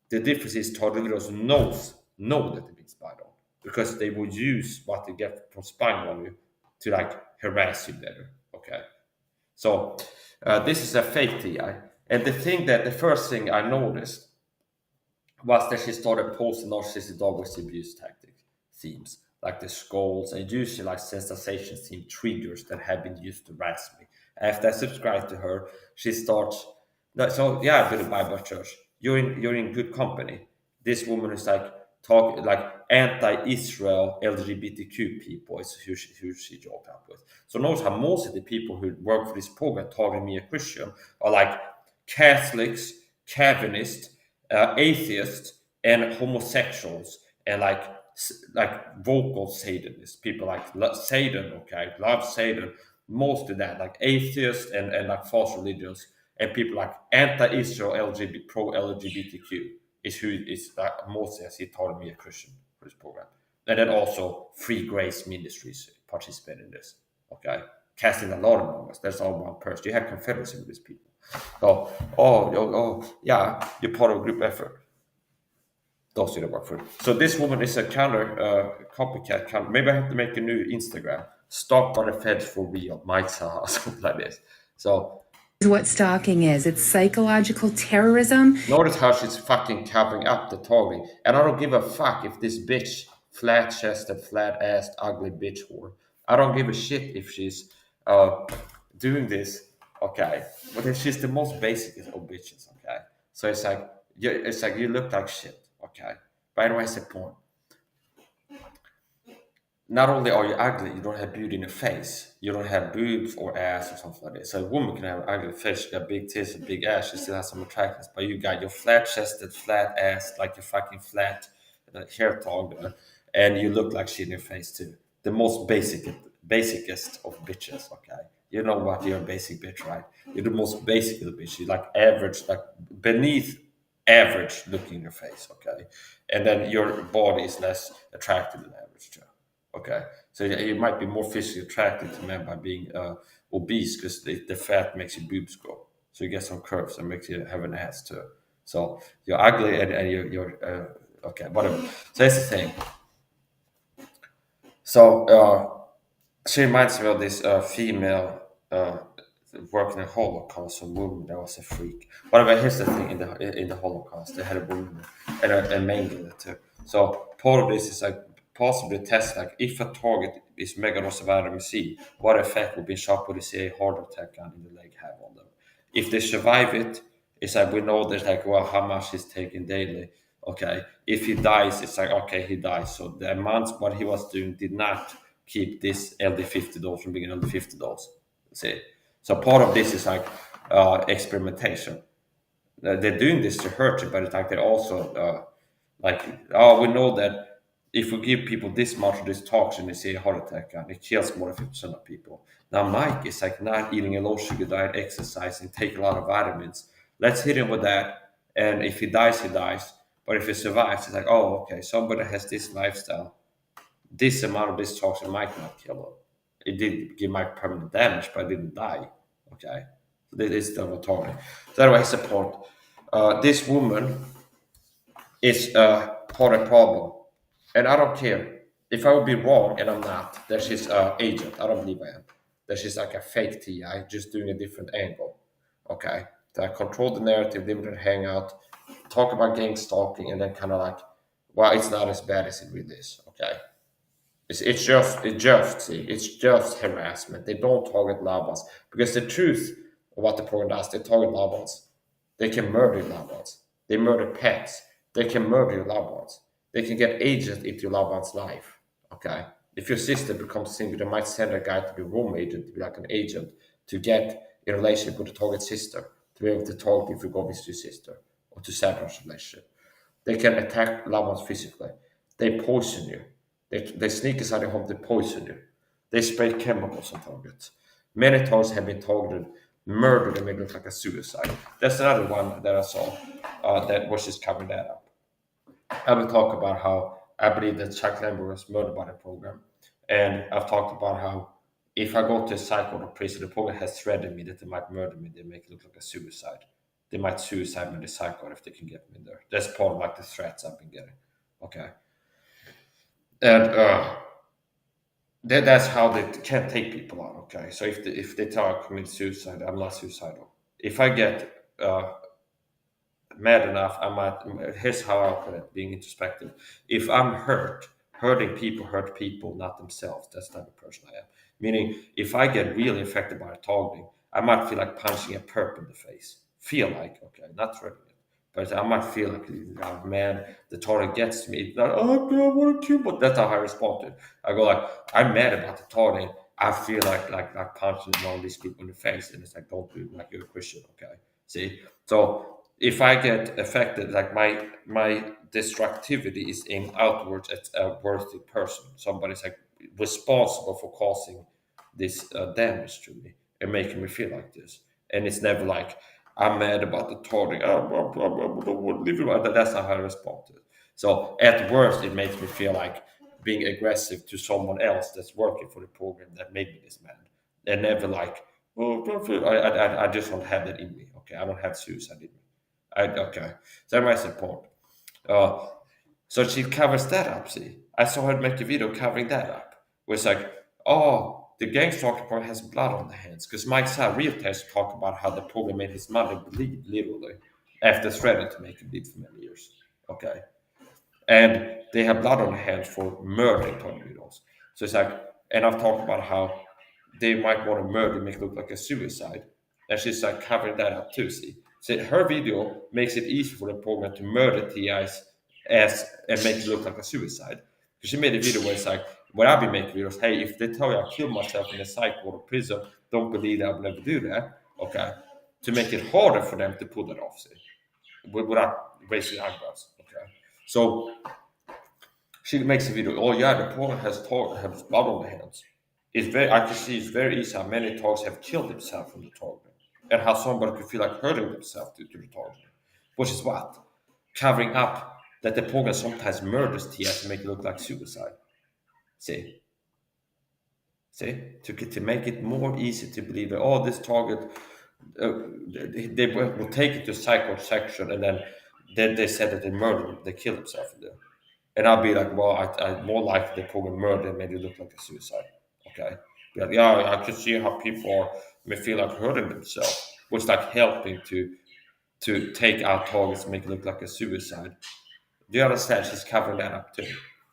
The difference is tornadoes know that they're being spied on, because they will use what they get from spying on you to like harass you better. Okay, so this is a fake TI, and the first thing I noticed was that she started posting narcissistic dog abuse tactic themes, like the scolds and usually like sensation theme triggers that have been used to harass me. After I subscribed to her, she starts. So yeah, I go to Bible church. You're in good company. This woman is like talk like anti-Israel LGBTQ people is who she joked up with. So notice how most of the people who work for this program targeting me a Christian are like Catholics, Calvinists, atheists, and homosexuals, and like vocal Satanists, people like Satan, okay, love Satan, most of that, like atheists and like false religions, and people like anti-Israel LGBT pro LGBTQ is who is mostly as he told me a Christian for this program. And then also Free Grace Ministries participate in this. Okay. Casting a lot of numbers. That's all one person. You have confederacy with these people. So yeah, you're part of a group effort. Those didn't work for it. So this woman is a copycat counter. Maybe I have to make a new Instagram. Stalked by the feds for real. Mike SAHA, something like this. So Is what stalking is. It's psychological terrorism. notice how she's fucking covering up the targeting. And I don't give a fuck if this bitch, flat-chested, flat-assed, ugly bitch whore. I don't give a shit if she's doing this, okay? But if she's the most basic of bitches, okay? So it's like you look like shit, okay? By the way, it's the point. Not only are you ugly, you don't have beauty in your face. You don't have boobs or ass or something like that. So a woman can have an ugly face, she got big tits and big ass, she still has some attractiveness. But you got your flat-chested, flat ass, like your fucking flat hair tog, and you look like shit in your face too. The most basicest of bitches, okay? You know what? You're a basic bitch, right? You're the most basic of the bitch. You're like average, like beneath average looking in your face, okay? And then your body is less attractive than average too. Okay, so you might be more physically attracted to men by being obese, because the fat makes your boobs grow. So you get some curves and makes you have an ass too. So you're ugly and you're okay, whatever. So that's the thing. So she reminds me of this female working in Holocaust, a woman that was a freak. But here's the thing: in the Holocaust, they had a woman and a main killer too. So part of this is like possibly test like if a target is megadose of vitamin C, what effect would be shot with a CIA heart attack gun in the leg have on them? If they survive it, it's like we know there's like well how much he's taking daily. Okay, if he dies, it's like okay he dies. So the amount what he was doing did not keep this LD50 dose from being an LD50 dose. See, so part of this is like experimentation. They're doing this to hurt you, but it's like they also like oh we know that if we give people this much of this toxin, they see a heart attack and it kills more than 50% of people. Now Mike is like not eating a low sugar diet, exercising, take a lot of vitamins. Let's hit him with that, and if he dies, he dies. But if he survives, it's like oh okay, somebody has this lifestyle. This amount of this toxin might not kill him. It did give Mike permanent damage, but it didn't die. Okay, so this is the target. So anyway, support. This woman is part of the problem. And I don't care. If I would be wrong, and I'm not, that she's an agent. I don't believe I am. That she's like a fake TI, just doing a different angle. Okay? To control the narrative, limited hangout, talk about gang stalking, and then kind of like, well, it's not as bad as it really is. Okay? It's just harassment. They don't target loved ones. Because the truth of what the program does, they target loved ones. They can murder your loved ones. They murder pets. They can murder your loved ones. They can get agents into your loved one's life. Okay? If your sister becomes single, they might send a guy to be a room agent, to be like an agent, to get a relationship with the target sister, to be able to talk if you go visit your sister, or to sabotage the relationship. They can attack loved ones physically. They poison you. They sneak inside your home to poison you. They spray chemicals on targets. Many targets have been targeted, murdered, and made look like a suicide. That's another one that I saw that was just covering that up. I will talk about how I believe that Chuck Lambert was murdered by the program. And I've talked about how if I go to a psych ward or prison, the program has threatened me that they might murder me, they make it look like a suicide. They might suicide me in the psych ward if they can get me there. That's part of like the threats I've been getting. Okay. And that's how they can take people out. Okay. So if they tell I commit suicide, I'm not suicidal. If I get mad enough, I might. Here's how I put it: being introspective. If I'm hurting people hurt people, not themselves. That's the type of person I am. Meaning, if I get really affected by targeting, I might feel like punching a perp in the face. Feel like okay, not threatening it, but I might feel like, oh, man, the target gets to me. It's not, oh God, I want to kill, but that's how I respond to it. I go like, I'm mad about the targeting. I feel like punching all these people in the face, and it's like, don't do it like you're a Christian, okay? See, so if I get affected, like my destructivity is aimed outwards at a worthy person, somebody's like responsible for causing this damage to me and making me feel like this, and it's never like I'm mad about the targeting. That's not how I respond to it. So at worst, it makes me feel like being aggressive to someone else that's working for the program that made me this mad, and never like, oh, I just don't have that in me. Okay, I don't have suicide in me. Okay, so that's my support. Uh, so she covers that up. See, I saw her make a video covering that up. Where it's like, oh, the Gangstalked part has blood on the hands because Mike saw real tests talk about how the program made his mother bleed literally after threatening to make him bleed for many years. Okay, and they have blood on their hands for murdering tornadoes. So it's like, and I've talked about how they might want to murder, make it look like a suicide, and she's like covering that up too. See, so her video makes it easy for the program to murder TIs as and make it look like a suicide. Because she made a video where it's like, when I've been making videos, hey, if they tell you I killed myself in a psych ward or prison, don't believe that I will never do that. Okay, to make it harder for them to pull that off. See, without raising eyebrows. Okay, so she makes a video. Oh yeah, the program has blood on the hands. It's very. I can see it's very easy how many dogs have killed themselves from the target, and how somebody could feel like hurting themselves due to the target, which is what covering up that the program sometimes murders TS to make it look like suicide. See, to make it more easy to believe that oh this target they will take it to psycho section and then they said that they murdered, they killed themselves in there. And I'll be like, well, I more like the program murder and made it look like a suicide. Okay. Be like, yeah, I could see how people may feel like hurting themselves, which like helping to take out targets and make it look like a suicide. The other side, she's covering that up too.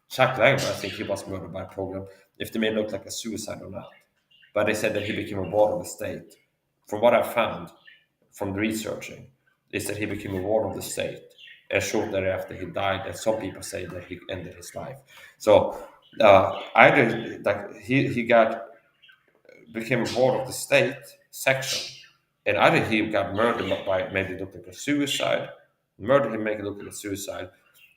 Chuck Langdon, I think he was murdered by a program, if they made it look like a suicide or not. But they said that he became a ward of the state. From what I found from the researching, is that he became a ward of the state. And shortly thereafter, he died. And some people say that he ended his life. So either like he got became a ward of the state section, and either he got murdered by made it look like a suicide, murdered him, make it look like a suicide,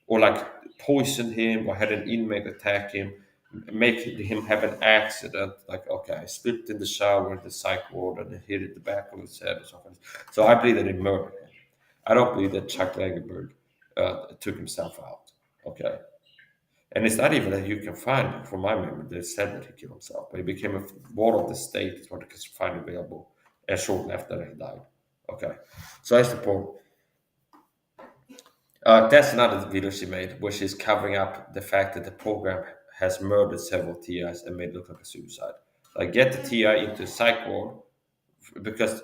or like poisoned him or had an inmate attack him, make him have an accident. Like, okay, I slipped in the shower at the psych ward and hit the back of his head or something. So I believe that he murdered him. I don't believe that Chuck Lagerberg took himself out. Okay. And it's not even that you can find, from my memory, they said that he killed himself, but he became a ward of the state, is what you can find available, and shortly after that he died. Okay. So that's the point. That's another video she made where she's covering up the fact that the program has murdered several TIs and made it look like a suicide. Like, get the TI into psych ward because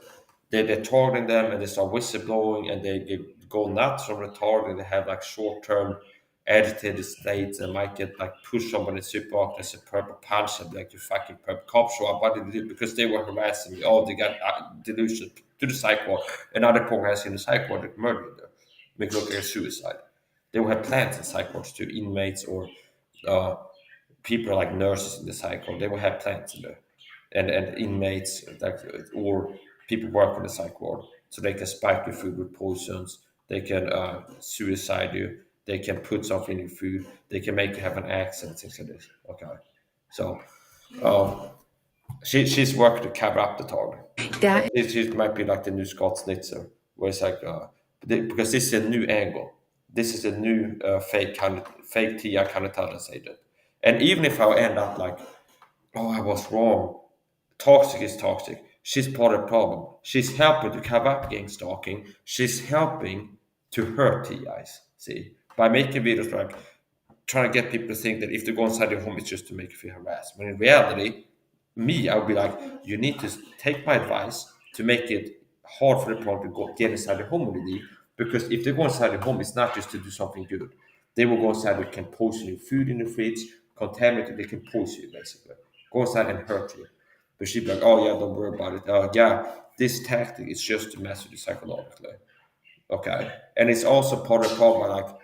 they're targeting them and they start whistleblowing and they go nuts from the target and they have like short-term agitated states and might get like push somebody super up as a purple punch and like you fucking purple cop show up. What did they do? Because they were harassing me. Oh, they got delusion to the psych ward. Another program has in the psych ward that murdered them. Make it look like a suicide. They will have plans in psych wards to inmates or people like nurses in the psych ward. They will have plants in there, and inmates like or people work in the psych ward, so they can spike your food with poisons. They can suicide you. They can put something in your food. They can make you have an accident, things like this. Okay, so um, she's working to cover up the target. That She might be like the new Scott Snitzer, where it's like because this is a new angle. This is a new fake TI kind of talent agent. And even if I end up like, oh, I was wrong, toxic is toxic. She's part of the problem. She's helping to cover up gang stalking. She's helping to hurt TIs. See, by making videos like trying to get people to think that if they go inside your home, it's just to make you feel harassed. When in reality, me, I would be like, you need to take my advice to make it hard for the problem to get inside the home with you. Because if they go inside the home, it's not just to do something good. They will go inside, they can poison your food in the fridge, contaminate it, they can poison you basically. Go inside and hurt you. But she'd be like, oh yeah, don't worry about it. Yeah, this tactic is just to mess with you psychologically. Okay. And it's also part of the problem, like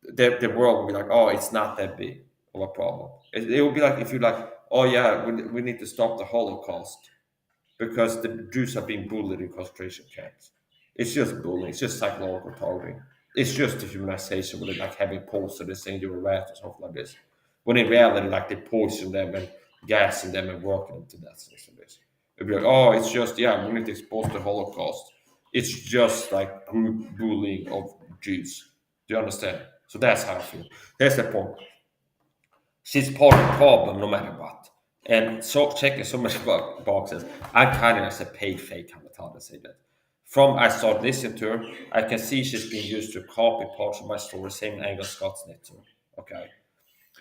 the world will be like, oh, it's not that big of a problem. It will be like if you're like, oh yeah, we need to stop the Holocaust because the Jews are being bullied in concentration camps. It's just bullying. It's just psychological targeting. It's just dehumanization with it, like having posters saying you're a rat or something like this. When in reality, like they poison them and gassing them and working them to death. Like this. It'd be like, oh, it's just we need to expose the Holocaust. It's just like group bullying of Jews. Do you understand? So that's how I feel. That's the point. She's part of the problem no matter what. And so checking so many boxes, I'm kind of as a paid fake how to say that. From I started listening to her, I can see she's being used to copy parts of my story, same angle Scott Snitzer. Okay.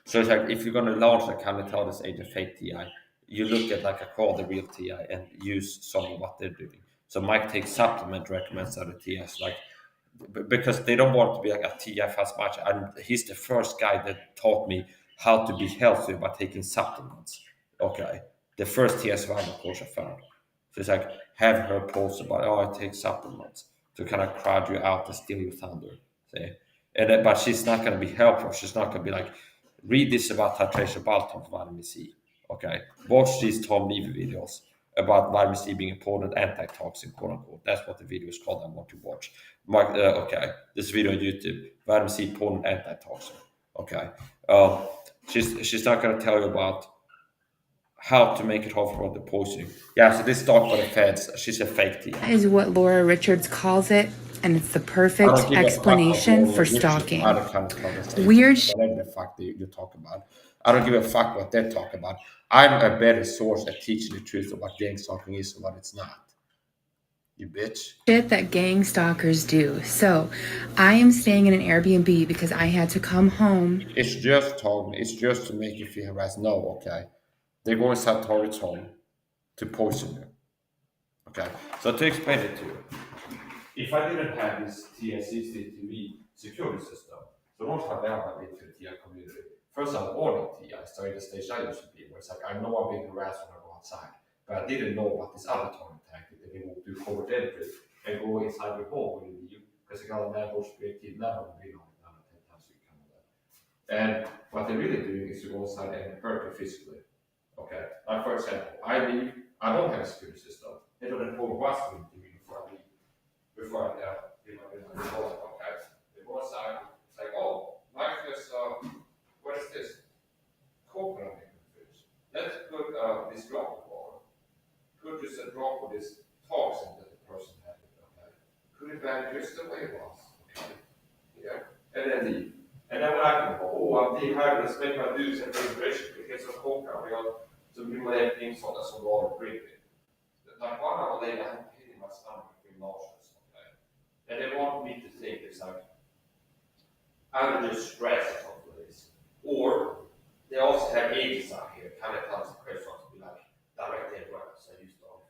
So it's like if you're gonna launch a Canatalis agent fake TI, you look at like a call the real TI and use some of what they're doing. So Mike takes supplement recommends other TIs like because they don't want to be like a TF as much. And he's the first guy that taught me how to be healthy by taking supplements. Okay, the first TS survival course I found. So it's like have her post about I take supplements to kind of crowd you out and steal your thunder. See, and then, but she's not going to be helpful. She's not going to be like read this about titration Balton for vitamin C. Okay, watch these Tom Levy videos about vitamin C being important antitoxin, quote unquote. That's what the video is called. I want to watch. Okay, this video on YouTube, vitamin C potent antitoxin. Okay, she's not going to tell you about how to make it hard for the poisoning. Yeah, so this talk by the feds. She's a fake tea. is what Laura Richards calls it, and it's the I don't perfect give a fuck about explanation Laura for Richards, stalking. other kind of conversation, Weird whatever the fuck you talk about. I don't give a fuck what they talk about. I'm a better source at teaching the truth of what gang stalking is and what it's not. You bitch. Shit that gang stalkers do. So, I am staying in an Airbnb because I had to come home. It's just targeting. It's just to make you feel harassed. No, okay. They're going inside target's home to poison you. Okay. So to explain it to you, if I didn't have this TSCCTV security system, så de tar värva lite till TIA community. First of all, in TIA, so in the stage I used to be, where it's like, I know I'm being harassed when I go outside, but I didn't know about this other target tactic that they will do forward entry and go inside your home when you leave, because the other man goes straight to level and be on another 10 times you can do that. And what they're really doing is to go inside and hurt you physically. Okay, like for example, I leave, I don't have a security system. They don't know what's going to me before I leave. Before I do my okay. They go inside, it's like, oh, like this, what is this? Coconut fish. Let's put this drop of water. Put just a drop of this toxin that the person had. Okay. Put it back just the way it was. Okay. Yeah. And then leave. And then when I can go, oh, I'm dehydrated, make my dues and vibration because of coconut. Så blir man helt insådda som var creepy. Like 1 hour later, I'm hitting my stomach with nauseous. Okay? And they want me to think it's like, I'm just stressed or something like this. Or they also have agents out here, kind of tells the question to be like, direct indirect, so you start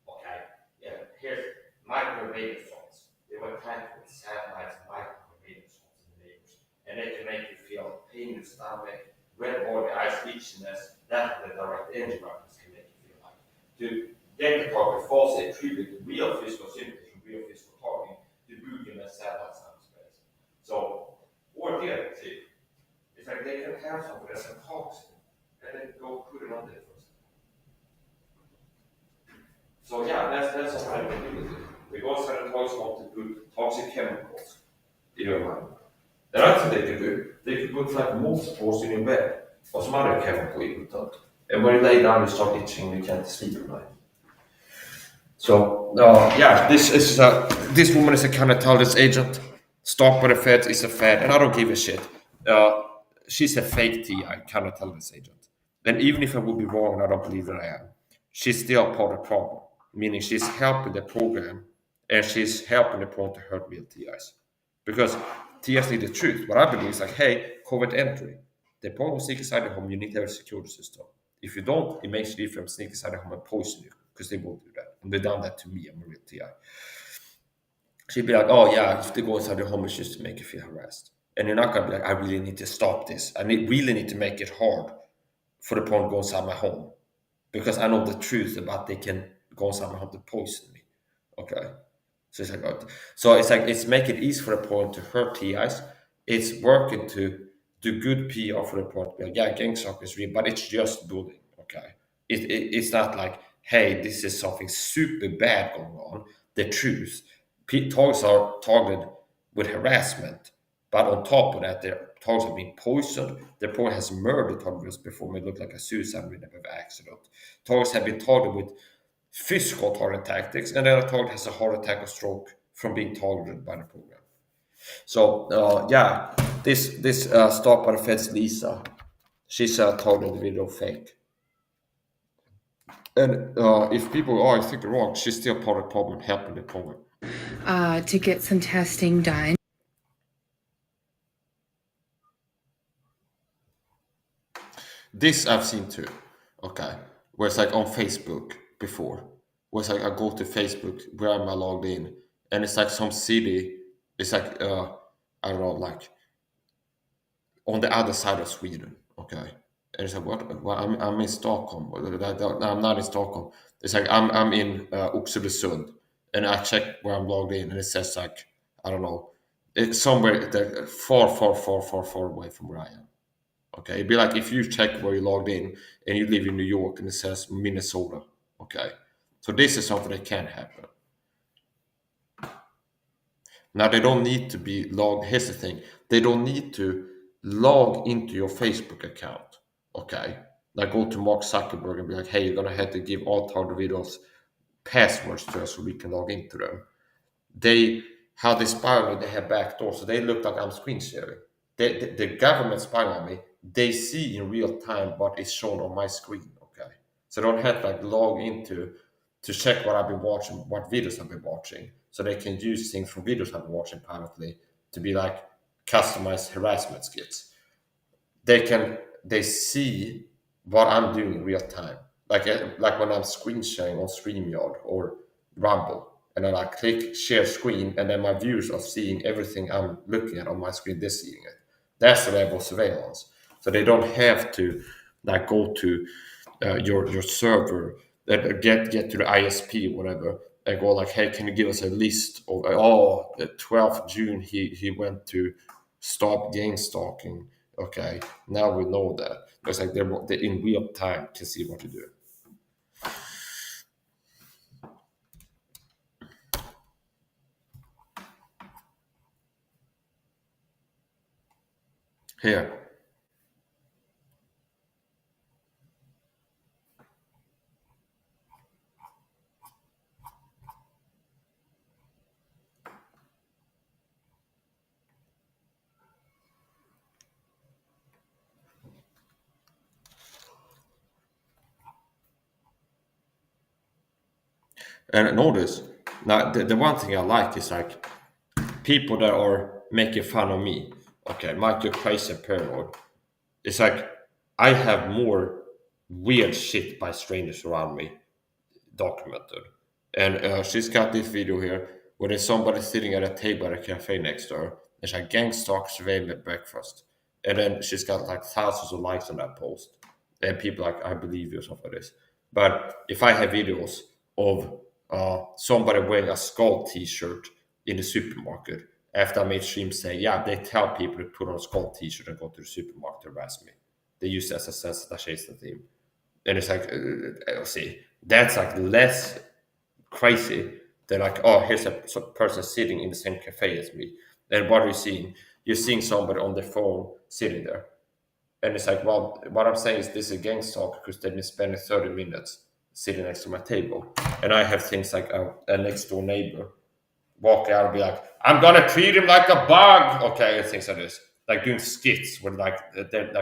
okay, yeah, here's microwave shots. They were attacked with satellites and microwave shots in the neighbors. And they can make you feel pain in the stomach, red body, eyes, itchiness. That's what the direct indirect can make you feel like. To get the target falsely attribute real physical symptoms from real physical targeting to Google and satellite cyberspace. So, or here, see, it's like they can have something that's a toxin and then go put it on there first. So yeah, that's what I'm doing. We go inside the toys want to put toxic chemicals in your mind. The other thing they could do, they could put like multiples in your bed or some other chemical input. And when you lay down, you start itching, you can't sleep at night. So, yeah, this woman is a counter-intelligence agent. Stalked by the Feds is a Fed, and I don't give a shit. She's a fake TI, counter-intelligence agent. And even if I would be wrong, and I don't believe that I am, she's still part of the problem. Meaning she's helping the program, and she's helping the program to hurt real TIs. Because TIs need the truth. What I believe is like, hey, covert entry. The problem with sneak inside the home, you need to have a security system. If you don't, it makes a difference sneak inside the home and poison you, because they won't do that. And they've done that to me, I'm a real TI. She'd be like, oh yeah, if they go inside the home, it's just to make you feel harassed. And you're not gonna be like, I really need to stop this. Really need to make it hard for the problem to go inside my home. Because I know the truth about they can go inside my home to poison me. Okay. So it's like it's making it easy for the point to hurt TIs. It's working to do good PR for the point. Like, yeah, Gangstalked is real, but it's just bullying. Okay, it's not like, hey, this is something super bad going on. The truth, targets are targeted with harassment, but on top of that, their targets have been poisoned. Their point has murdered targets before it looked like a suicide with an accident. Targets have been targeted with physical target tactics, and then a target has a heart attack or stroke from being targeted by the program. So yeah, this Stalked by the Feds Lisa, she's targeted video fake. And if people are thinking wrong, she's still part of the problem, helping the program. To get some testing done. This I've seen too. Okay, where it's like on Facebook before, where it's like I go to Facebook where am I logged in, and it's like some city. It's like I don't know, like on the other side of Sweden. Okay, and it's like what? Well, I'm in Stockholm. I'm not in Stockholm. It's like I'm in Oxelösund, and I check where I'm logged in, and it says like I don't know, it's somewhere that far away from where I am. Okay, it'd be like if you check where you logged in and you live in New York and it says Minnesota. Okay, so this is something that can happen. Now they don't need to be logged. Here's the thing: they don't need to log into your Facebook account. Okay, like go to Mark Zuckerberg and be like, "Hey, you're gonna have to give all target videos passwords to us so we can log into them." How they spy on me, they have backdoors, so they look like I'm screen sharing. The government spying on me, they see in real time what is shown on my screen. Okay, so I don't have to like log into to check what I've been watching, what videos I've been watching, so they can use things from videos I've been watching privately to be like customized harassment skits. They see what I'm doing in real time, like when I'm screen sharing on StreamYard or Rumble, and then I click share screen, and then my viewers are seeing everything I'm looking at on my screen. They're seeing it. That's the level of surveillance. So they don't have to like go to your server, get to the ISP or whatever, and go like, hey, can you give us a list of the 12th June he went to stop gang stalking. Okay, now we know that. It's like they're in real time to see what to do. Here. And notice, now the one thing I like is like people that are making fun of me. Okay, Mike, you're crazy and paranoid. It's like I have more weird shit by strangers around me documented. And she's got this video here where there's somebody sitting at a table at a cafe next to her. There's a gang stalk surveilled at breakfast. And then she's got like thousands of likes on that post. And people like, I believe you, or something like this. But if I have videos of somebody wearing a skull t-shirt in the supermarket, after I made streams saying, yeah, they tell people to put on a skull t-shirt and go to the supermarket to harass me. They use it as a sensitization theme. And it's like, see, that's like less crazy than like, oh, here's a person sitting in the same cafe as me. And what are you seeing? You're seeing somebody on their phone sitting there. And it's like, well, what I'm saying is this is a gang stalker because they've been spending 30 minutes sitting next to my table. And I have things like a next door neighbor walk out and be like, I'm gonna treat him like a bug, okay, and things like this, like doing skits where I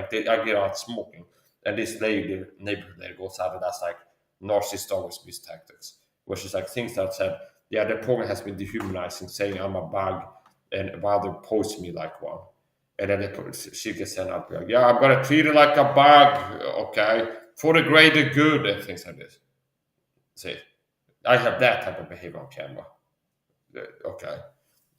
get out smoking, and this lady neighborhood lady goes out and that's like narcissist always miss tactics, which is like things that said, yeah, the program has been dehumanizing, saying I'm a bug, and while they're posting me like one, and then she gets sent out like, yeah, I'm gonna treat her like a bug, okay, for the greater good, and things like this. See, I have that type of behavior on camera. Okay,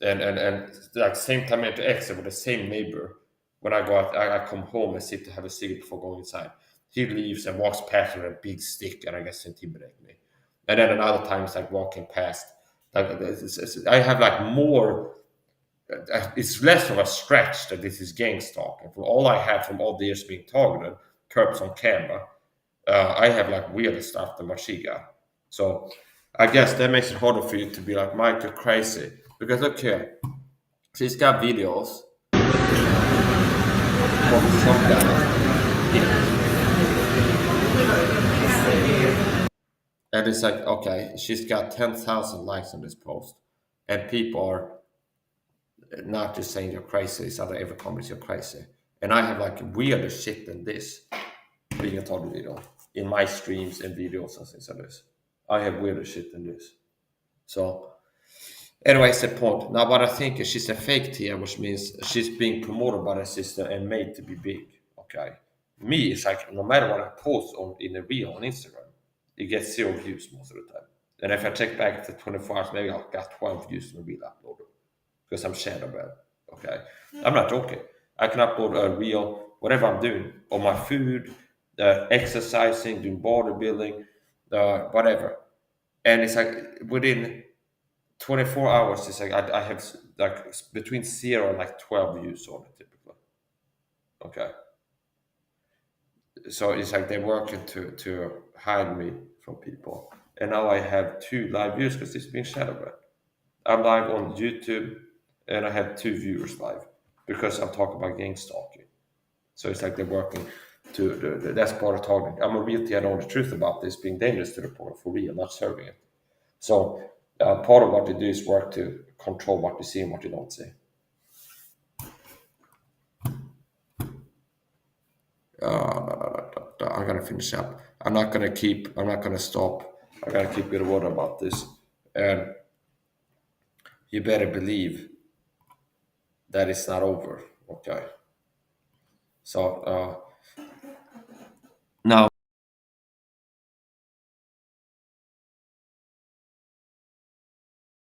and like same time I interact with the same neighbor. When I go out, I come home and sit to have a cigarette before going inside. He leaves and walks past with a big stick, and I guess intimidate me. And then another time it's like walking past. Like I have like more. It's less of a stretch that this is gang stalking. From all I have from all the years being targeted, curbs on camera, I have like weirder stuff than what she got. So I guess that makes it harder for you to be like, Mike, you're crazy. Because look here, she's got videos from some guy here. And it's like, okay, she's got 10,000 likes on this post. And people are not just saying you're crazy, it's other every comment you're crazy. And I have like weirder shit than this being a total video in my streams and videos and things like this. I have weirder shit than this. So anyway, it's the point. Now what I think is she's a fake Tia, which means she's being promoted by the system and made to be big. Okay. Me, it's like no matter what I post in a reel on Instagram, it gets 0 views most of the time. And if I check back after 24 hours, maybe I'll got 12 views on a reel uploaded. Because I'm shadow bad. Okay. I'm not joking. I can upload a reel, whatever I'm doing, on my food, exercising, doing bodybuilding, whatever. And it's like within 24 hours, it's like I have like between 0 and like 12 views on it typically. Okay. So it's like they're working to hide me from people. And now I have 2 live views because it's been shadow banned. I'm live on YouTube and I have 2 viewers live because I'm talking about gang stalking. So it's like they're working that's part of targeting. I'm a realty, I know the truth about this being dangerous to the program for real, not serving it. So part of what they do is work to control what you see and what you don't see. I'm gonna finish up. I'm not gonna stop I gotta keep your word about this. And you better believe that it's not over. Okay. So now